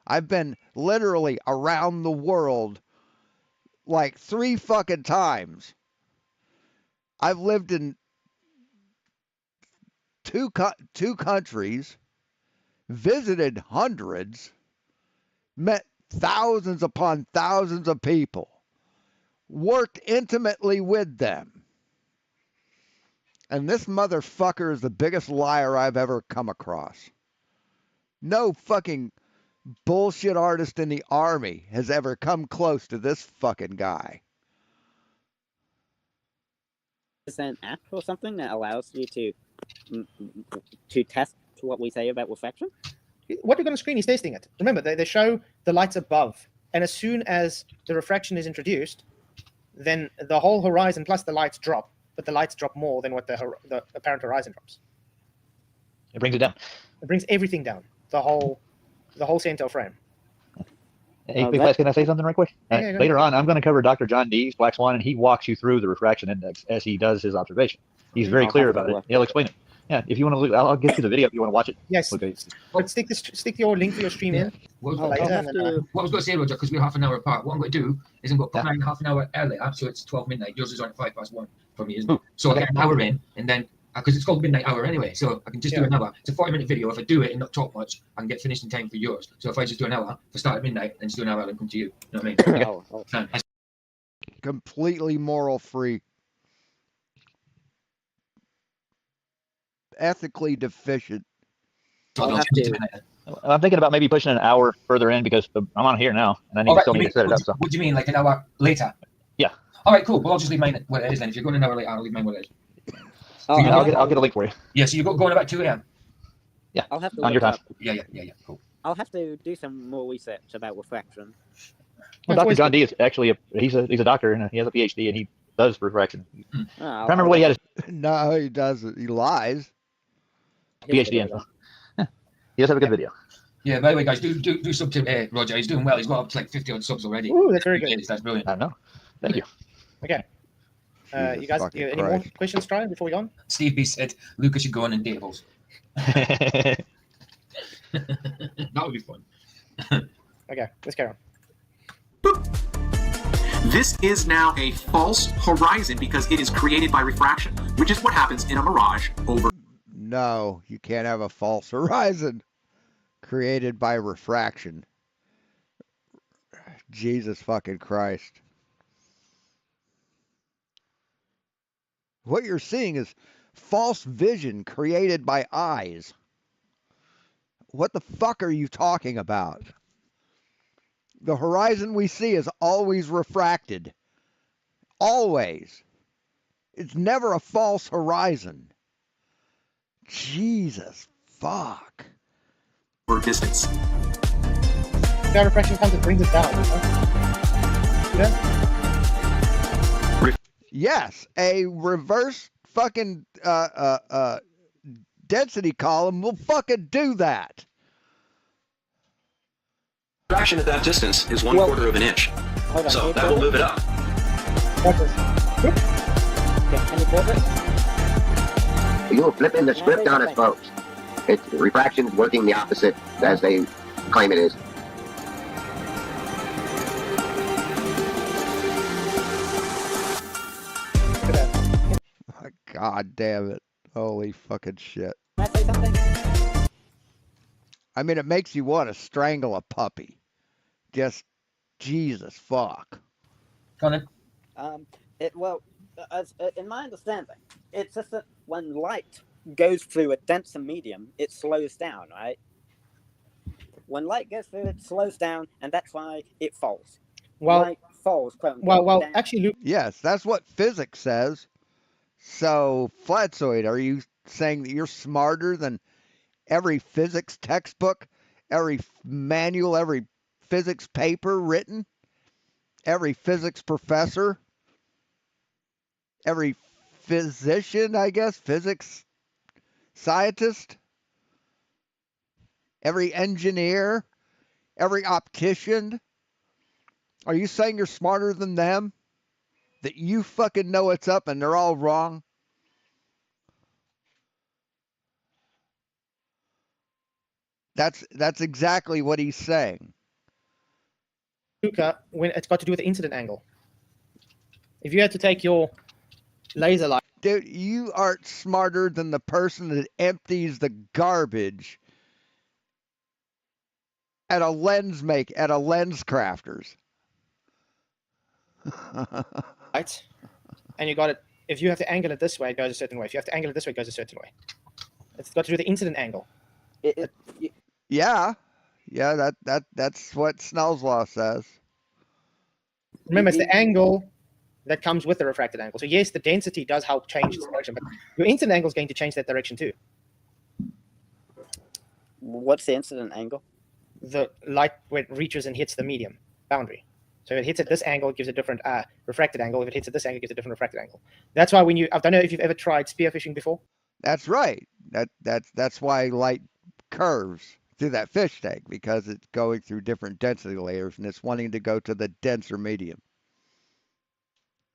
I've been literally around the world like 3 fucking times. I've lived in two countries, visited hundreds, met thousands upon thousands of people, worked intimately with them. And this motherfucker is the biggest liar I've ever come across. No fucking bullshit artist in the army has ever come close to this fucking guy. Is there an app or something that allows you to test what we say about reflection? What you're going to screen is testing it. Remember, they show the lights above, and as soon as the refraction is introduced, then the whole horizon plus the lights drop, but the lights drop more than what the apparent horizon drops. It brings it down. It brings everything down. The whole center frame. Hey, Weiss, can I say something right quick? Yeah, Later on, I'm going to cover Dr. John Dee's Black Swan, and he walks you through the refraction index as he does his observation. He's very clear about it. He'll explain it. Yeah, if you want to look, I'll get you the video if you want to watch it. Yes. Okay. But stick your link for your stream in. What I was going to say, Roger, because we're half an hour apart, what I'm going to do is I'm going to put mine half an hour earlier, so it's 12 midnight. Yours is on at 1:05 for me, isn't it? So I get an hour in, and then, because it's called midnight hour anyway, so I can just do another. It's a 40-minute video. If I do it and not talk much, I can get finished in time for yours. So if I just do an hour, if I start at midnight, then just do an hour and come to you. You know what I mean? Completely moral free. Ethically deficient. I'm thinking about maybe pushing an hour further in because I'm on here now and I still need to set it up. So. What do you mean, like an hour later? Yeah. All right, cool. Well, I'll just leave mine where it is then. If you're going an hour later, I'll leave mine where it is. I'll get a link for you. Yeah, so you're going about 2 a.m. Yeah. I'll have to on your time. Yeah, cool. I'll have to do some more research about refraction. Well, Dr. John Dee is actually he's a doctor and he has a PhD and he does refraction. I remember what he had. No, he doesn't. He lies. PhD info. He does have a good video. Yeah, by the way, guys, do sub to Roger. He's doing well. He's got up to like 50 odd subs already. Ooh, that's very good. That's brilliant. I know. Thank you. Okay. You guys, any more questions, Brian, before we go on? Steve B said, Lucas should go on and datables. That would be fun. Okay, let's carry on. This is now a false horizon because it is created by refraction, which is what happens in a mirage over. No, you can't have a false horizon created by refraction. Jesus fucking Christ. What you're seeing is false vision created by eyes. What the fuck are you talking about? The horizon we see is always refracted. Always. It's never a false horizon. Jesus fuck. Or distance. That refraction comes and brings it down. Yes, a reverse fucking density column will fucking do that. Refraction at that distance is 1/4 of an inch. So that will move it up. Can you pause it? You're flipping the script on us, folks. It's refraction's working the opposite as they claim it is. God damn it. Holy fucking shit. Can I say something? I mean, it makes you want to strangle a puppy. Just, Jesus fuck. Conan? In my understanding, it's just that when light goes through a denser medium, it slows down, right? When light goes through, it slows down, and that's why it falls. Well, light falls, quote unquote. Down. Actually, Luke. Yes, that's what physics says. So, Flatzoid, are you saying that you're smarter than every physics textbook, every manual, every physics paper written, every physics professor, every physician, I guess, physics scientist, every engineer, every optician? Are you saying you're smarter than them? That you fucking know what's up and they're all wrong? That's exactly what he's saying. Luca, when it's got to do with the incident angle. If you had to take your laser light, dude, you aren't smarter than the person that empties the garbage at a lens crafters. right? And you got it. If you have to angle it this way, it goes a certain way. If you have to angle it this way, it goes a certain way. It's got to do with the incident angle. Yeah, that's what Snell's law says. Remember, it's the angle that comes with the refracted angle. So yes, the density does help change its direction, but your incident angle is going to change that direction too. What's the incident angle? The light when it reaches and hits the medium boundary. So if it hits at this angle, it gives a different refracted angle. If it hits at this angle, it gives a different refracted angle. That's why I don't know if you've ever tried spearfishing before. That's right. That's why light curves through that fish tank, because it's going through different density layers and it's wanting to go to the denser medium.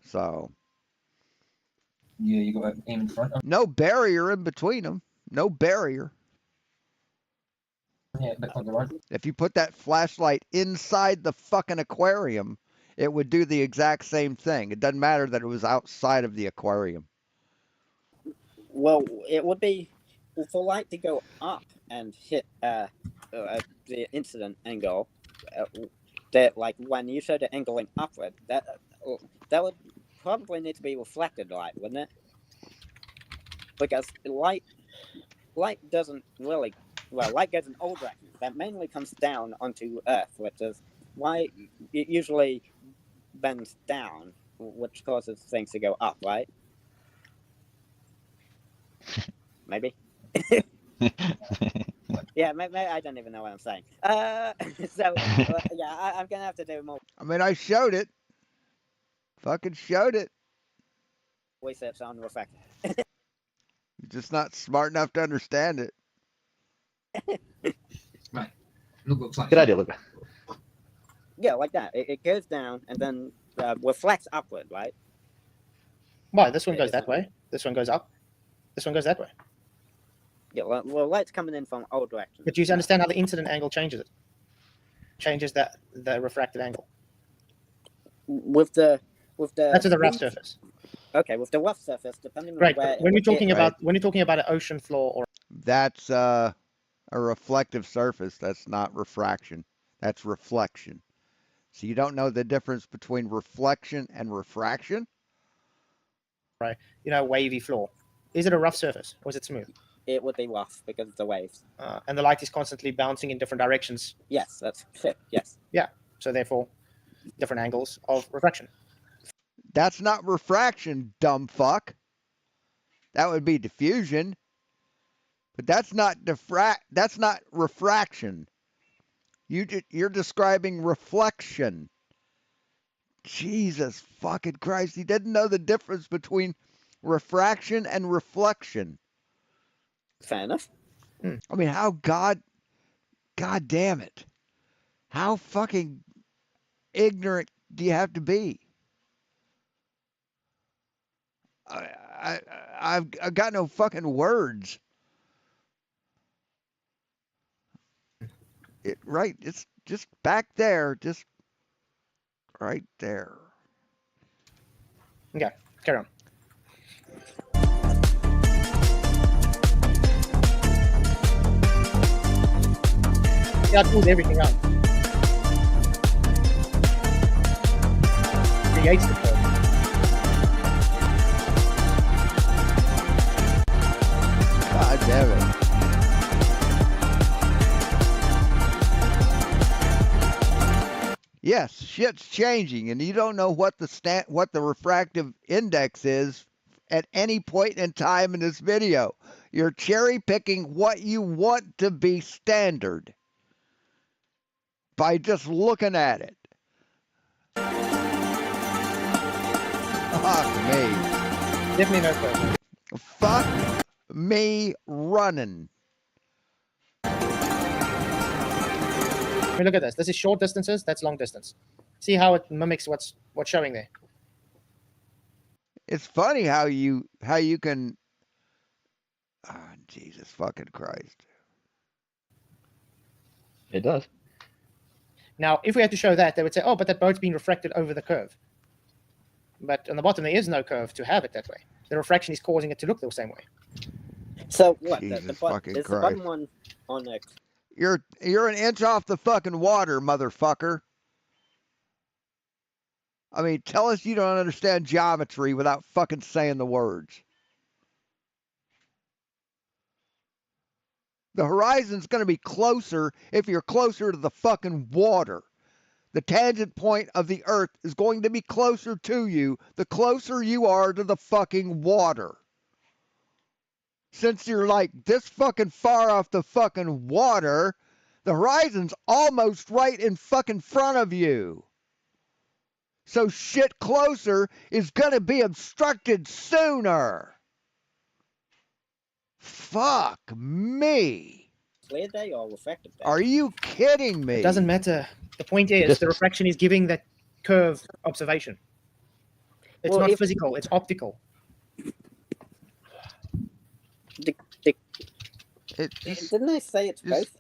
So yeah, you got to aim in front. No barrier in between them. No barrier. Yeah, a bit further on. If you put that flashlight inside the fucking aquarium, it would do the exact same thing. It doesn't matter that it was outside of the aquarium. Well, it would be for light to go up and hit the incident angle. That like when you showed it angling upward, that would probably need to be reflected light, wouldn't it? Because light doesn't really. Well, light goes in all directions. That mainly comes down onto Earth, which is why it usually bends down, which causes things to go up, right? Maybe. Yeah, maybe I don't even know what I'm saying. Yeah, I'm gonna have to do more. I mean, I showed it. Fucking showed it. Research on refraction. You're just not smart enough to understand it. Right. Look, Good idea, Luca. Yeah, like that. It goes down and then reflects upward, right? Why? This one goes that way. This one goes up. This one goes that way. Yeah, well, light's coming in from all directions. But you understand how the incident angle changes it? Changes the refracted angle. With the That's with the rough surface. Okay, with the rough surface, depending on Right. where. When you're talking about an ocean floor or That's a reflective surface. That's not refraction. That's reflection. So you don't know the difference between reflection and refraction? right, wavy floor. Is it a rough surface or is it smooth? It would be rough because of the waves. And the light is constantly bouncing in different directions. Yes, that's it. Yes. Yeah. So therefore, different angles of refraction. That's not refraction, dumb fuck. That would be diffusion. But that's not refraction. You're describing reflection. Jesus fucking Christ. He didn't know the difference between refraction and reflection. Fair enough. I mean, how God damn it. How fucking ignorant do you have to be? I've got no fucking words. It's just back there, just right there. Okay, carry on. Yeah, it pulls everything up. Creates the curve. God damn it. Yes, shit's changing, and you don't know what the refractive index is at any point in time in this video. You're cherry picking what you want to be standard by just looking at it. Fuck me. Definitely no curve. Fuck me running. I mean, look at this. This is short distances. That's long distance. See how it mimics what's showing there. It's funny how you can. Oh, Jesus fucking Christ. It does. Now, if we had to show that, they would say, "Oh, but that boat's been refracted over the curve." But on the bottom, there is no curve to have it that way. The refraction is causing it to look the same way. So what? Jesus The fucking is the Christ. bottom one on the? You're an inch off the fucking water, motherfucker. I mean, tell us you don't understand geometry without fucking saying the words. The horizon's going to be closer if you're closer to the fucking water. The tangent point of the Earth is going to be closer to you the closer you are to the fucking water. Since you're like this fucking far off the fucking water, the horizon's almost right in fucking front of you. So shit closer is going to be obstructed sooner. Fuck me. Clear day or refracted day? Are you kidding me? It doesn't matter. The point is, the refraction is giving that curve observation. It's Well, not physical, it's optical. Didn't I say it's both?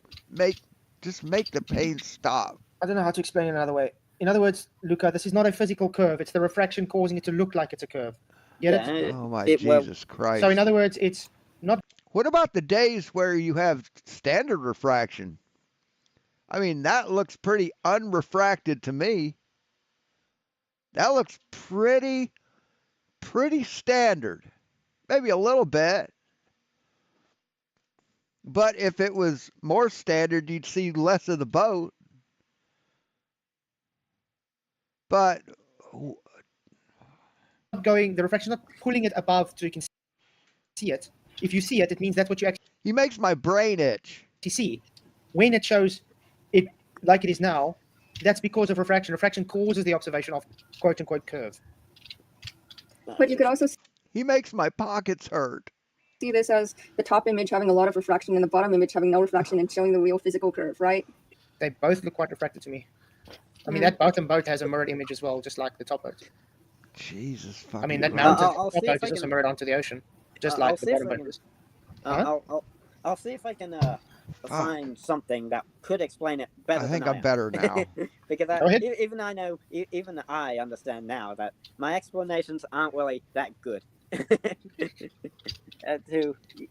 Just make the pain stop. I don't know how to explain it another way. In other words, Luca, this is not a physical curve. It's the refraction causing it to look like it's a curve. Get it? Oh my Jesus Christ. So in other words, it's not... What about the days where you have standard refraction? I mean, that looks pretty unrefracted to me. That looks pretty standard. Maybe a little bit. But if it was more standard, you'd see less of the boat. But the refraction not pulling it above so you can see it. If you see it, it means that's what you actually... He makes my brain itch. See, when it shows it like it is now, that's because of refraction. Refraction causes the observation of quote-unquote curve. But you could also He makes my pockets hurt. see this as the top image having a lot of refraction and the bottom image having no refraction and showing the real physical curve, right? They both look quite refracted to me. I mean, that bottom boat has a mirrored image as well, just like the top boat. Jesus fucking I mean, that Christ. mountain top boat is also mirrored onto the ocean, just like the bottom boat is. I'll see if I can find something that could explain it better. I think than I'm better now. Because Go ahead. even I understand now that my explanations aren't really that good.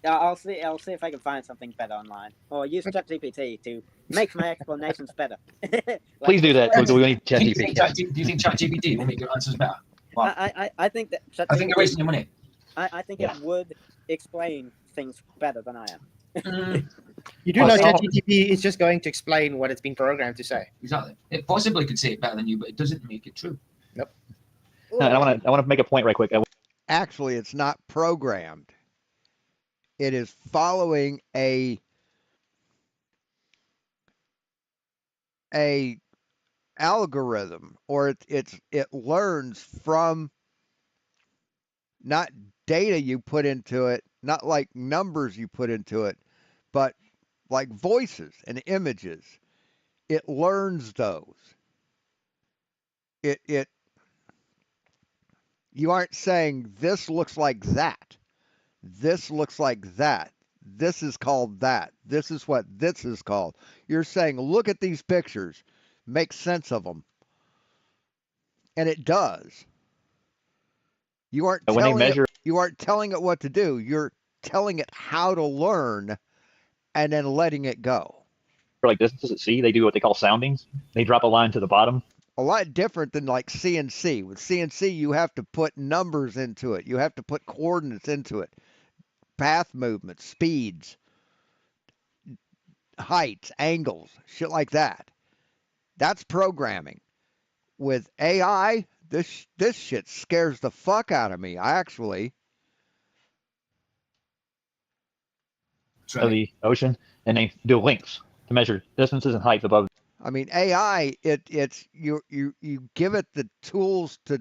I'll see if I can find something better online, or use ChatGPT to make my explanations better. Please do that. We need Do you ChatGPT. think ChatGPT will make your answers better? Wow. I think that I think you're wasting your money. I think it would explain things better than I am. You do know ChatGPT is just going to explain what it's been programmed to say. Exactly. It possibly could say it better than you, but it doesn't make it true. Nope. I want to make a point right quick. Actually, it's not programmed. It is following a algorithm, or it learns from not data you put into it, not like numbers you put into it, but like voices and images. It learns those. You aren't saying this looks like that. This looks like that. This is called that. This is what this is called. You're saying, look at these pictures, make sense of them. And it does. You aren't When they telling measure, you aren't telling it what to do. You're telling it how to learn and then letting it go. like distances at sea, they do what they call soundings. They drop a line to the bottom. A lot different than like CNC. With CNC, you have to put numbers into it. You have to put coordinates into it. Path movements, speeds, heights, angles, shit like that. That's programming. With AI, this shit scares the fuck out of me. I actually Of the ocean, and they do links to measure distances and heights above. I mean, AI, it's you give it the tools to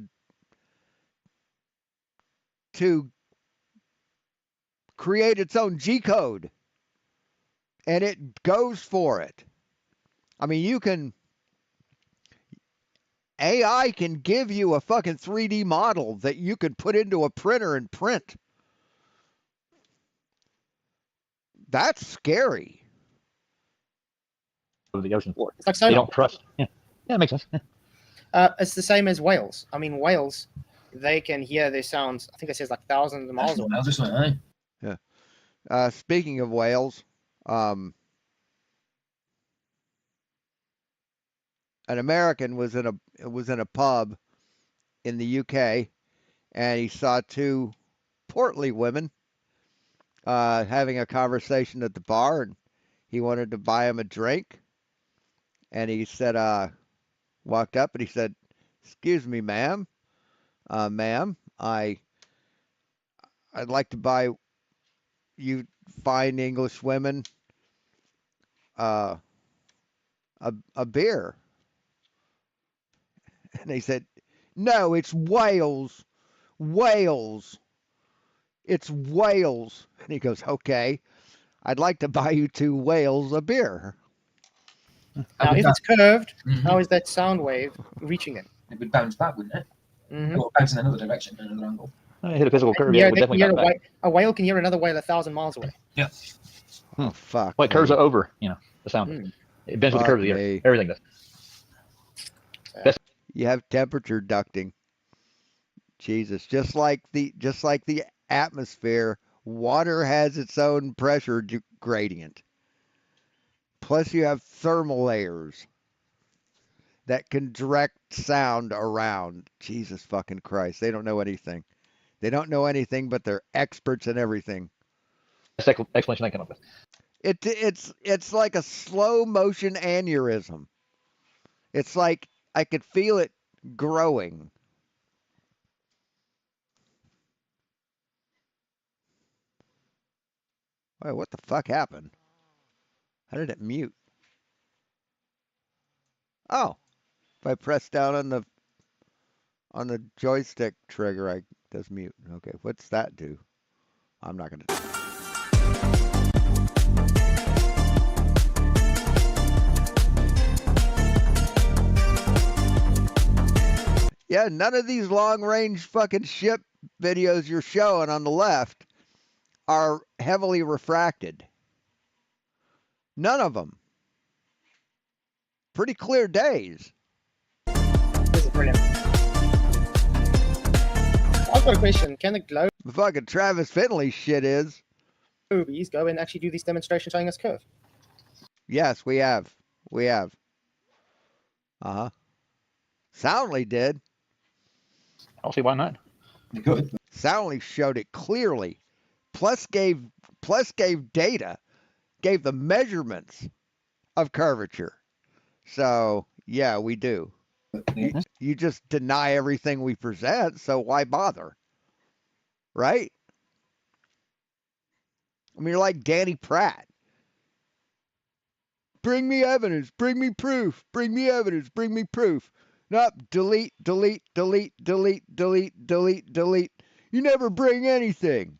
create its own G code, and it goes for it. I mean, AI can give you a fucking 3D model that you can put into a printer and print. That's scary. Of the ocean floor. It's like They sonar. don't trust. Yeah, it makes sense. It's the same as whales. I mean, whales, they can hear their sounds. I think it says like thousands of miles away. Yeah. Speaking of whales, an American was in a pub in the UK, and he saw two portly women having a conversation at the bar, and he wanted to buy him a drink. And he said, walked up and he said, "Excuse me, ma'am, ma'am, I'd like to buy you fine English women a beer." And he said, "No, it's Wales, Wales, it's Wales." And he goes, "Okay, I'd like to buy you two whales a beer." Now, if it's curved, how is that sound wave reaching it? It would bounce back, wouldn't it? Mm-hmm. Or bounce in another direction, in another angle. Hit a physical curve. Yeah, it would definitely bounce back. A whale can hear another whale 1,000 miles away. Yeah. Oh fuck. Well, it curves over. The sound. It bends with the curve of the earth. Everything does. You have temperature ducting. Jesus, just like the atmosphere, water has its own pressure gradient. Plus, you have thermal layers that can direct sound around. Jesus fucking Christ, they don't know anything. They don't know anything, but they're experts in everything. Best explanation I come up with. It's like a slow motion aneurysm. It's like I could feel it growing. Wait, what the fuck happened? How did it mute? Oh, if I press down on the joystick trigger, I does mute. Okay, what's that do? I'm not gonna. Yeah, none of these long range fucking ship videos you're showing on the left are heavily refracted. None of them. Pretty clear days. This is brilliant. I've got a question. Can the globe The fucking Travis Finley shit is. movies go and actually do these demonstrations showing us curve? Yes, we have. We have. Uh-huh. Soundly did. I'll see why not. Good. Soundly showed it clearly. Plus gave data, gave the measurements of curvature. So yeah, we do. You just deny everything we present, so why bother? Right? I mean, you're like Danny Pratt. Bring me evidence, bring me proof, bring me evidence, bring me proof. Nope, delete, delete, delete, delete, delete, delete, delete. You never bring anything.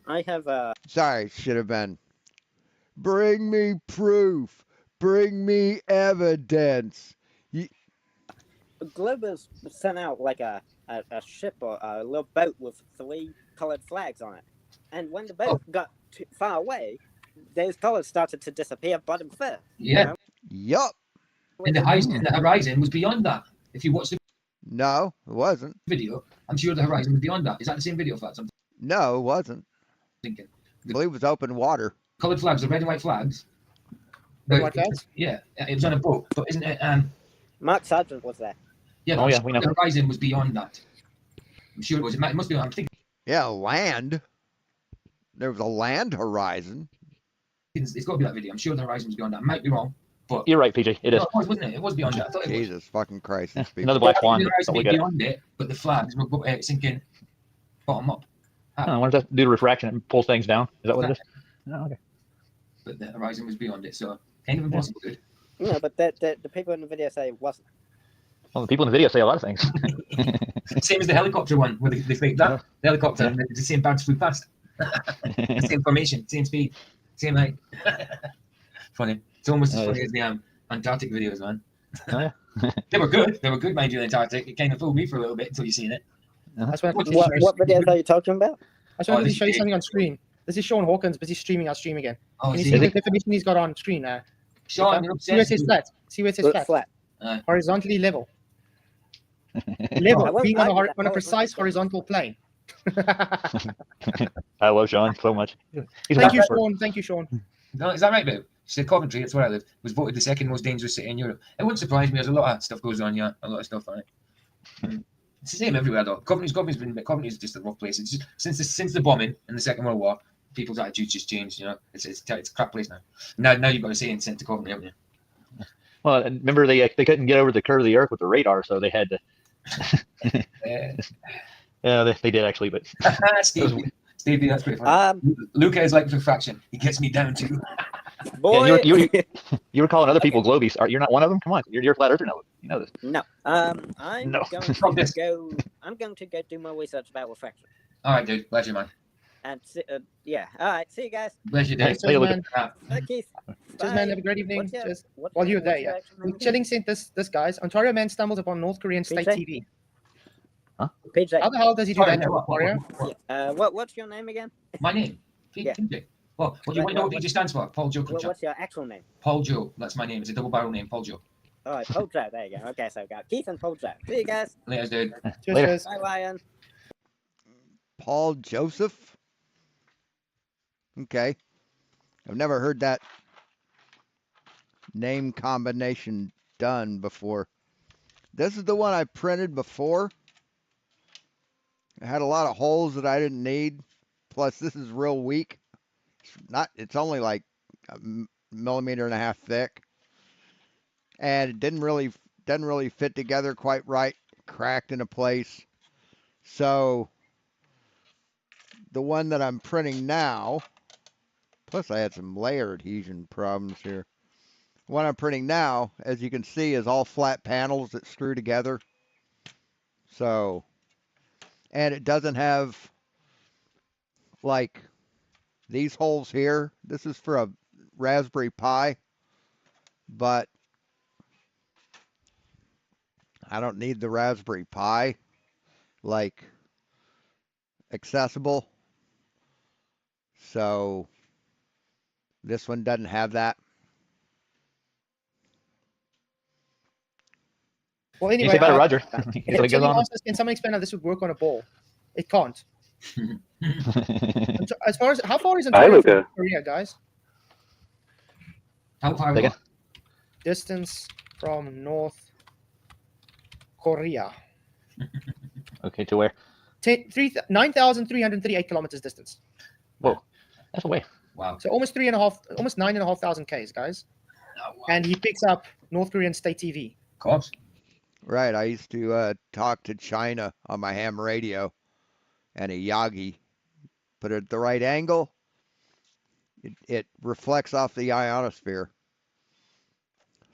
I have a. Sorry, should have been. Bring me proof. Bring me evidence. Globe has sent out like a a ship or a little boat with 3 colored flags on it. And when the boat got too far away, those colors started to disappear bottom first. Yeah. Yup. And the horizon was beyond that. If you watch the No, it wasn't. video, I'm sure the horizon was beyond that. Is that the same video, Flerfs? I'm No, it wasn't. thinking. I believe it was open water. Coloured flags, the red and white flags. Red and white flags? Yeah, it was on a boat, but isn't it? Mark Sargent was there. Yeah, Oh, yeah, we know. the horizon was beyond that. I'm sure it was. It must be. I'm thinking. Yeah, land. There was a land horizon. It's got to be that video. I'm sure the horizon was beyond that. I might be wrong, but You're right, PJ. It is. no, it was, wasn't it? It was beyond that. I thought it was. Jesus fucking Christ. these people. Another black swan. The That's horizon all we was got. beyond it, but the flags were sinking bottom up. I wonder if that's due to refraction and pulls things down. Is that what it is? Oh, okay. But the horizon was beyond it, so kind of impossible, dude. No, but the people in the video say it wasn't. Well, the people in the video say a lot of things. Same as the helicopter one, where they faked that. The helicopter, and the same birds flew past. Same formation, same speed, same height. Funny. It's almost as funny as the Antarctic videos, man. Oh, yeah. They were good. They were good, mind you, in Antarctic. It kind of fooled me for a little bit until you seen it. That's what What videos are you talking about? I just wanted to show you something on screen. This is Sean Hawkins busy streaming our stream again. Oh, Can you is see he? the definition he's got on screen now? Sean, you're See where it obsessed. says flat. See where it says Look flat. flat. Horizontally level. I Level, won't being on argue that on a point. precise horizontal plane. I love Sean so much. He's Thank you, a Sean. Thank you, Sean. No, is that right, babe? So Coventry, that's where I live, was voted the second most dangerous city in Europe. It wouldn't surprise me. There's a lot of stuff goes on, yeah, a lot of stuff on it. It's the same everywhere, though. Coventry's just a rough place. It's just, since the bombing in the Second World War, people's attitudes just changed. You know, it's a crap place now. Now you've got to say and sent to Coventry, haven't you? Well, remember they couldn't get over the curve of the Earth with the radar, so they had to. Yeah, they did actually, but Stevie, that's pretty funny. Luca is like refraction. He gets me down too. Boy, Yeah, you were calling other people globies. You're not one of them. Come on, you're a flat earther now. You know this. No. I'm No. going to go. I'm going to go do more research about refraction. All right, dude. Pleasure, man. And yeah. All right. See you guys. Pleasure, dude. Cheers, man. Keith. Cheers, man. Have a great evening. What's your- Cheers. what's While your- you're there, what's your yeah. actual name Chilling sent this, guys. Ontario man stumbles upon North Korean state PJ? TV. PJ. How the hell does he do Sorry, that, what? Mario? What's your name again? My name? Yeah. PJ. Well, what do you want to know what PJ stands for? Paul Joe. What's your actual name? Paul Joe. That's my name. It's a double barrel name, Paul Joe. All right, Paul Joe. There you go. Okay, so we got Keith and Paul Joe. See you guys. Later, dude. Cheers. Bye, Ryan. Paul Joseph? Okay. I've never heard that name combination done before. This is the one I printed before. It had a lot of holes that I didn't need. Plus, this is real weak. It's only like a millimeter and a half thick. And it didn't really fit together quite right. Cracked into place. So the one that I'm printing now, plus I had some layer adhesion problems here. The one I'm printing now, as you can see, is all flat panels that screw together. So, and it doesn't have like these holes here. This is for a Raspberry Pi, but I don't need the Raspberry Pi like accessible. So this one doesn't have that. Well, anyway, You say better, Roger. Is it Jimmy on? asked us, can someone explain how this would work on a ball? It can't. As far as how far is Hi, Ontario Luca. from Korea, guys? How far? Again? Distance from North Korea. Okay, to where? 9,338 kilometers distance. Whoa, that's a way. Wow. So almost 9,500 k's, guys. Oh, wow. And he picks up North Korean state TV. Of course. Right. I used to talk to China on my ham radio and a Yagi. Put it at the right angle. It reflects off the ionosphere.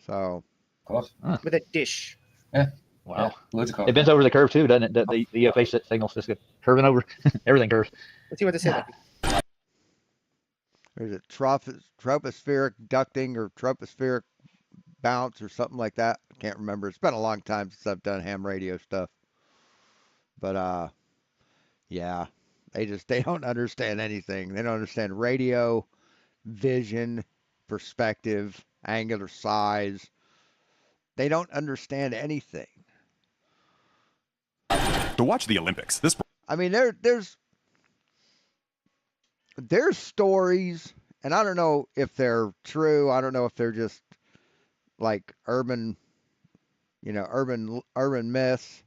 So. Of course. With a dish. Yeah. Wow. Yeah. Loads of It bends over the curve too, doesn't it? The UFA signal's just curving over. Everything curves. Let's see what they say. There's a tropospheric ducting or tropospheric bounce or something like that. I can't remember. It's been a long time since I've done ham radio stuff. But yeah, they don't understand anything. They don't understand radio, vision, perspective, angular size. They don't understand anything. To watch the Olympics, this. I mean, there's stories, and I don't know if they're true. I don't know if they're just like urban myths.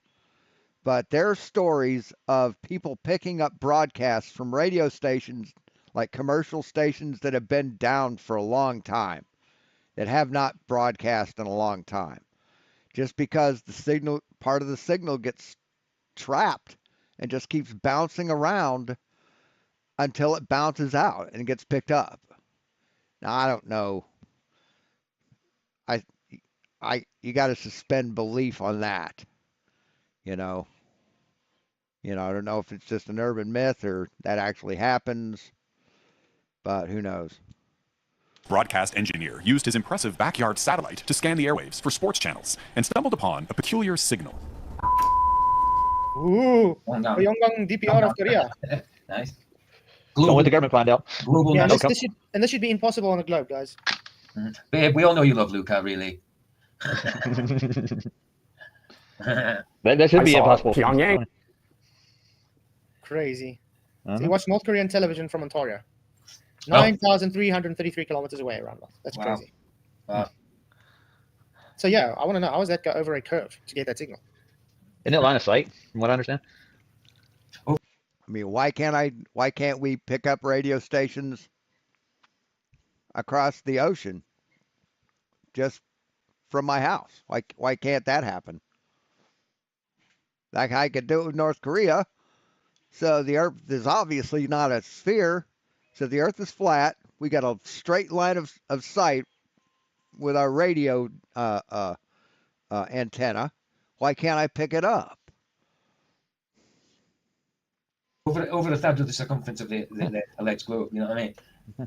But there are stories of people picking up broadcasts from radio stations, like commercial stations that have been down for a long time, that have not broadcast in a long time, just because part of the signal gets trapped and just keeps bouncing around until it bounces out and gets picked up. Now I don't know. I you got to suspend belief on that. You know. I don't know if it's just an urban myth or that actually happens, but who knows? Broadcast engineer used his impressive backyard satellite to scan the airwaves for sports channels and stumbled upon a peculiar signal. Ooh, Pyongyang DPR of Korea. Nice. Don't let the government find out. Global Yeah, national. this should be impossible on the globe, guys. Babe, we all know you love Luca, really. That should be impossible. Pyongyang. Crazy. So you watch North Korean television from Ontario. 9,333 kilometers away around that. That's crazy. Wow. So yeah, I want to know, how does that go over a curve to get that signal? Isn't it line of sight, from what I understand? I mean, why can't we pick up radio stations across the ocean just from my house? Why can't that happen? Like I could do it with North Korea. So the Earth is obviously not a sphere. So the Earth is flat. We got a straight line of sight with our radio antenna. Why can't I pick it up? Over a third of the circumference of the alleged globe. You know what I mean?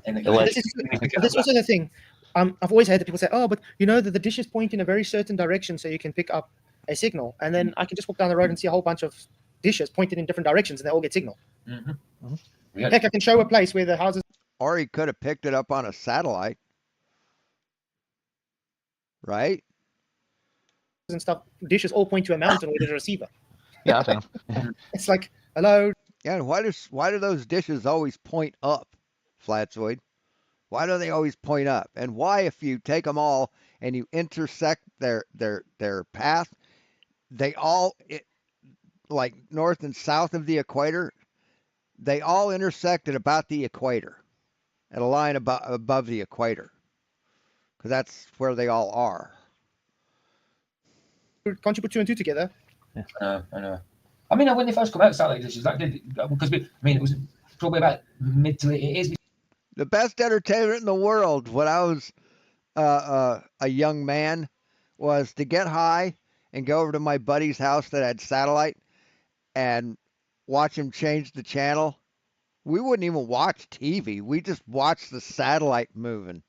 And This is also the thing. I've always heard that people say, "Oh, but you know that the dishes point in a very certain direction, so you can pick up a signal." And then I can just walk down the road and see a whole bunch of dishes pointed in different directions, and they all get signal. Heck, I can show a place where the houses. Or he could have picked it up on a satellite, right? And stuff. Dishes all point to a mountain where there's a receiver. Yeah, I think. It's like, hello. Yeah, and why do those dishes always point up, Flatzoid? Why do they always point up? And why, if you take them all and you intersect their path, they all, like north and south of the equator, they all intersect at about the equator, at a line above the equator, because that's where they all are. Can't you put two and two together? I know. I mean, when they first come out, satellite dishes, that did, because it was probably about mid to late 80s. The best entertainment in the world when I was a young man was to get high and go over to my buddy's house that had satellite and watch him change the channel. We wouldn't even watch TV. We just watched the satellite moving.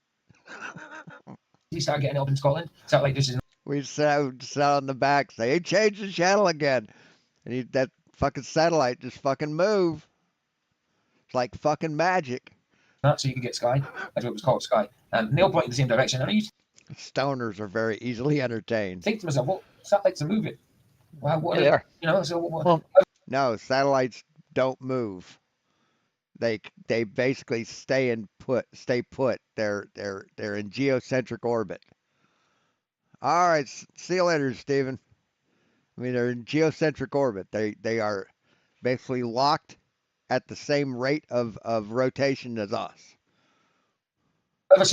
You start getting it up in Scotland, satellite dishes. We'd sit on the back, say, "Hey, change the channel again." And that fucking satellite just fucking move. It's like fucking magic. So you can get Sky. That's what it was called, Sky. And they all point in the same direction. And I used Stoners are very easily entertained. think to myself, what satellites are moving? What they are. You know, so No, satellites don't move. They basically stay put. They're in geocentric orbit. All right, see you later, Stephen. I mean, they're in geocentric orbit. They are basically locked at the same rate of rotation as us. Well,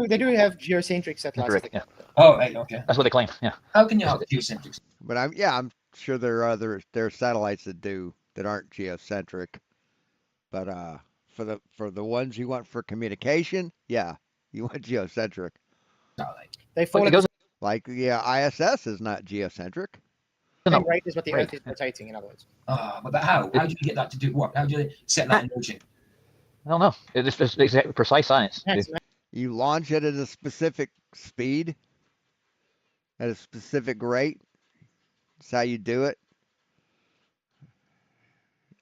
they do have geocentric satellites. Yeah. Oh, right, okay. That's what they claim. Yeah. How can you have geocentric? But I'm sure there are satellites that aren't geocentric. But for the ones you want for communication, yeah, you want geocentric. They fall like ISS is not geocentric. Same rate is what the Earth is rotating, in other words. But how? How do you get that to do work? How do you set that in motion? I don't know. It's exactly precise science. You launch it at a specific speed, at a specific rate. That's how you do it.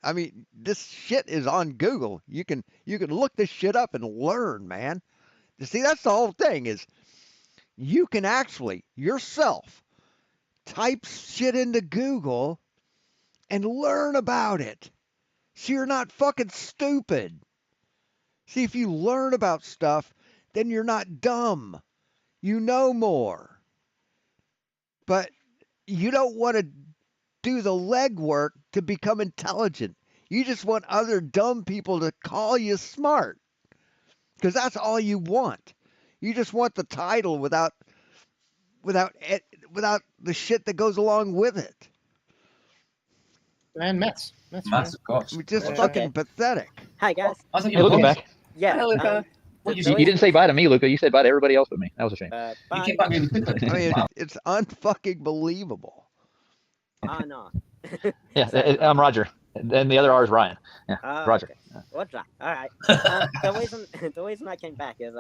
I mean, this shit is on Google. You can look this shit up and learn, man. You see, that's the whole thing is you can actually yourself type shit into Google and learn about it. So you're not fucking stupid. See, if you learn about stuff, then you're not dumb. You know more. But you don't want to do the legwork to become intelligent. You just want other dumb people to call you smart. Because that's all you want. You just want the title without the shit that goes along with it. And Matt's, Maths, of course. Just fucking pathetic. Hi guys. I thought Hey, Luca, back. Yeah. Hi, Luca. You didn't say bye to me, Luca. You said bye to everybody else but me. That was a shame. You came back really quickly. I mean, it's unfucking believable. No. Yeah, I'm Roger, and the other R is Ryan. Yeah, Roger. Okay. What's that? All right. The reason I came back is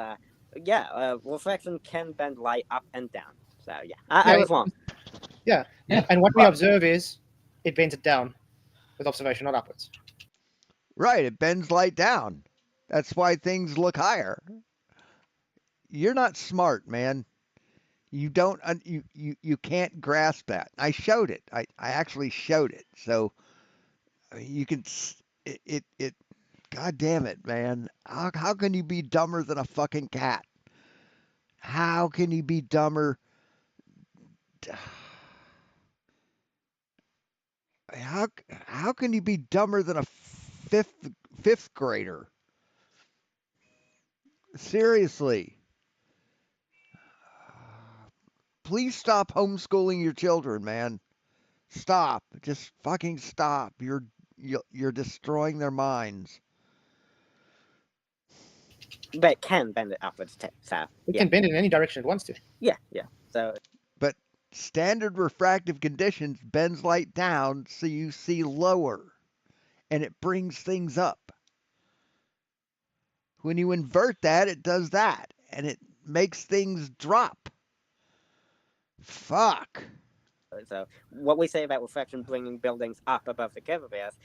reflection can bend light up and down. So yeah, I was wrong. Yeah. And what we observe is it bends it down with observation, not upwards. Right, it bends light down. That's why things look higher. You're not smart, man. You don't you can't grasp that. I showed it. I actually showed it. So you can it God damn it, man. How can you be dumber than a fucking cat? How can you be dumber? How can you be dumber than a fifth grader? Seriously. Please stop homeschooling your children, man. Stop. Just fucking stop. You're destroying their minds. But it can bend it upwards too. So It can bend it in any direction it wants to. Yeah. So But standard refractive conditions bends light down so you see lower, and it brings things up. When you invert that, it does that, and it makes things drop. Fuck. So what we say about reflection bringing buildings up above the curve of the Earth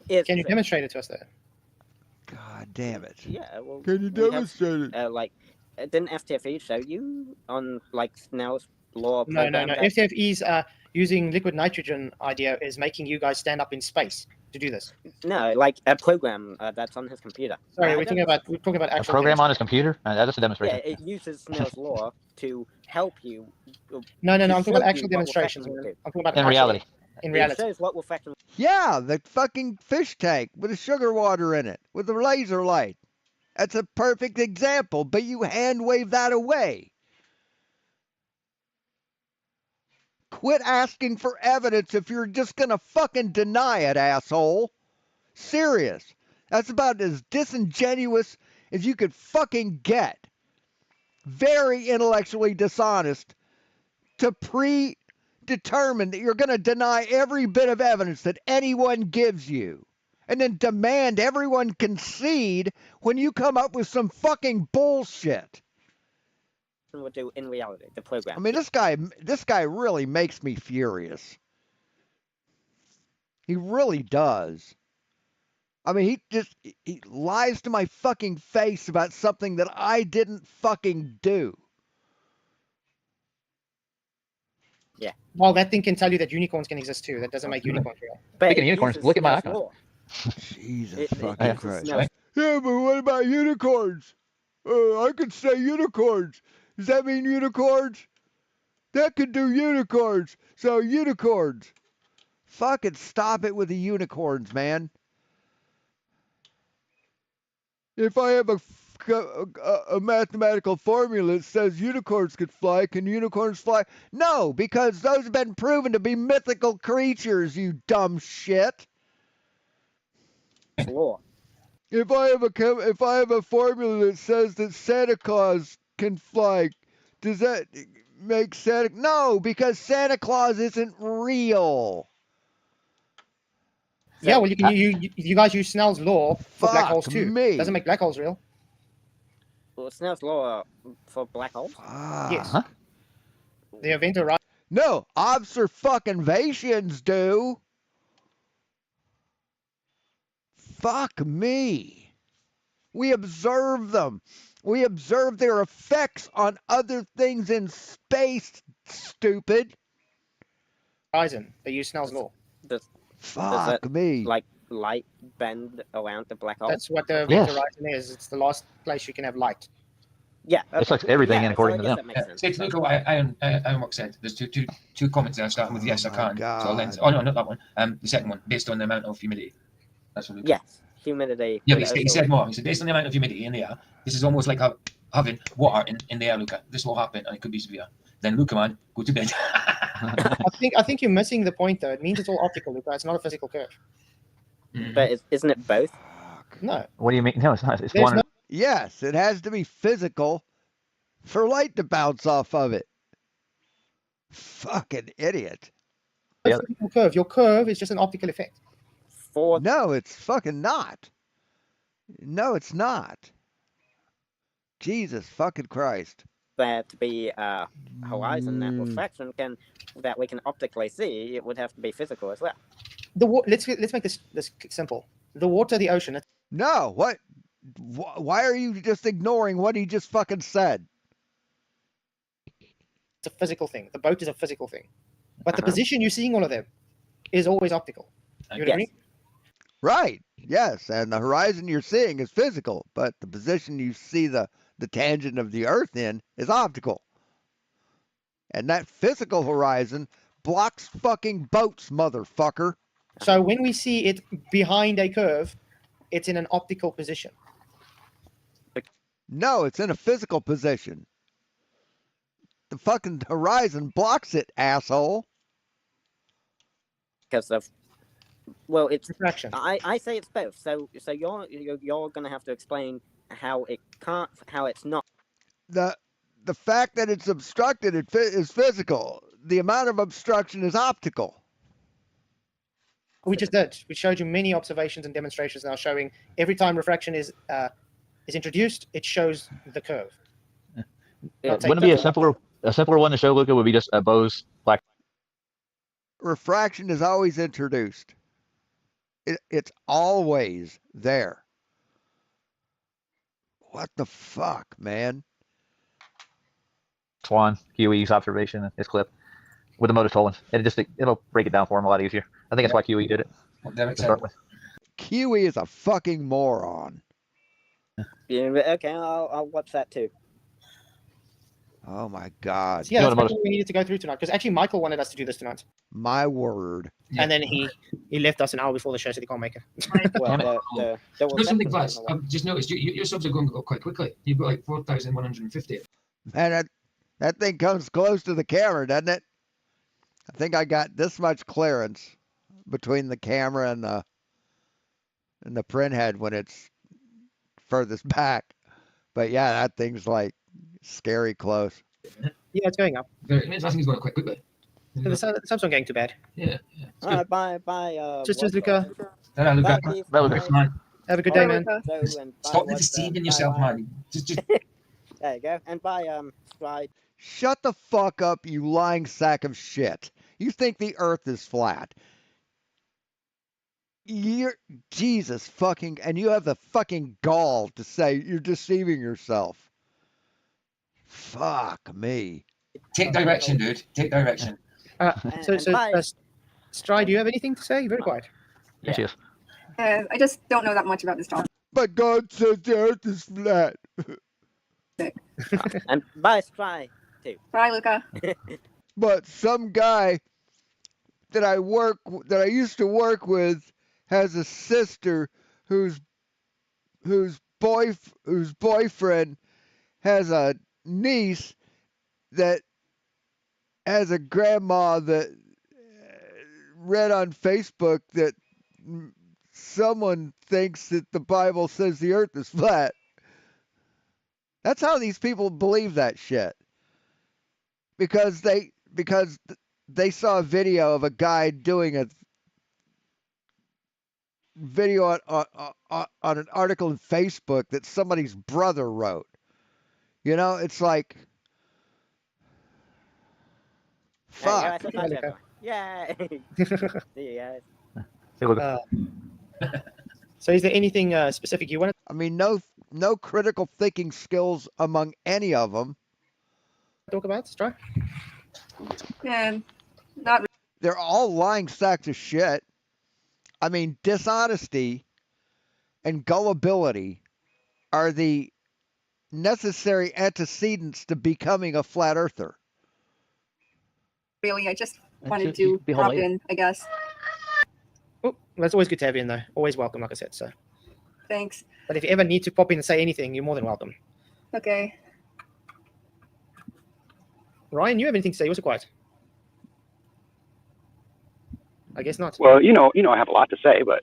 is. Can you demonstrate it to us there? God damn it. Yeah. Well, Can you demonstrate it? Didn't FTFE show you on Snell's law? No. program that- FTFE's using liquid nitrogen idea is making you guys stand up in space to do this. No, like a program that's on his computer. Sorry, we're talking about A actual program things. on his computer? That's a Yeah, demonstration. it uses Snell's law to help you. No. I'm to talking show about you actual what demonstrations. reflection would do. I'm talking about In reality. In reality. It shows what reflection. Yeah, the fucking fish tank with the sugar water in it, with the laser light. That's a perfect example, but you hand wave that away. Quit asking for evidence if you're just gonna fucking deny it, asshole. Serious. That's about as disingenuous as you could fucking get. Very intellectually dishonest to predetermine that you're gonna deny every bit of evidence that anyone gives you. And then demand everyone concede when you come up with some fucking bullshit. Would do in reality, the program. I mean, this guy really makes me furious. He really does. I mean, he lies to my fucking face about something that I didn't fucking do. Yeah. Well, that thing can tell you that unicorns can exist too. That doesn't make unicorns real. Speaking of unicorns, look at my icon. Jesus fucking Yeah. Christ. Yeah, but what about unicorns? I could say unicorns. Does that mean unicorns? That could do unicorns. So unicorns. Fucking stop it with the unicorns, man. If I have a mathematical formula that says unicorns could fly, can unicorns fly? No, because those have been proven to be mythical creatures, you dumb shit. Law. If I have a formula that says that Santa Claus can fly, does that make Santa? No, because Santa Claus isn't real. Yeah, well, you guys use Snell's law for black holes too. me. Doesn't make black holes real. Well, Snell's law for black holes. Yes. The event horizon. No, observations do. Fuck me. We observe them. We observe their effects on other things in space, stupid. Horizon. They use Snell's law. Does Fuck it, me. like light bend around the black hole? That's what the Yes. event horizon is. It's the last place you can have light. Yeah. It sucks everything in according so to I them. guess that makes sense. Take a look at what Ironwork said. There's two comments there, starting with yes, I can. God. So I'll end. Oh no, not that one. The second one, based on the amount of humidity. That's what Luca. Yes, humidity. Yeah, but he said more. He said based on the amount of humidity in the air, this is almost like having water in the air, Luca. This will happen, and it could be severe. Then Luca, man, go to bed. I think you're missing the point though. It means it's all optical, Luca. It's not a physical curve. But isn't it both? No. What do you mean? No, it's not. It's There's one. no- Yes, it has to be physical for light to bounce off of it. Fucking idiot. no physical curve. Your curve is just an optical effect. No, it's fucking not. No, it's not. Jesus fucking Christ. There to be a horizon that refraction that we can optically see, it would have to be physical as well. Let's make this simple. The water, the ocean. No, what? Why are you just ignoring what he just fucking said? It's a physical thing. The boat is a physical thing, but the position you're seeing all of them is always optical. You agree? Right. Yes, and the horizon you're seeing is physical, but the position you see the tangent of the Earth in is optical. And that physical horizon blocks fucking boats, motherfucker. So when we see it behind a curve, it's in an optical position. No, it's in a physical position. The fucking horizon blocks it, asshole. Because of, well, it's refraction. I say it's both. So you're gonna have to explain how it's not. The fact that it's obstructed is physical. The amount of obstruction is optical. We just did. We showed you many observations and demonstrations now showing every time refraction is introduced, it shows the curve. Wouldn't it be a simpler one to show, Luca, would be just a Bose black. Refraction is always introduced. It's always there. What the fuck, man? Swan QE's observation in his clip with the motor stolen. It'll break it down for him a lot easier. I think that's why QE did it to start with. QE is a fucking moron. Yeah, okay, I'll watch that too. Oh my God. So yeah, that's what we needed to go through tonight. Because actually, Michael wanted us to do this tonight. My word. And then he left us an hour before the show, so he can't make it. Well, There's something, Glass. I've just noticed your subs are going up quite quickly. You've got like 4,150. Man, that thing comes close to the camera, doesn't it? I think I got this much clearance between the camera and the print head when it's furthest back. But yeah, that thing's like scary close. Yeah, it's going up. I think it's going quite quickly. So the subs aren't going too bad. Yeah. All right, bye. Just Luca. Luca. Bye, have a good day, man. Stop deceiving yourself, man. Just. There you go. And bye, Stride. Shut the fuck up, you lying sack of shit. You think the Earth is flat. You're Jesus fucking, and you have the fucking gall to say you're deceiving yourself. Fuck me. Take direction, dude. Take direction. Stride, do you have anything to say? Very quiet. Yes. I just don't know that much about this topic. But God says the Earth is flat. And bye, Stride, too. Bye, Luca. But some guy that I used to work with has a sister whose boyfriend has a niece that has a grandma that read on Facebook that someone thinks that the Bible says the Earth is flat. That's how these people believe that shit. Because they saw a video of a guy doing a video on an article in Facebook that somebody's brother wrote. You know, it's like, fuck. Yay! See you guys. Hey, Luca. So is there anything specific you want I mean, no critical thinking skills among any of them. to talk about, Stry? And not They're all lying sacks of shit. I mean, dishonesty and gullibility are the necessary antecedents to becoming a flat earther. really. I just wanted to drop in, I guess. Oh, that's always good to have you in, though. Always welcome, like I said. So, Thanks. but if you ever need to pop in and say anything, you're more than welcome. Okay. Ryan, you have anything to say? You're so quiet. I guess not. Well, I have a lot to say, but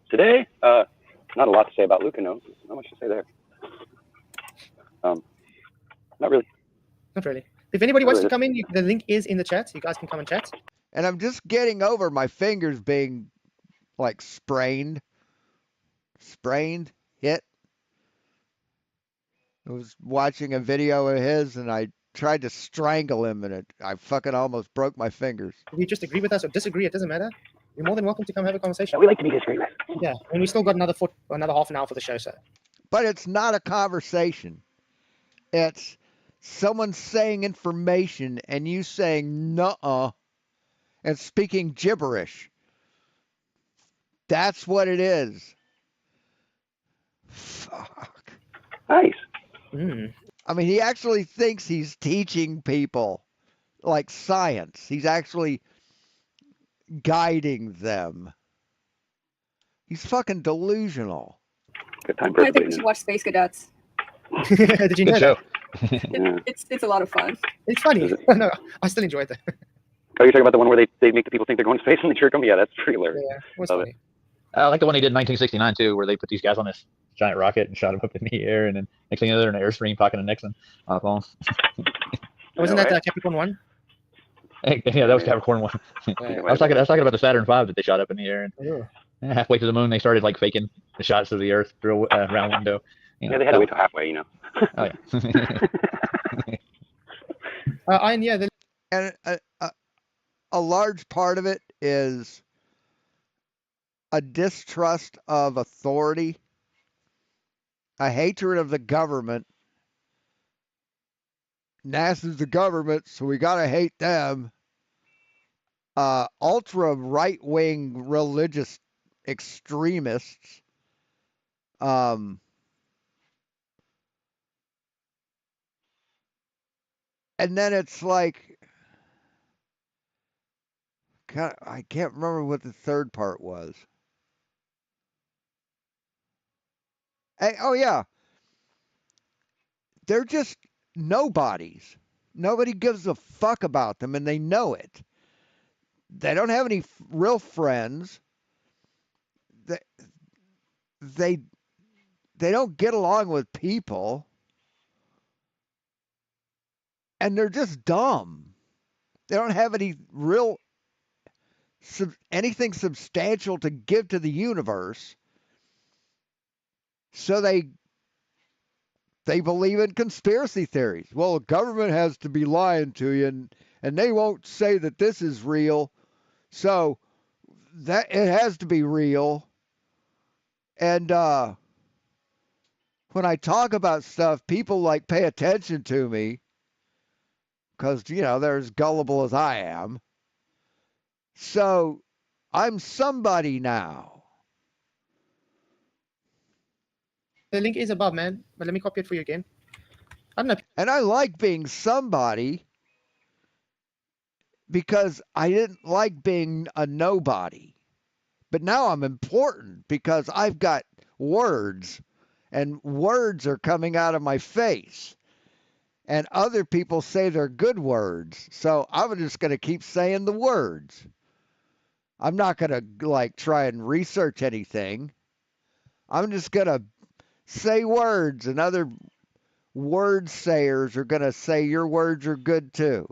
today, not a lot to say about Luca. No, not much to say there. Not really. Not really. If anybody wants to come in, the link is in the chat. You guys can come and chat. And I'm just getting over my fingers being like sprained, hit. I was watching a video of his and I tried to strangle him and I fucking almost broke my fingers. If you just agree with us or disagree, it doesn't matter. You're more than welcome to come have a conversation. Yeah, we like to be disagreed with. Yeah, and we still got another half an hour for the show, so. But it's not a conversation. It's someone saying information and you saying nuh-uh and speaking gibberish. That's what it is. Fuck. Nice. I mean, he actually thinks he's teaching people like science. He's actually guiding them. He's fucking delusional. Good time I think we should watch Space Cadets. Did you know that? It's a lot of fun. It's funny. No, I still enjoy it. Oh, you're talking about the one where they make the people think they're going to space and they trick them? Yeah, that's pretty hilarious. Yeah, what's Love funny? it. I like the one he did in 1969 too, where they put these guys on this giant rocket and shot them up in the air, and then next thing you know, they're in an Airstream talking to Nixon on the phone. Wasn't that Capricorn 1? Yeah, that was Capricorn 1. I was talking about the Saturn V that they shot up in the air, and halfway to the moon, they started like faking the shots of the Earth through a round window. Yeah, they had to wait till halfway, Oh yeah. And yeah, and a large part of it is a distrust of authority, a hatred of the government. NASA's the government, so we gotta hate them. Ultra right-wing religious extremists. And then it's like, God, I can't remember what the third part was. Hey, oh yeah, they're just nobodies. Nobody gives a fuck about them, and they know it. They don't have any real friends. They don't get along with people, and they're just dumb. They don't have any real anything substantial to give to the universe. So they believe in conspiracy theories. Well, the government has to be lying to you, and they won't say that this is real. So that it has to be real. And when I talk about stuff, people like pay attention to me because, they're as gullible as I am. So I'm somebody now. the link is above, man. But let me copy it for you again. I don't know. And I like being somebody because I didn't like being a nobody. But now I'm important because I've got words, and words are coming out of my face. And other people say they're good words. So I'm just going to keep saying the words. I'm not going to try and research anything. I'm just going to say words, and other word sayers are going to say your words are good too.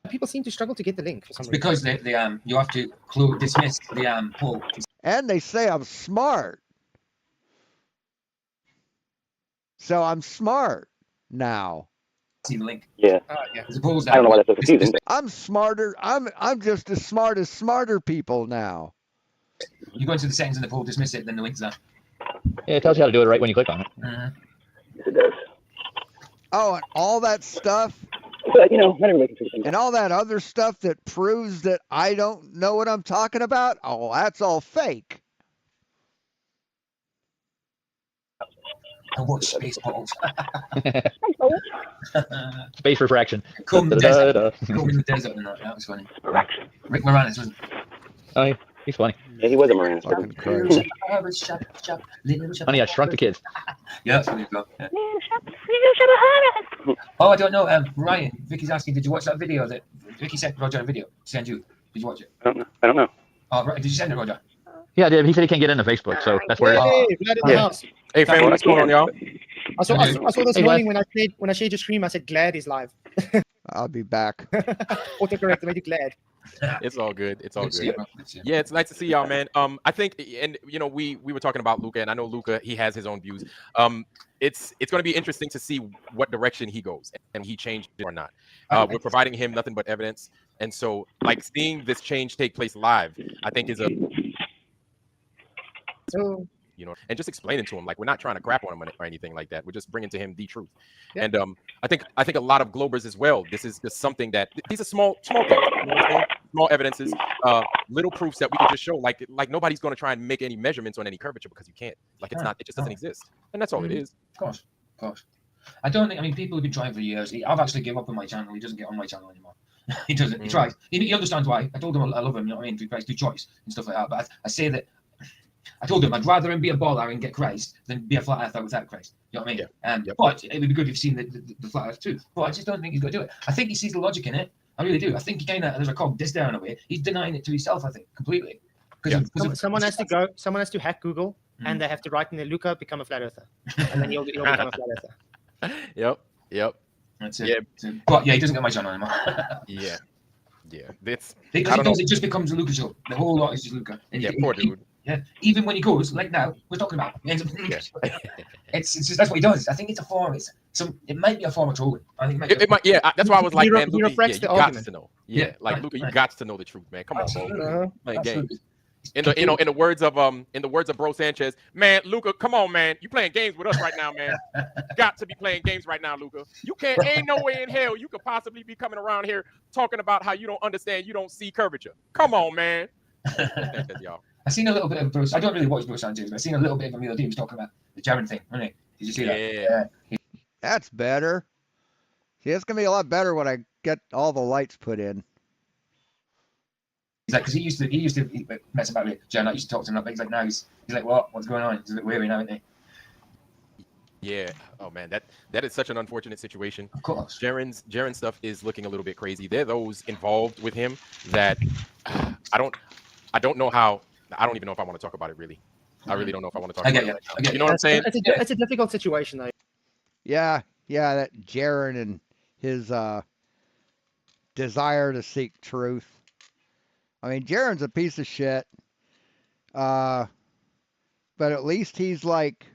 People seem to struggle to get the link for some It's reason. because you have to dismiss the poll. And they say I'm smart. So I'm smart now. See the link. Yeah. As opposed to, I don't know why that's so confusing. I'm smarter. I'm just as smart as smarter people now. You go into the settings in the pool, dismiss it, then the link's there. Yeah, it tells you how to do it right when you click on it. Uh-huh. Yes, it does. Oh, and all that stuff. But not everybody can figure things out. And all that other stuff that proves that I don't know what I'm talking about. Oh, that's all fake. I watch Space Bottles. Space refraction. Come in the desert. Come in the desert and that. That was funny. Rick Moranis, wasn't it? Oh, he's funny. Yeah, he was a Moranis. Fucking crazy. Honey, I Shrunk the Kids. Yeah, that's funny. Yeah. Oh, I don't know. Ryan, Vicky's asking, did you watch that video that Vicky sent Roger a video? Send you. Did you watch it? I don't know. Oh, right. Did you send it, Roger? Yeah, I did. He said he can't get into Facebook, so that's where. Hey, Vlad in the house. Hey, family, what's going on, y'all? I saw this morning when I shared your stream, I said Glad is live. I'll be back. Autocorrect made you glad. It's all good. It's all Good to see good. you, bro. Good to see you. Yeah, it's nice to see y'all, man. I think, and we were talking about Luca, and I know Luca, he has his own views. It's going to be interesting to see what direction he goes and he changed it or not. We're providing him nothing but evidence, and so like seeing this change take place live, I think is a So and just explaining to him, like, we're not trying to crap on him or anything like that. We're just bringing to him the truth. Yeah. And I think a lot of Globers as well. This is just something that these are small things, small evidences, little proofs that we can just show. Like nobody's going to try and make any measurements on any curvature because you can't. Like it's not. It just doesn't exist, and that's all it is. Of course. I don't think. I mean, people have been trying for years. I've actually given up on my channel. He doesn't get on my channel anymore. He doesn't. He tries. He understands why. I told him I love him. You know what I mean? Through choice and stuff like that. But I say that. I told him I'd rather him be a baller and get Christ than be a flat earther without Christ. You know what I mean? But it would be good if you've seen the flat earth too. But I just don't think he's going to do it. I think he sees the logic in it. I really do. I think he kind of, there's a cog this down a way. He's denying it to himself, I think, completely. someone has to go. Someone has to hack Google, and they have to write in the Luca, become a flat earther, and then you'll become a flat earther. Yep. That's it. Yeah. But yeah, he doesn't get my channel anymore. Yeah. Because he does, it just becomes a Luca show. The whole lot is just Luca. And poor dude. Yeah, even when he goes, like now, we're talking about. It's just that's what he does. I think it's a form. It might be a form of trolling. I think it might. Yeah, that's why I was like, man, Luca, you got argument. to know. Yeah, like Luca, you got to know the truth, man. Come on, bro. Playing Absolutely. games. In the words of Bro Sanchez, man, Luca, come on, man. You playing games with us right now, man. You got to be playing games right now, Luca. You can't. Ain't no way in hell you could possibly be coming around here talking about how you don't understand, you don't see curvature. Come on, man. Y'all. I've seen a little bit of Bruce. I don't really watch Bruce Sanchez, but I've seen a little bit of him the other day. He was talking about the Jaren thing, wasn't he? Did you see that? Yeah. That's better. See, it's gonna be a lot better when I get all the lights put in. He's like, because he used to mess about with Jaren. I used to talk to him, but he's like, now he's like, what's going on? He's a bit weary now, isn't he? Yeah. Oh man, that is such an unfortunate situation. Of course. Jaren's stuff is looking a little bit crazy. There are those involved with him that I don't know how. I don't even know if I want to talk about it, really. I really don't know if I want to talk about it. You know what I'm saying? It's a difficult situation, though. Yeah, that Jaren and his desire to seek truth. I mean, Jaren's a piece of shit. But at least he's like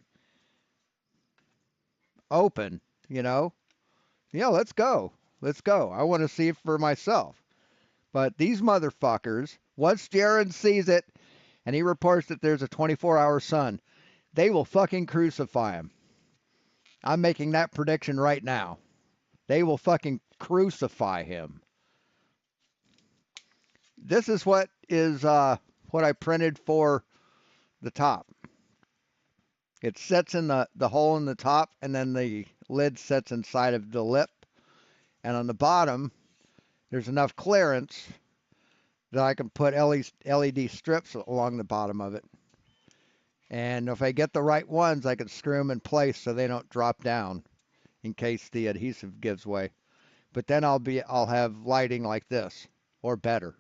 open, you know? Yeah, let's go. I want to see it for myself. But these motherfuckers, once Jaren sees it, and he reports that there's a 24-hour sun, they will fucking crucify him. I'm making that prediction right now. They will fucking crucify him. This is what I printed for the top. It sets in the hole in the top, and then the lid sets inside of the lip. And on the bottom, there's enough clearance that I can put LED strips along the bottom of it. And if I get the right ones, I can screw them in place so they don't drop down in case the adhesive gives way. But then I'll have lighting like this or better.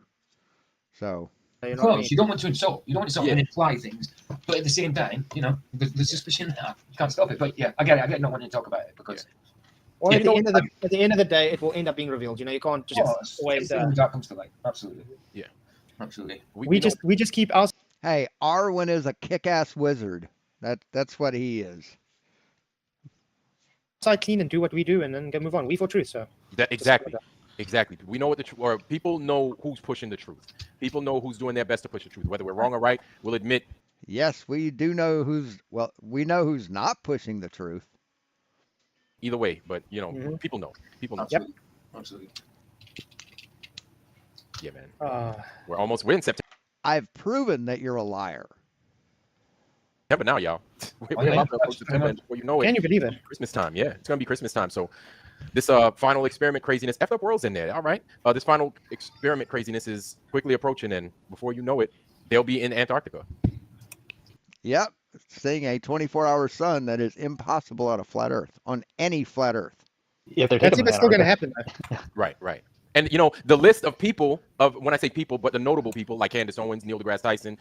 So. Of course, you don't want to insult. You don't want to insult and imply things. But at the same time, the suspicion there, you can't stop it. But yeah, I get it. I get not wanting to talk about it because. Or at the end of the day, it will end up being revealed. You can't just always. That comes to light. Absolutely. Yeah. Absolutely. We just keep us. Hey, Arwen is a kick-ass wizard. That's what he is. Side clean and do what we do, and then go move on. We for truth, so. Exactly. Exactly. We know what the truth, or people know who's pushing the truth. People know who's doing their best to push the truth. Whether we're wrong or right, we'll admit. Yes, we do know we know who's not pushing the truth. Either way, but people know. People know. Absolutely. Absolutely. Yeah, man. We're in September. I've proven that you're a liar. Now, y'all. We're about to approach September, and before you know it, Can you believe it? Christmas time. Yeah, it's gonna be Christmas time. So this final experiment craziness, F Up World's in there. All right. This final experiment craziness is quickly approaching, and before you know it, they'll be in Antarctica. Yep, seeing a 24-hour sun that is impossible on a flat Earth, on any flat Earth. Yeah, if they're That's taking even still going to happen. Right. And the list of people when I say people, but the notable people like Candace Owens, Neil deGrasse Tyson,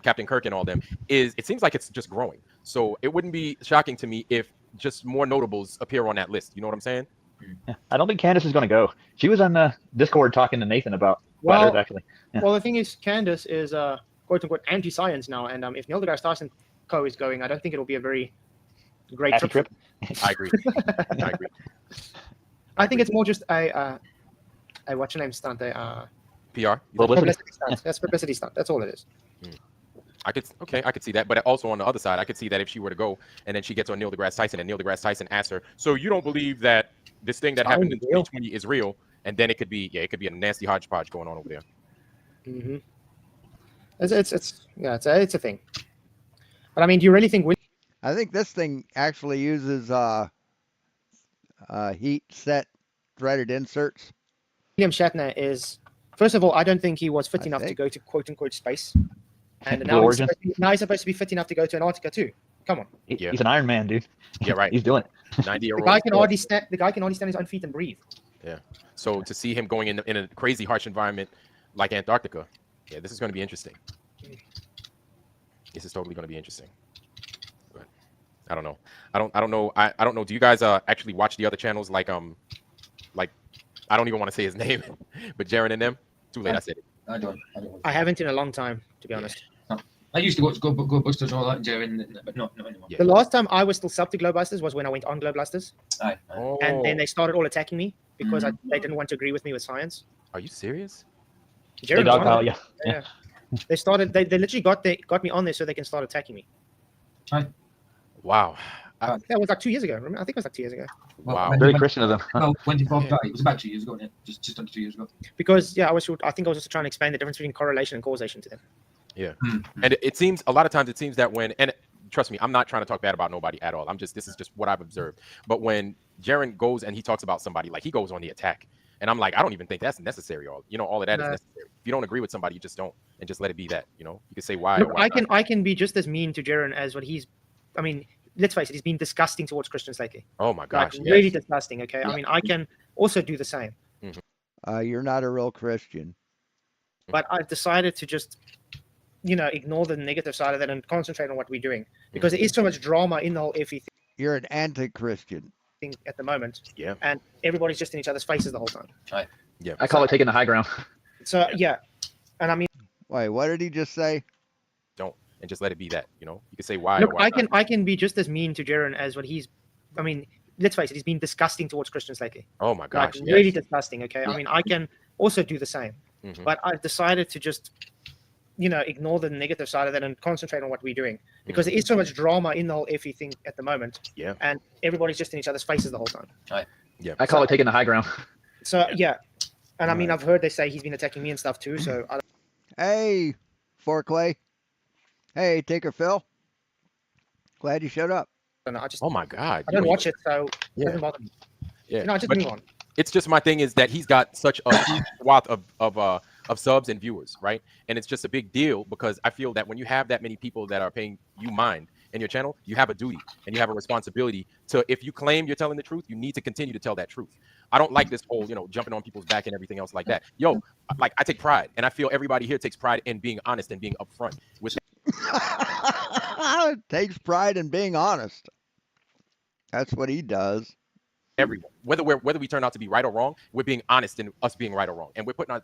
Captain Kirk, and all them it seems like it's just growing. So it wouldn't be shocking to me if just more notables appear on that list. You know what I'm saying? Yeah. I don't think Candace is going to go. She was on the Discord talking to Nathan about flat Earth, actually. Yeah. Well, the thing is, Candace is quote unquote anti-science now, and if Neil deGrasse Tyson Co is going, I don't think it'll be a very great trip. I agree. I think it's more just a what's your name stunt, PR publicity stunt. That's publicity stunt. That's all it is. I could see that, but also on the other side, I could see that if she were to go and then she gets on Neil deGrasse Tyson and Neil deGrasse Tyson asks her, "So you don't believe that this thing that happened in 2020 is real?" And then it could be a nasty hodgepodge going on over there. Mm-hmm. It's a thing. But I mean, do you really think? I think this thing actually uses heat set threaded inserts. William Shatner is, first of all, I don't think he was fit enough to go to quote unquote space, and now he's supposed to be fit enough to go to Antarctica too. Come on. He's an Iron Man, dude. Yeah, right. He's doing it. 90-year-old. The guy can hardly stand his own feet and breathe. Yeah. So to see him going in a crazy harsh environment like Antarctica, yeah, this is going to be interesting. This is totally going to be interesting. But I don't know. I don't know. I don't know. Do you guys actually watch the other channels like I don't even want to say his name, but Jaren and them? Too late. I said it. I don't. I haven't in a long time, to be honest. No. I used to watch Globusters and all that, Jaren, but not anymore. The last time I was still sub to Globusters was when I went on Globusters. Oh. And then they started all attacking me because they didn't want to agree with me with science. Are you serious? Jaren dog pile, yeah. They started. They literally got me on there so they can start attacking me. Wow. That was like 2 years ago. Remember? I think it was like 2 years ago. Wow. Very Christian of them. Well, when did Bob die? It was about 2 years ago, wasn't it? Just under 2 years ago. Because I think I was just trying to explain the difference between correlation and causation to them. Yeah. And it seems a lot of times that when, and trust me, I'm not trying to talk bad about nobody at all. This is just what I've observed. But when Jaren goes and he talks about somebody, like he goes on the attack. And I'm like, I don't even think that's necessary. All of that is necessary. If you don't agree with somebody, you just don't, and just let it be that. You can say why. Look, or why I can be just as mean to Jaren as what he's. I mean, let's face it, he's been disgusting towards Christians lately. Oh my gosh, like, really disgusting. Okay, I mean, I can also do the same. You're not a real Christian. But I've decided to just, ignore the negative side of that and concentrate on what we're doing because there is so much drama in the whole FE thing. You're an anti-Christian. At the moment, yeah, and everybody's just in each other's faces the whole time. Right. Yeah, I call it taking the high ground. So yeah, and I mean, wait, what did he just say? Don't, and just let it be that. You can say why. Look, or why I can be just as mean to Jaren as what he's. I mean, let's face it, he's been disgusting towards Christians lately. Oh my gosh, like, really disgusting. Okay, I mean, I can also do the same, but I've decided to just. Ignore the negative side of that and concentrate on what we're doing because there is so much drama in the whole FE thing at the moment. Yeah. And everybody's just in each other's faces the whole time. Right. Yeah. I call it taking the high ground. So yeah, and I mean I've heard they say he's been attacking me and stuff too. So hey, Forklay. Hey, Taker Phil. Glad you showed up. Oh my God. I don't watch it, so it doesn't bother me. Yeah. Just move on. It's just my thing is that he's got such a huge swath of subs and viewers, right? And it's just a big deal because I feel that when you have that many people that are paying you mind in your channel, you have a duty and you have a responsibility to, if you claim you're telling the truth, you need to continue to tell that truth. I don't like this whole, jumping on people's back and everything else like that. Yo, like I take pride, and I feel everybody here takes pride in being honest and being upfront with takes pride in being honest. That's what he does. Everyone, whether we turn out to be right or wrong, we're being honest in us being right or wrong, and we're putting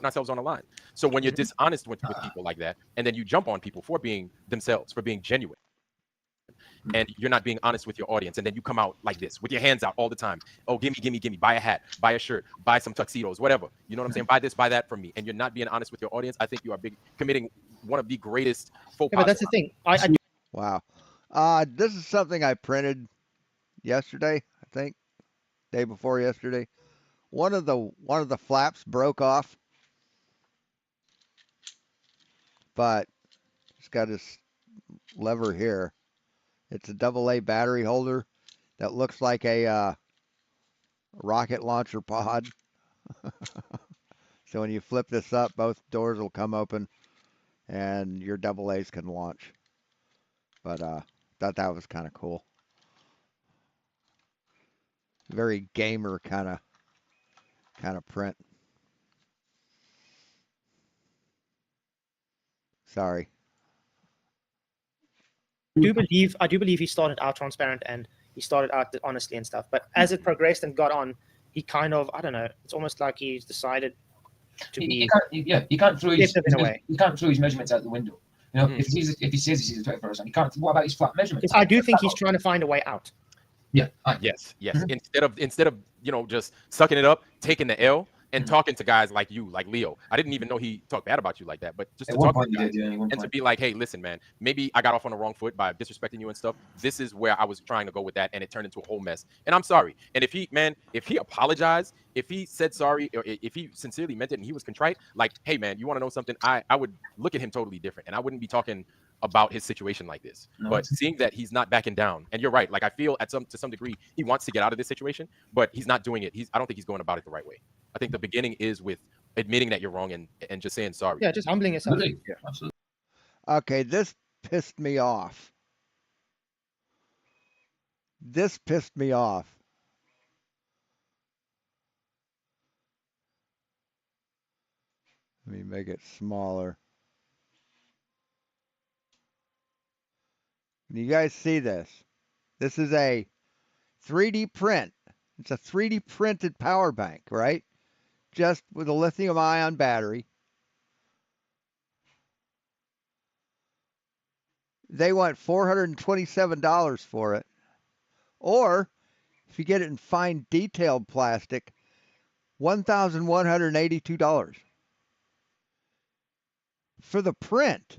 ourselves on the line. So when you're dishonest with people like that, and then you jump on people for being themselves, for being genuine, and you're not being honest with your audience, and then you come out like this with your hands out all the time. Oh, gimme, buy a hat, buy a shirt, buy some tuxedos, whatever. You know what I'm saying? Buy this, buy that from me, and you're not being honest with your audience. I think you are committing one of the greatest faux pas. But that's the thing. Wow. This is something I printed yesterday, I think, day before yesterday. One of the flaps broke off, but it's got this lever here. It's a AA battery holder that looks like a rocket launcher pod. So when you flip this up, both doors will come open, and your AA's can launch. But thought that was kind of cool. Very gamer kind of print. Sorry. I do believe he started out transparent and he started out honestly and stuff. But as it progressed and got on, he kind of, I don't know. It's almost like he's decided to be. You can't throw his in a way. You can't throw his measurements out the window. You know, if he says he sees a 21st, you can't. What about his flat measurements? I do think he's trying to find a way out. Yeah. Yes. Instead of just sucking it up, taking the L, and talking to guys like you, like Leo. I didn't even know he talked bad about you like that, but just to talk to guys and to be like, hey, listen, man, maybe I got off on the wrong foot by disrespecting you and stuff. This is where I was trying to go with that, and it turned into a whole mess. And I'm sorry. And if he apologized, if he said sorry, or if he sincerely meant it and he was contrite, like, hey, man, you want to know something? I would look at him totally different, and I wouldn't be talking about his situation like this. No. But seeing that he's not backing down, and you're right, like I feel to some degree he wants to get out of this situation, but he's not doing it. I don't think he's going about it the right way. I think the beginning is with admitting that you're wrong and just saying sorry. Yeah, just humbling yourself. Yeah, absolutely. Okay, this pissed me off. Let me make it smaller. Can you guys see this? This is a 3D print. It's a 3D printed power bank, right? Just with a lithium ion battery. They want $427 for it. Or if you get it in fine detailed plastic, $1,182 for the print.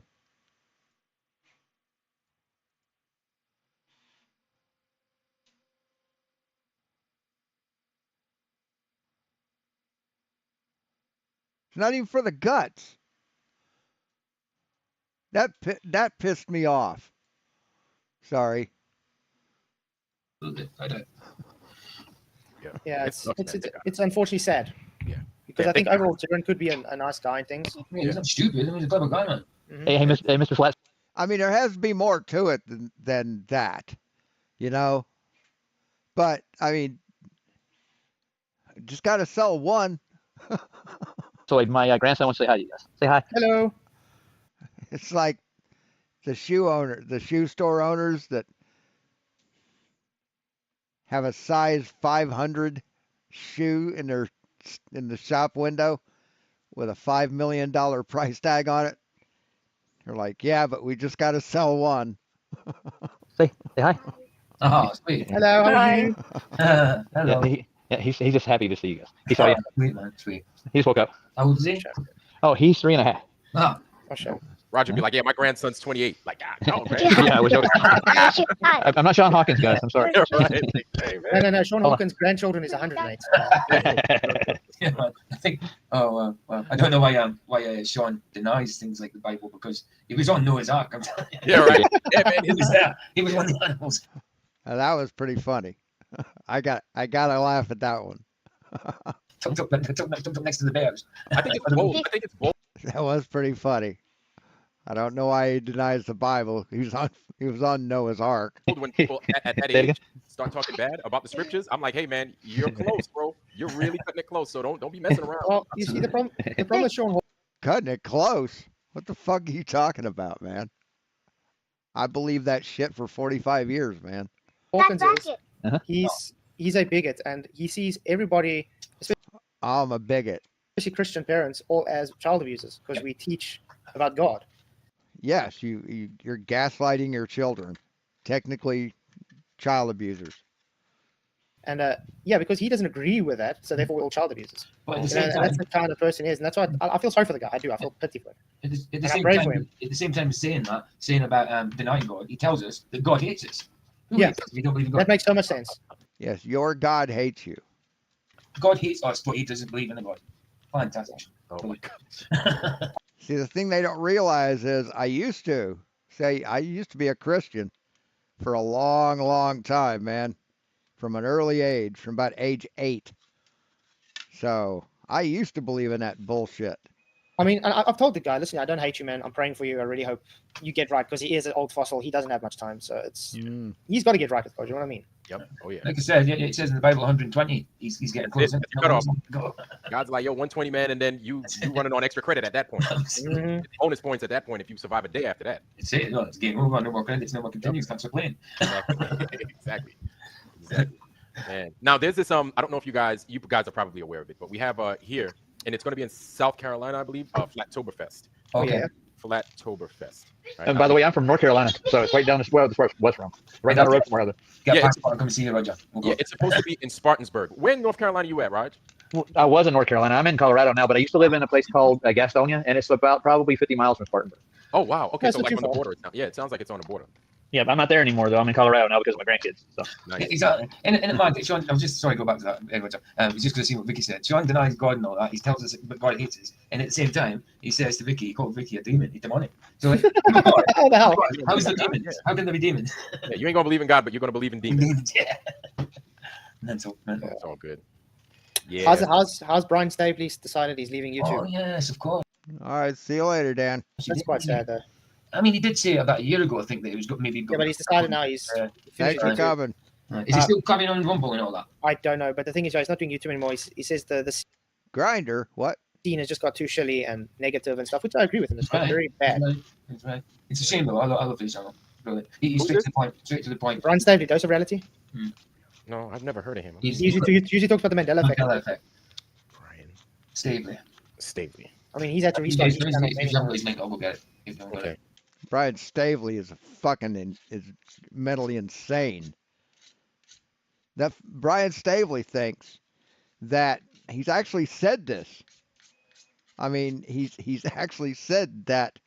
It's not even for the guts. That pissed me off. Sorry. I don't. Yeah, it's unfortunately sad. Yeah. Because I think overall Tyrion could be a nice guy and things. I mean, he's not stupid. I mean, he's a clever guy, man. Hey, Mr. Flat. I mean, there has to be more to it than that, you know. But I mean, just got to sell one. So my grandson wants to say hi to you guys. Say hi. Hello. It's like the shoe store owners that have a size 500 shoe in the shop window with a $5 million price tag on it. They're like, yeah, but we just got to sell one. Say hi. Oh, sweet. Hello, how are you? Hello. He's just happy to see you guys. He saw you. Sweet, man. Sweet. He just woke up. How old is he? Oh, he's 3.5. Oh. Sure. Roger be like, yeah, my grandson's 28. Like, no, man. Yeah, I wish I'm not Sean Hawkins, guys. I'm sorry. Right. Hey, man. No. Sean Hawkins' grandchildren is 108. Yeah, man. I think. Oh, well, I don't know why Sean denies things like the Bible, because he was on Noah's Ark. I'm telling you. Yeah, right. Yeah, man, he was there. He was one of the animals. That was pretty funny. I gotta laugh at that one. Tucked up next to the bears. I think it's both. That was pretty funny. I don't know why he denies the Bible. He was on Noah's Ark. When people at that age start talking bad about the scriptures, I'm like, hey man, you're close, bro. You're really cutting it close. So don't be messing around. Well, you see the problem with Sean Hawkins. Cutting it close? What the fuck are you talking about, man? I believe that shit for 45 years, man. Hawkins is he's a bigot, and he sees everybody, I'm a bigot. especially Christian parents, all as child abusers because we teach about God. Yes, you're gaslighting your children. technically child abusers. And yeah, because he doesn't agree with that, so therefore we're all child abusers. But at the You same know, time, and that's the kind of person he is, and that's why I feel sorry for the guy. I do. I feel pity for him. at the And I same pray time, for him. at the same time, saying about denying God, he tells us that God hates us. Who Yeah, hates us? We don't believe in God. that makes so much sense. Yes, your God hates you. God hates us, but he doesn't believe in the God. Fantastic. Oh my God. See, the thing they don't realize is I used to be a Christian for a long, long time, man, from an early age, from about age 8. So I used to believe in that bullshit. I mean, I've told the guy, listen, I don't hate you, man. I'm praying for you. I really hope you get right, because he is an old fossil. He doesn't have much time, so he's got to get right with God. You know what I mean? Yep. Oh yeah. Like I said, it says in the Bible 120. He's getting close. It's a cutoff. God's like, yo, 120, man, and then you running on extra credit at that point. Bonus points at that point if you survive a day after that. It's it. No, it's game over. No more credits. No more continues. Thanks for playing. Exactly. Man. Now there's this I don't know if you guys are probably aware of it, but we have here, and it's going to be in South Carolina, I believe, Flattoberfest. Okay. Flattoberfest. Right? And by the way, I'm from North Carolina, so it's right down this way. West from right down the road from where I live. Come see you, Roger. Yeah, it's supposed to be in Spartansburg. Where in North Carolina you at, Raj? Well, I was in North Carolina. I'm in Colorado now, but I used to live in a place called Gastonia, and it's about probably 50 miles from Spartanburg. Oh wow. Okay, That's so not like too on the far. border. Yeah, it sounds like it's on the border. Yeah, but I'm not there anymore, though. I'm in Colorado now because of my grandkids. So. Nice. Exactly. And Mike, Sean, I was just sorry to go back to that. Roger. I was just going to see what Vicky said. Sean denies God and all that. He tells us that God hates us, and at the same time, he says to Vicky, he called Vicky a demon. He's demonic. So like, how the hell? How's the demons? How can there be demons? Yeah, you ain't gonna believe in God, but you're gonna believe in demons. Yeah. Mental. It's all good. Yeah. How's Brian Stabley decided he's leaving YouTube? Oh yes, of course. All right, see you later, Dan. That's quite sad, though. I mean, he did say about a year ago, I think, that he was maybe. Yeah, but he's decided now he's. Thanks for coming. Is he still coming on Rumble and all that? I don't know, but the thing is, he's not doing YouTube anymore. He says the Grinder, what? scene has just got too shilly and negative and stuff, which I agree with him. It's got very bad. That's right. It's a shame though. I love his channel. Brilliant. He's straight to the point. Straight to the point. Brian Stabley, Dose of Reality. No, I've never heard of him. He usually talks about the Mandela effect. Mandela effect. Brian Stabley. I mean, he's had to restart his channel. I'll go get it. If you don't got it. Brian Staveley is is mentally insane. That Brian Staveley thinks that he's actually said this. I mean, he's actually said that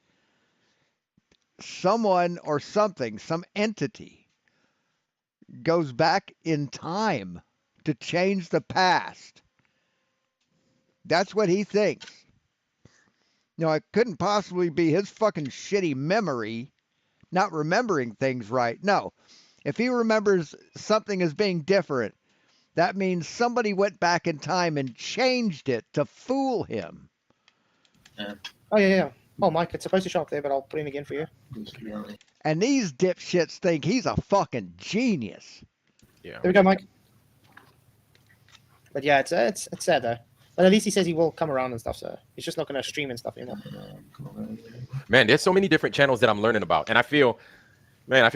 someone or something, some entity, goes back in time to change the past. That's what he thinks. You know, it couldn't possibly be his fucking shitty memory not remembering things right. No. If he remembers something as being different, that means somebody went back in time and changed it to fool him. Oh, yeah. Oh, Mike, it's supposed to show up there, but I'll put him again for you. And these dipshits think he's a fucking genius. Yeah. There we go, Mike. But yeah, it's sad, though. But at least he says he will come around and stuff, so he's just not going to stream and stuff anymore. Man, there's so many different channels that I'm learning about, and I feel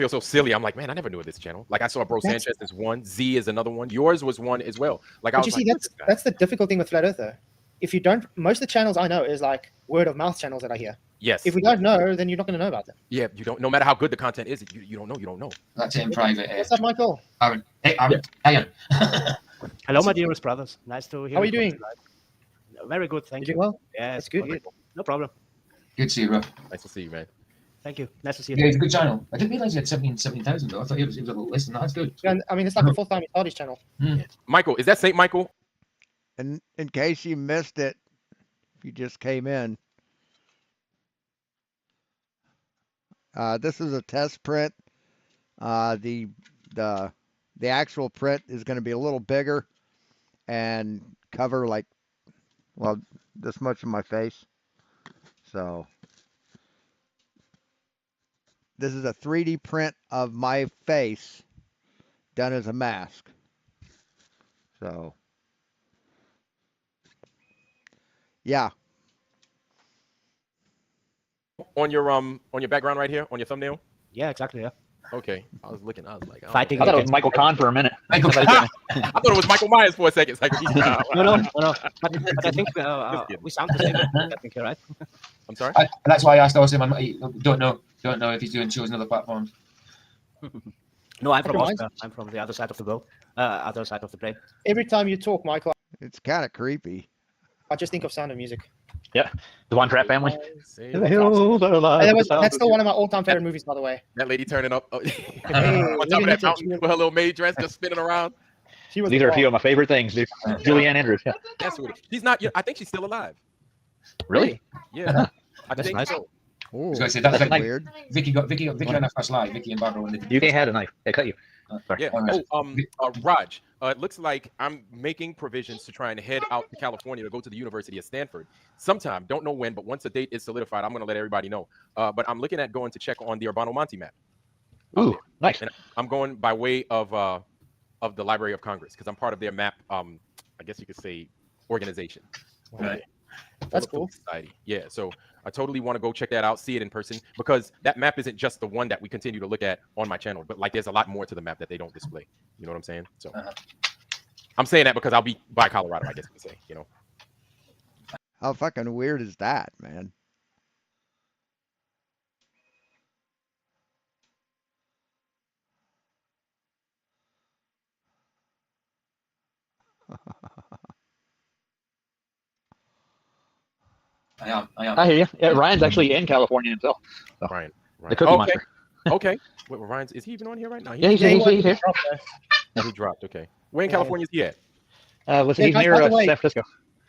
so silly. I'm like, man, I never knew of this channel. Like I saw Bro Sanchez is one, Z is another one, yours was one as well. Like I But was you see, like, that's the difficult thing with Flat Earth, though. If you don't, most of the channels I know is like word of mouth channels that I hear. yes. If we don't know, then you're not going to know about them. Yeah, you don't. No matter how good the content is, you don't know. That's it in private. What's up, Michael? Aaron. Hey, Aaron. Aaron. Hello, my dearest brothers. Nice to hear. How are you doing? Very good, thank You you. doing well? Yeah, That's good. wonderful. No problem. Good to see you, bro. Nice to see you, man. Thank you. Nice to see you. Yeah, it's a good channel. I didn't realize he had 17,000 though. I thought it was a little less than that. That's good. Yeah, I mean, it's like the fourth time he started his channel. Michael, is that Saint Michael? And in case you missed it, if you just came in, this is a test print. The actual print is going to be a little bigger and cover like, well, this much of my face. So this is a 3D print of my face done as a mask. So yeah. On your background right here, on your thumbnail? Yeah, exactly. Yeah. Okay. I was like, I thought it was Michael Kahn for a minute. I thought it was Michael Myers for a second. It's like, No. But I think we sound the same. I think you're right. I'm sorry? That's why I asked Austin. I don't know if he's doing shows on other platforms. No, I'm from Okay, Austria. I'm from the other side of the boat, other side of the plane. Every time you talk, Michael, It's kind of creepy. I just think of Sound of Music. Yeah, the One Trap Family. Say The that. hills are alive with the sound That's of still one of music. my all-time favorite movies, by the way. That lady turning up on Hey, top of Living that Legend, mountain with her little maid dress just spinning around. She was These are a few of my favorite things, dude. Julianne Andrews. Yeah. That's sweet. She's not. I think she's still alive. Really? Yeah. I That's think nice. so. I was gonna say that's That's like weird. Vicky on her first live. Vicky and Barbara when they did. You can't have a knife. They cut you. Sorry. Yeah. Raj, it looks like I'm making provisions to try and head out to California to go to the University of Stanford sometime. Don't know when, but once a date is solidified, I'm going to let everybody know. But I'm looking at going to check on the Urbano Monte map. Ooh, nice. And I'm going by way of the Library of Congress because I'm part of their map. I guess you could say organization. Right. That's cool. Society. Yeah. So I totally want to go check that out, see it in person, because that map isn't just the one that we continue to look at on my channel, but like there's a lot more to the map that they don't display. You know what I'm saying? So I'm saying that because I'll be by Colorado, I guess you could say, you know. How fucking weird is that, man? I am. I hear you. Yeah, Ryan's actually in California himself. So. Ryan. The Cookie Okay. Monster. Okay. Wait, Ryan's, is he even on here right now? Yeah, he's here. He dropped. Okay. Where in California is he at? Listen, he's guys, near by the way- San Francisco.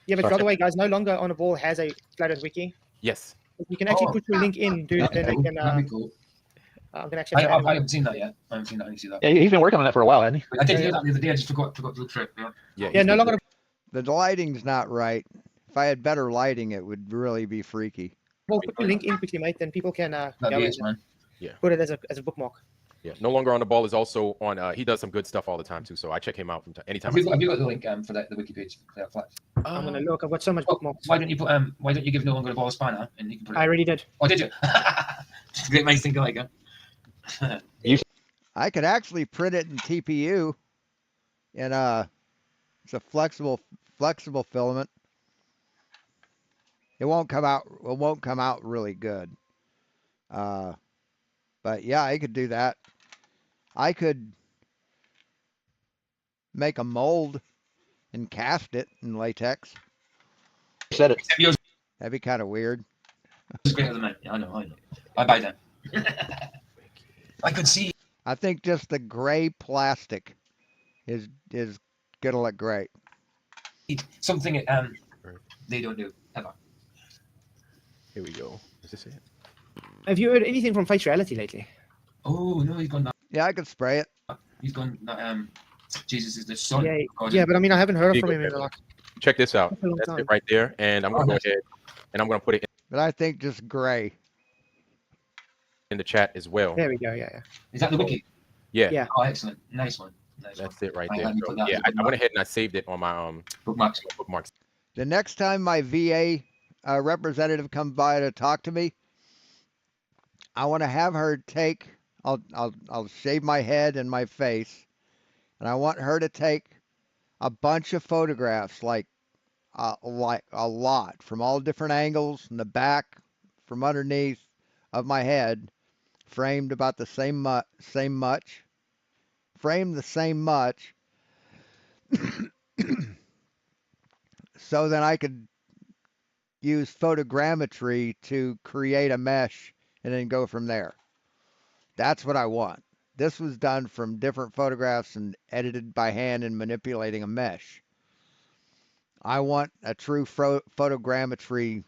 Yeah, but Sorry. by the way, guys, no longer on a ball has a Flat Earth wiki. Yes. You can actually put your link in, dude. That'd Then be they can. That'd be cool. I'm gonna actually. I haven't seen that yet. I haven't seen that. I need to see that. Yeah, he's been working on that for a while, hasn't he? I did hear that the other day. I just forgot to look for it. Yeah. Yeah, no longer. The lighting's not right. If I had better lighting, it would really be freaky. Well, put your link in quickly, mate. Then people can That'd go be and it, man. Yeah. put it as a bookmark. Yeah. No longer on the ball is also on. He does some good stuff all the time too. So I check him out from anytime. Have you got the link for the wiki page for that Flerfs? I'm gonna look. I've got so much bookmarks. Why don't you put Why don't you give No Longer the Ball a spanner and you can put it? I already did. Oh, did you? Great minds think alike, huh? I could actually print it in TPU, and it's a flexible filament. It won't come out really good. But yeah, I could do that. I could make a mold and cast it in latex. Said it. That'd be kind of weird. It's greater than mine. Yeah, I know. I buy them. I could see. I think just the gray plastic is gonna look great. Something they don't do ever. Here we go. Is this it? Have you heard anything from Face Reality lately? Oh no, he's gone that. Yeah, I could spray it. He's gone that. Jesus is the son. Yeah, God, yeah, but I mean, I haven't heard Here from you him go, in the last. Check this out. That's a long That's time. it right there, and I'm gonna go ahead and I'm gonna put it But I think just gray. in the chat as well. There we go. Yeah. Is that the wiki? Yeah. Yeah. Oh, excellent. Nice one. That's it right I there. haven't So, put that yeah, in I the went ahead and I saved it on my bookmarks. The next time my VA representative comes by to talk to me, I want to have her take. I'll shave my head and my face, and I want her to take a bunch of photographs, like a lot, from all different angles, from the back, from underneath of my head, framed about the same much, framed the same much, so then I could use photogrammetry to create a mesh and then go from there. That's what I want. This was done from different photographs and edited by hand and manipulating a mesh. I want a true photogrammetry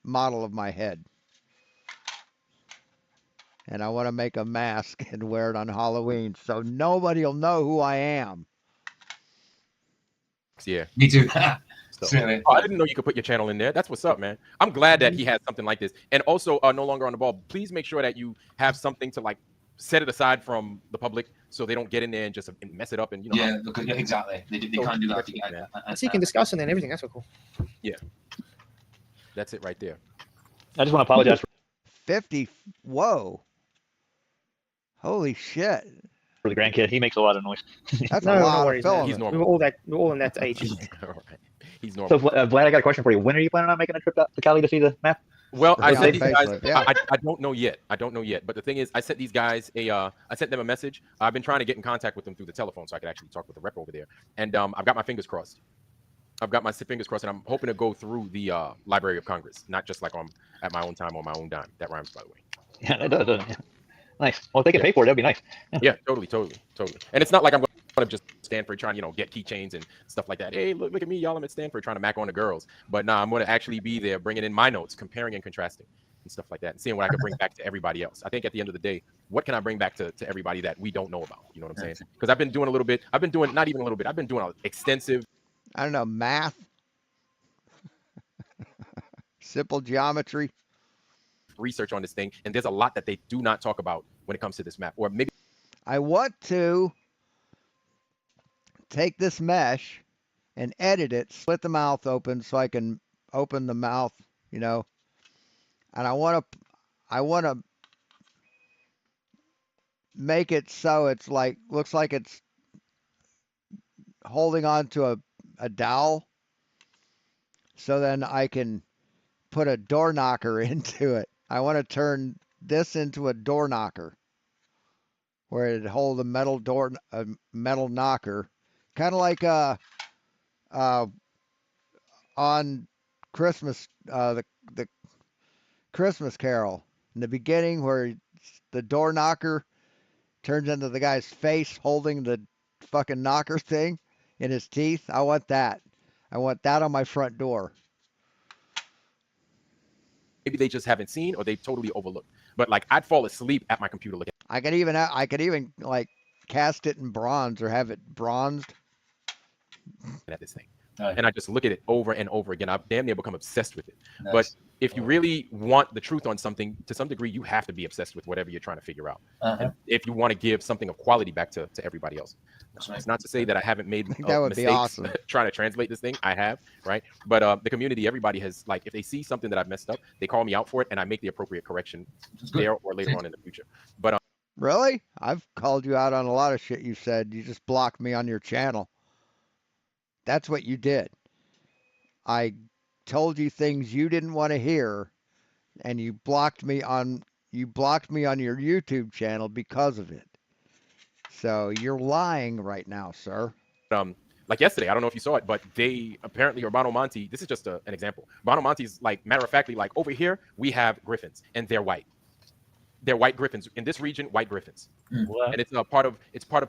model of my head. And I want to make a mask and wear it on Halloween so nobody will know who I am. Yeah. Me too. So, I didn't know you could put your channel in there. That's what's up, man. I'm glad that he has something like this. And also, No Longer on the Ball, please make sure that you have something to like set it aside from the public so they don't get in there and just mess it up. And Yeah, because, exactly. They can't do that. So you can discuss it and everything. That's so cool. Yeah. That's it right there. I just want to apologize for 50. Whoa. Holy shit. the grandkid. He makes a lot of noise. That's No, a lot no of worries, man. filament. We're all in that age. He's So, normal. Vlad, I got a question for you. When are you planning on making a trip out to Cali to see the map? Well, I Yeah, sent on these guys. Facebook, yeah. I don't know yet. I don't know yet. But the thing is, I sent these guys I sent them a message. I've been trying to get in contact with them through the telephone so I could actually talk with the rep over there. And I've got my fingers crossed. I've got my fingers crossed, and I'm hoping to go through the Library of Congress, not just like at my own time on my own dime. That rhymes, by the way. Yeah, that does. Yeah. Nice. Well, if they can pay for it, that'd be nice. Yeah, totally. And it's not like I'm going to just Stanford trying to, get keychains and stuff like that. Hey, look at me, y'all. I'm at Stanford trying to mac on the girls. But nah, I'm going to actually be there bringing in my notes, comparing and contrasting and stuff like that, and seeing what I can bring back to everybody else. I think at the end of the day, what can I bring back to everybody that we don't know about? You know what I'm saying? Because I've been doing a little bit. I've been doing not even a little bit. I've been doing extensive. I don't know, math, simple geometry. Research on this thing, and there's a lot that they do not talk about when it comes to this map. Or maybe I want to take this mesh and edit it, split the mouth open so I can open the mouth, and I want to make it so it's looks like it's holding on to a dowel, so then I can put a door knocker into it. I want to turn this into a door knocker where it'd hold a metal knocker, kind of like on Christmas, the Christmas Carol in the beginning, where the door knocker turns into the guy's face holding the fucking knocker thing in his teeth. I want that. I want that on my front door. maybe they just haven't seen or they totally overlooked. But like I'd fall asleep at my computer looking I could even like cast it in bronze or have it bronzed at this thing. And I just look at it over and over again. I've damn near become obsessed with it. Nice. But if you really want the truth on something, to some degree, you have to be obsessed with whatever you're trying to figure out. And if you want to give something of quality back to everybody else. Right. It's not to say that I haven't made that would mistakes be awesome. trying to translate this thing. I have, right? But the community, everybody has, like, if they see something that I've messed up, they call me out for it, and I make the appropriate correction there or later on in the future. But really, I've called you out on a lot of shit you said. You just blocked me on your channel. That's what you did. I told you things you didn't want to hear, and you blocked me on your YouTube channel because of it. So you're lying right now, sir. Like yesterday, I don't know if you saw it, but they apparently, Urbano Monte, this is just an example. Urbano Monte's like, matter of factly, like, over here, we have griffins, and they're white. They're white griffins. In this region, white griffins. And it's part of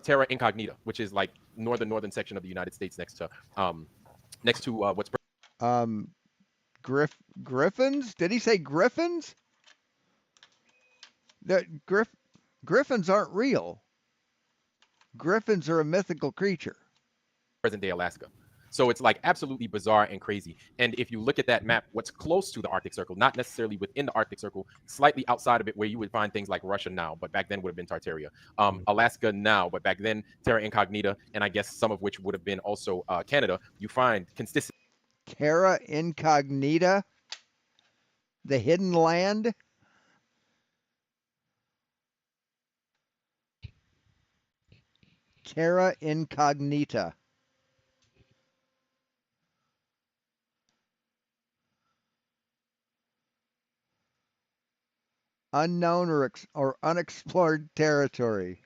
Terra Incognita, which is like northern section of the United States next to what's Griffins? Did he say griffins? Griffins aren't real. Griffins are a mythical creature. Present-day Alaska. So it's like absolutely bizarre and crazy. And if you look at that map, what's close to the Arctic Circle, not necessarily within the Arctic Circle, slightly outside of it, where you would find things like Russia now, but back then would have been Tartaria. Alaska now, but back then Terra Incognita, and I guess some of which would have been also Canada. You find consistent. Terra Incognita, the hidden land. Terra Incognita. Unknown or unexplored territory.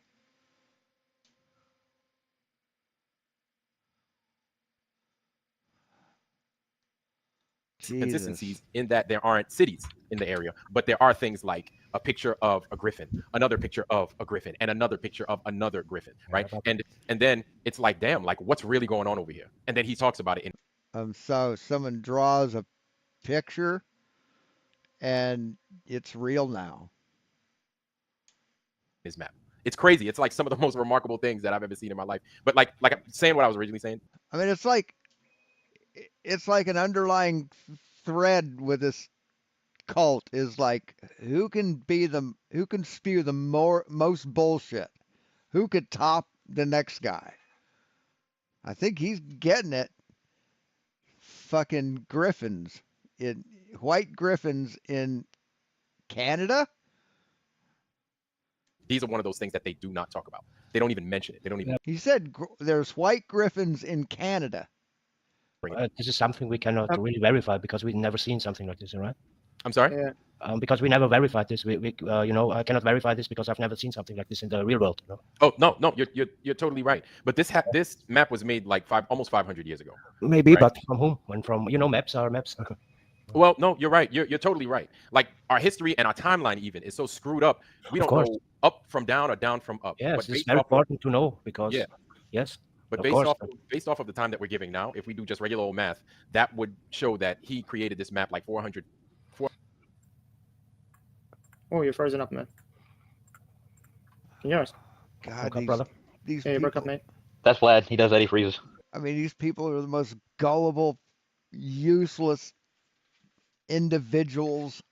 Consistencies in that there aren't cities in the area, but there are things like a picture of a griffin, another picture of a griffin, and another picture of another griffin, right? And then it's like, damn, like, what's really going on over here? And then he talks about it in so someone draws a picture and it's real now. His map. It's crazy. It's like some of the most remarkable things that I've ever seen in my life. But like I'm saying what I was originally saying. I mean, it's like an underlying thread with this cult is like, who can spew the most bullshit? Who could top the next guy? I think he's getting it. Fucking griffins, white griffins in Canada. These are one of those things that they do not talk about. They don't even mention it. They don't even. He said there's white griffins in Canada. This is something we cannot really verify because we've never seen something like this, right? I'm sorry. Yeah. Because we never verified this. You know, I cannot verify this because I've never seen something like this in the real world. You know? Oh no, you're totally right. But this map was made like almost 500 years ago. Maybe, right? but from whom? When from maps are maps. Well, no, you're right. You're totally right. Like our history and our timeline even is so screwed up. We Of don't course. know up from down or down from up. Yes, But it's based very off of important to know because yeah. yes, But of course. based off of the time that we're giving now, if we do just regular old math, that would show that he created this map like 400. Oh, you're frozen up, man. Can you hear us? God, Okay, brother. these Yeah, you broke people. up, mate. That's Vlad. He does that. He freezes. I mean, these people are the most gullible, useless individuals.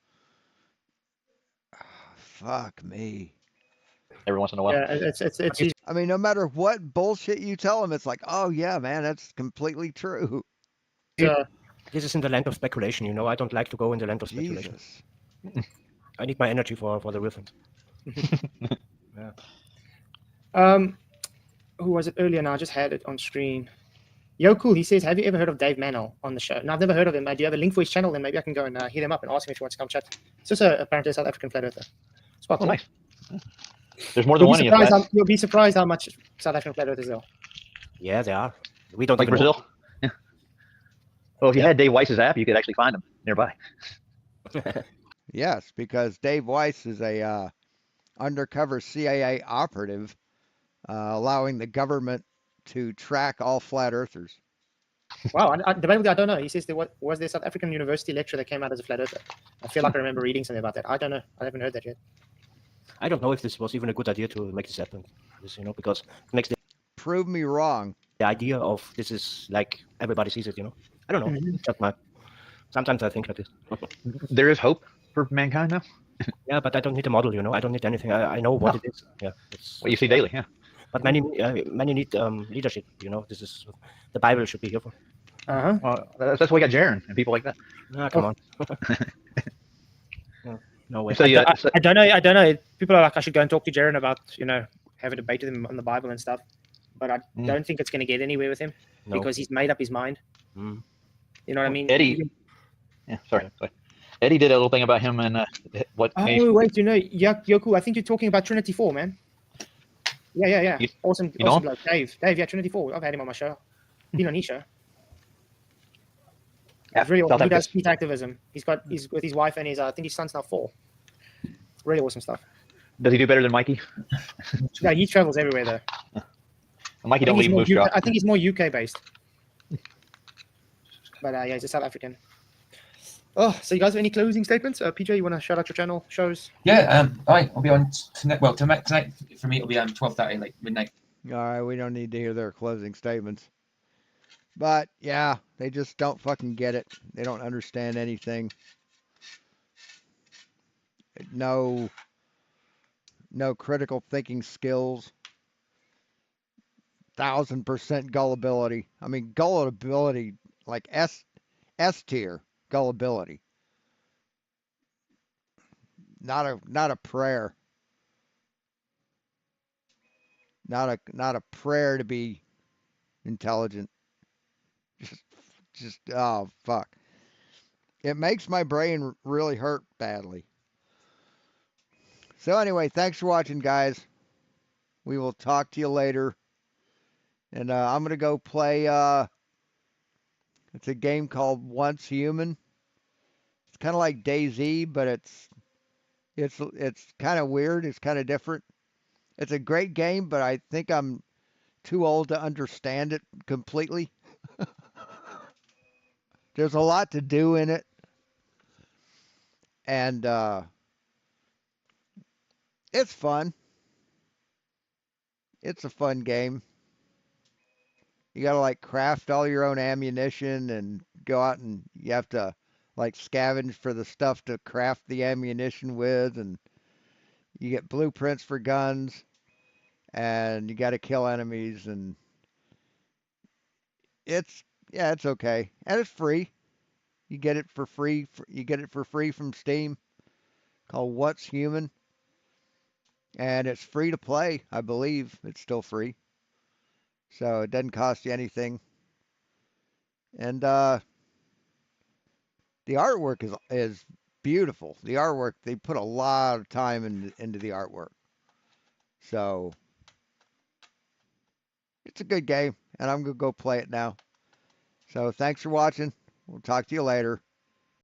Fuck me. Every once in a while. Yeah, it's easy. I mean, no matter what bullshit you tell them, it's like, oh yeah, man, that's completely true. This is in the land of speculation. You know, I don't like to go in the land of speculation. Jesus. I need my energy for the real things. Yeah. Who was it earlier? Now I just had it on screen. Yo, cool. He says, "Have you ever heard of Dave Manel on the show?" No, I've never heard of him. Do you have a link for his channel? Then maybe I can go and hit him up and ask him if he wants to come chat. It's just apparently a South African flat earther. It's quite cool. Nice. There's more than one of you. You'll be surprised how much South African flat earthers there are. Yeah, they are. We don't like even Brazil. know. Yeah. Well, if you had Dave Weiss's app, you could actually find him nearby. Yes, because Dave Weiss is a undercover CIA operative, allowing the government to track all flat earthers. Wow, debatably, I don't know. He says there was there a South African university lecturer that came out as a flat earther. I feel like I remember reading something about that. I don't know. I haven't heard that yet. I don't know if this was even a good idea to make this happen. You know, because it makes prove me wrong. The idea of this is like everybody sees it. You know, I don't know. Sometimes I think like this. There is hope for mankind now. Yeah, but I don't need a model. You know, I don't need anything. I know what it is. Yeah, it's what you see daily. Yeah. But many need leadership. You know, this is the Bible should be here for. Well, that's why we got Jaron and people like that. Ah, come on. No way. So, I don't know. I don't know. People are like, I should go and talk to Jaron about, have a debate with him on the Bible and stuff. But I don't think it's going to get anywhere with him because he's made up his mind. You know what I mean? Eddie. Yeah, sorry. Eddie did a little thing about him and what. Oh, wait, Yoku, I think you're talking about Trinity 4, man. Yeah. Awesome bloke. Dave, yeah, Trinity 4. I've had him on my show. Been on his show. Yeah, really awesome. He does peace activism. He's with his wife and I think his son's now 4. Really awesome stuff. Does he do better than Mikey? No, he travels everywhere though. Mikey don't leave Moose Jaw. I think he's more UK based. But yeah, he's a South African. Oh, so you guys have any closing statements? PJ, you want to shout out your channel, shows? Yeah, all right, I'll be on tonight. Well, tonight for me it'll be 12:30, like midnight. All right, we don't need to hear their closing statements. But yeah, they just don't fucking get it. They don't understand anything. No critical thinking skills. 1000% gullibility. I mean, gullibility, like S tier gullibility. Not a prayer. Not a prayer to be intelligent. Just oh fuck. It makes my brain really hurt badly. So anyway, thanks for watching, guys. We will talk to you later. And I'm gonna go play. It's a game called Once Human. It's kind of like DayZ, but it's kind of weird. It's kind of different. It's a great game, but I think I'm too old to understand it completely. There's a lot to do in it. And it's fun. It's a fun game. You got to like craft all your own ammunition and go out and you have to like scavenge for the stuff to craft the ammunition with, and you get blueprints for guns, and you got to kill enemies, and it's okay, and it's free. You get it for free. You get it for free from Steam. Called What's Human, and it's free to play. I believe it's still free, so it doesn't cost you anything. And the artwork is beautiful. The artwork, they put a lot of time into the artwork. So it's a good game, and I'm gonna go play it now. So thanks for watching. We'll talk to you later.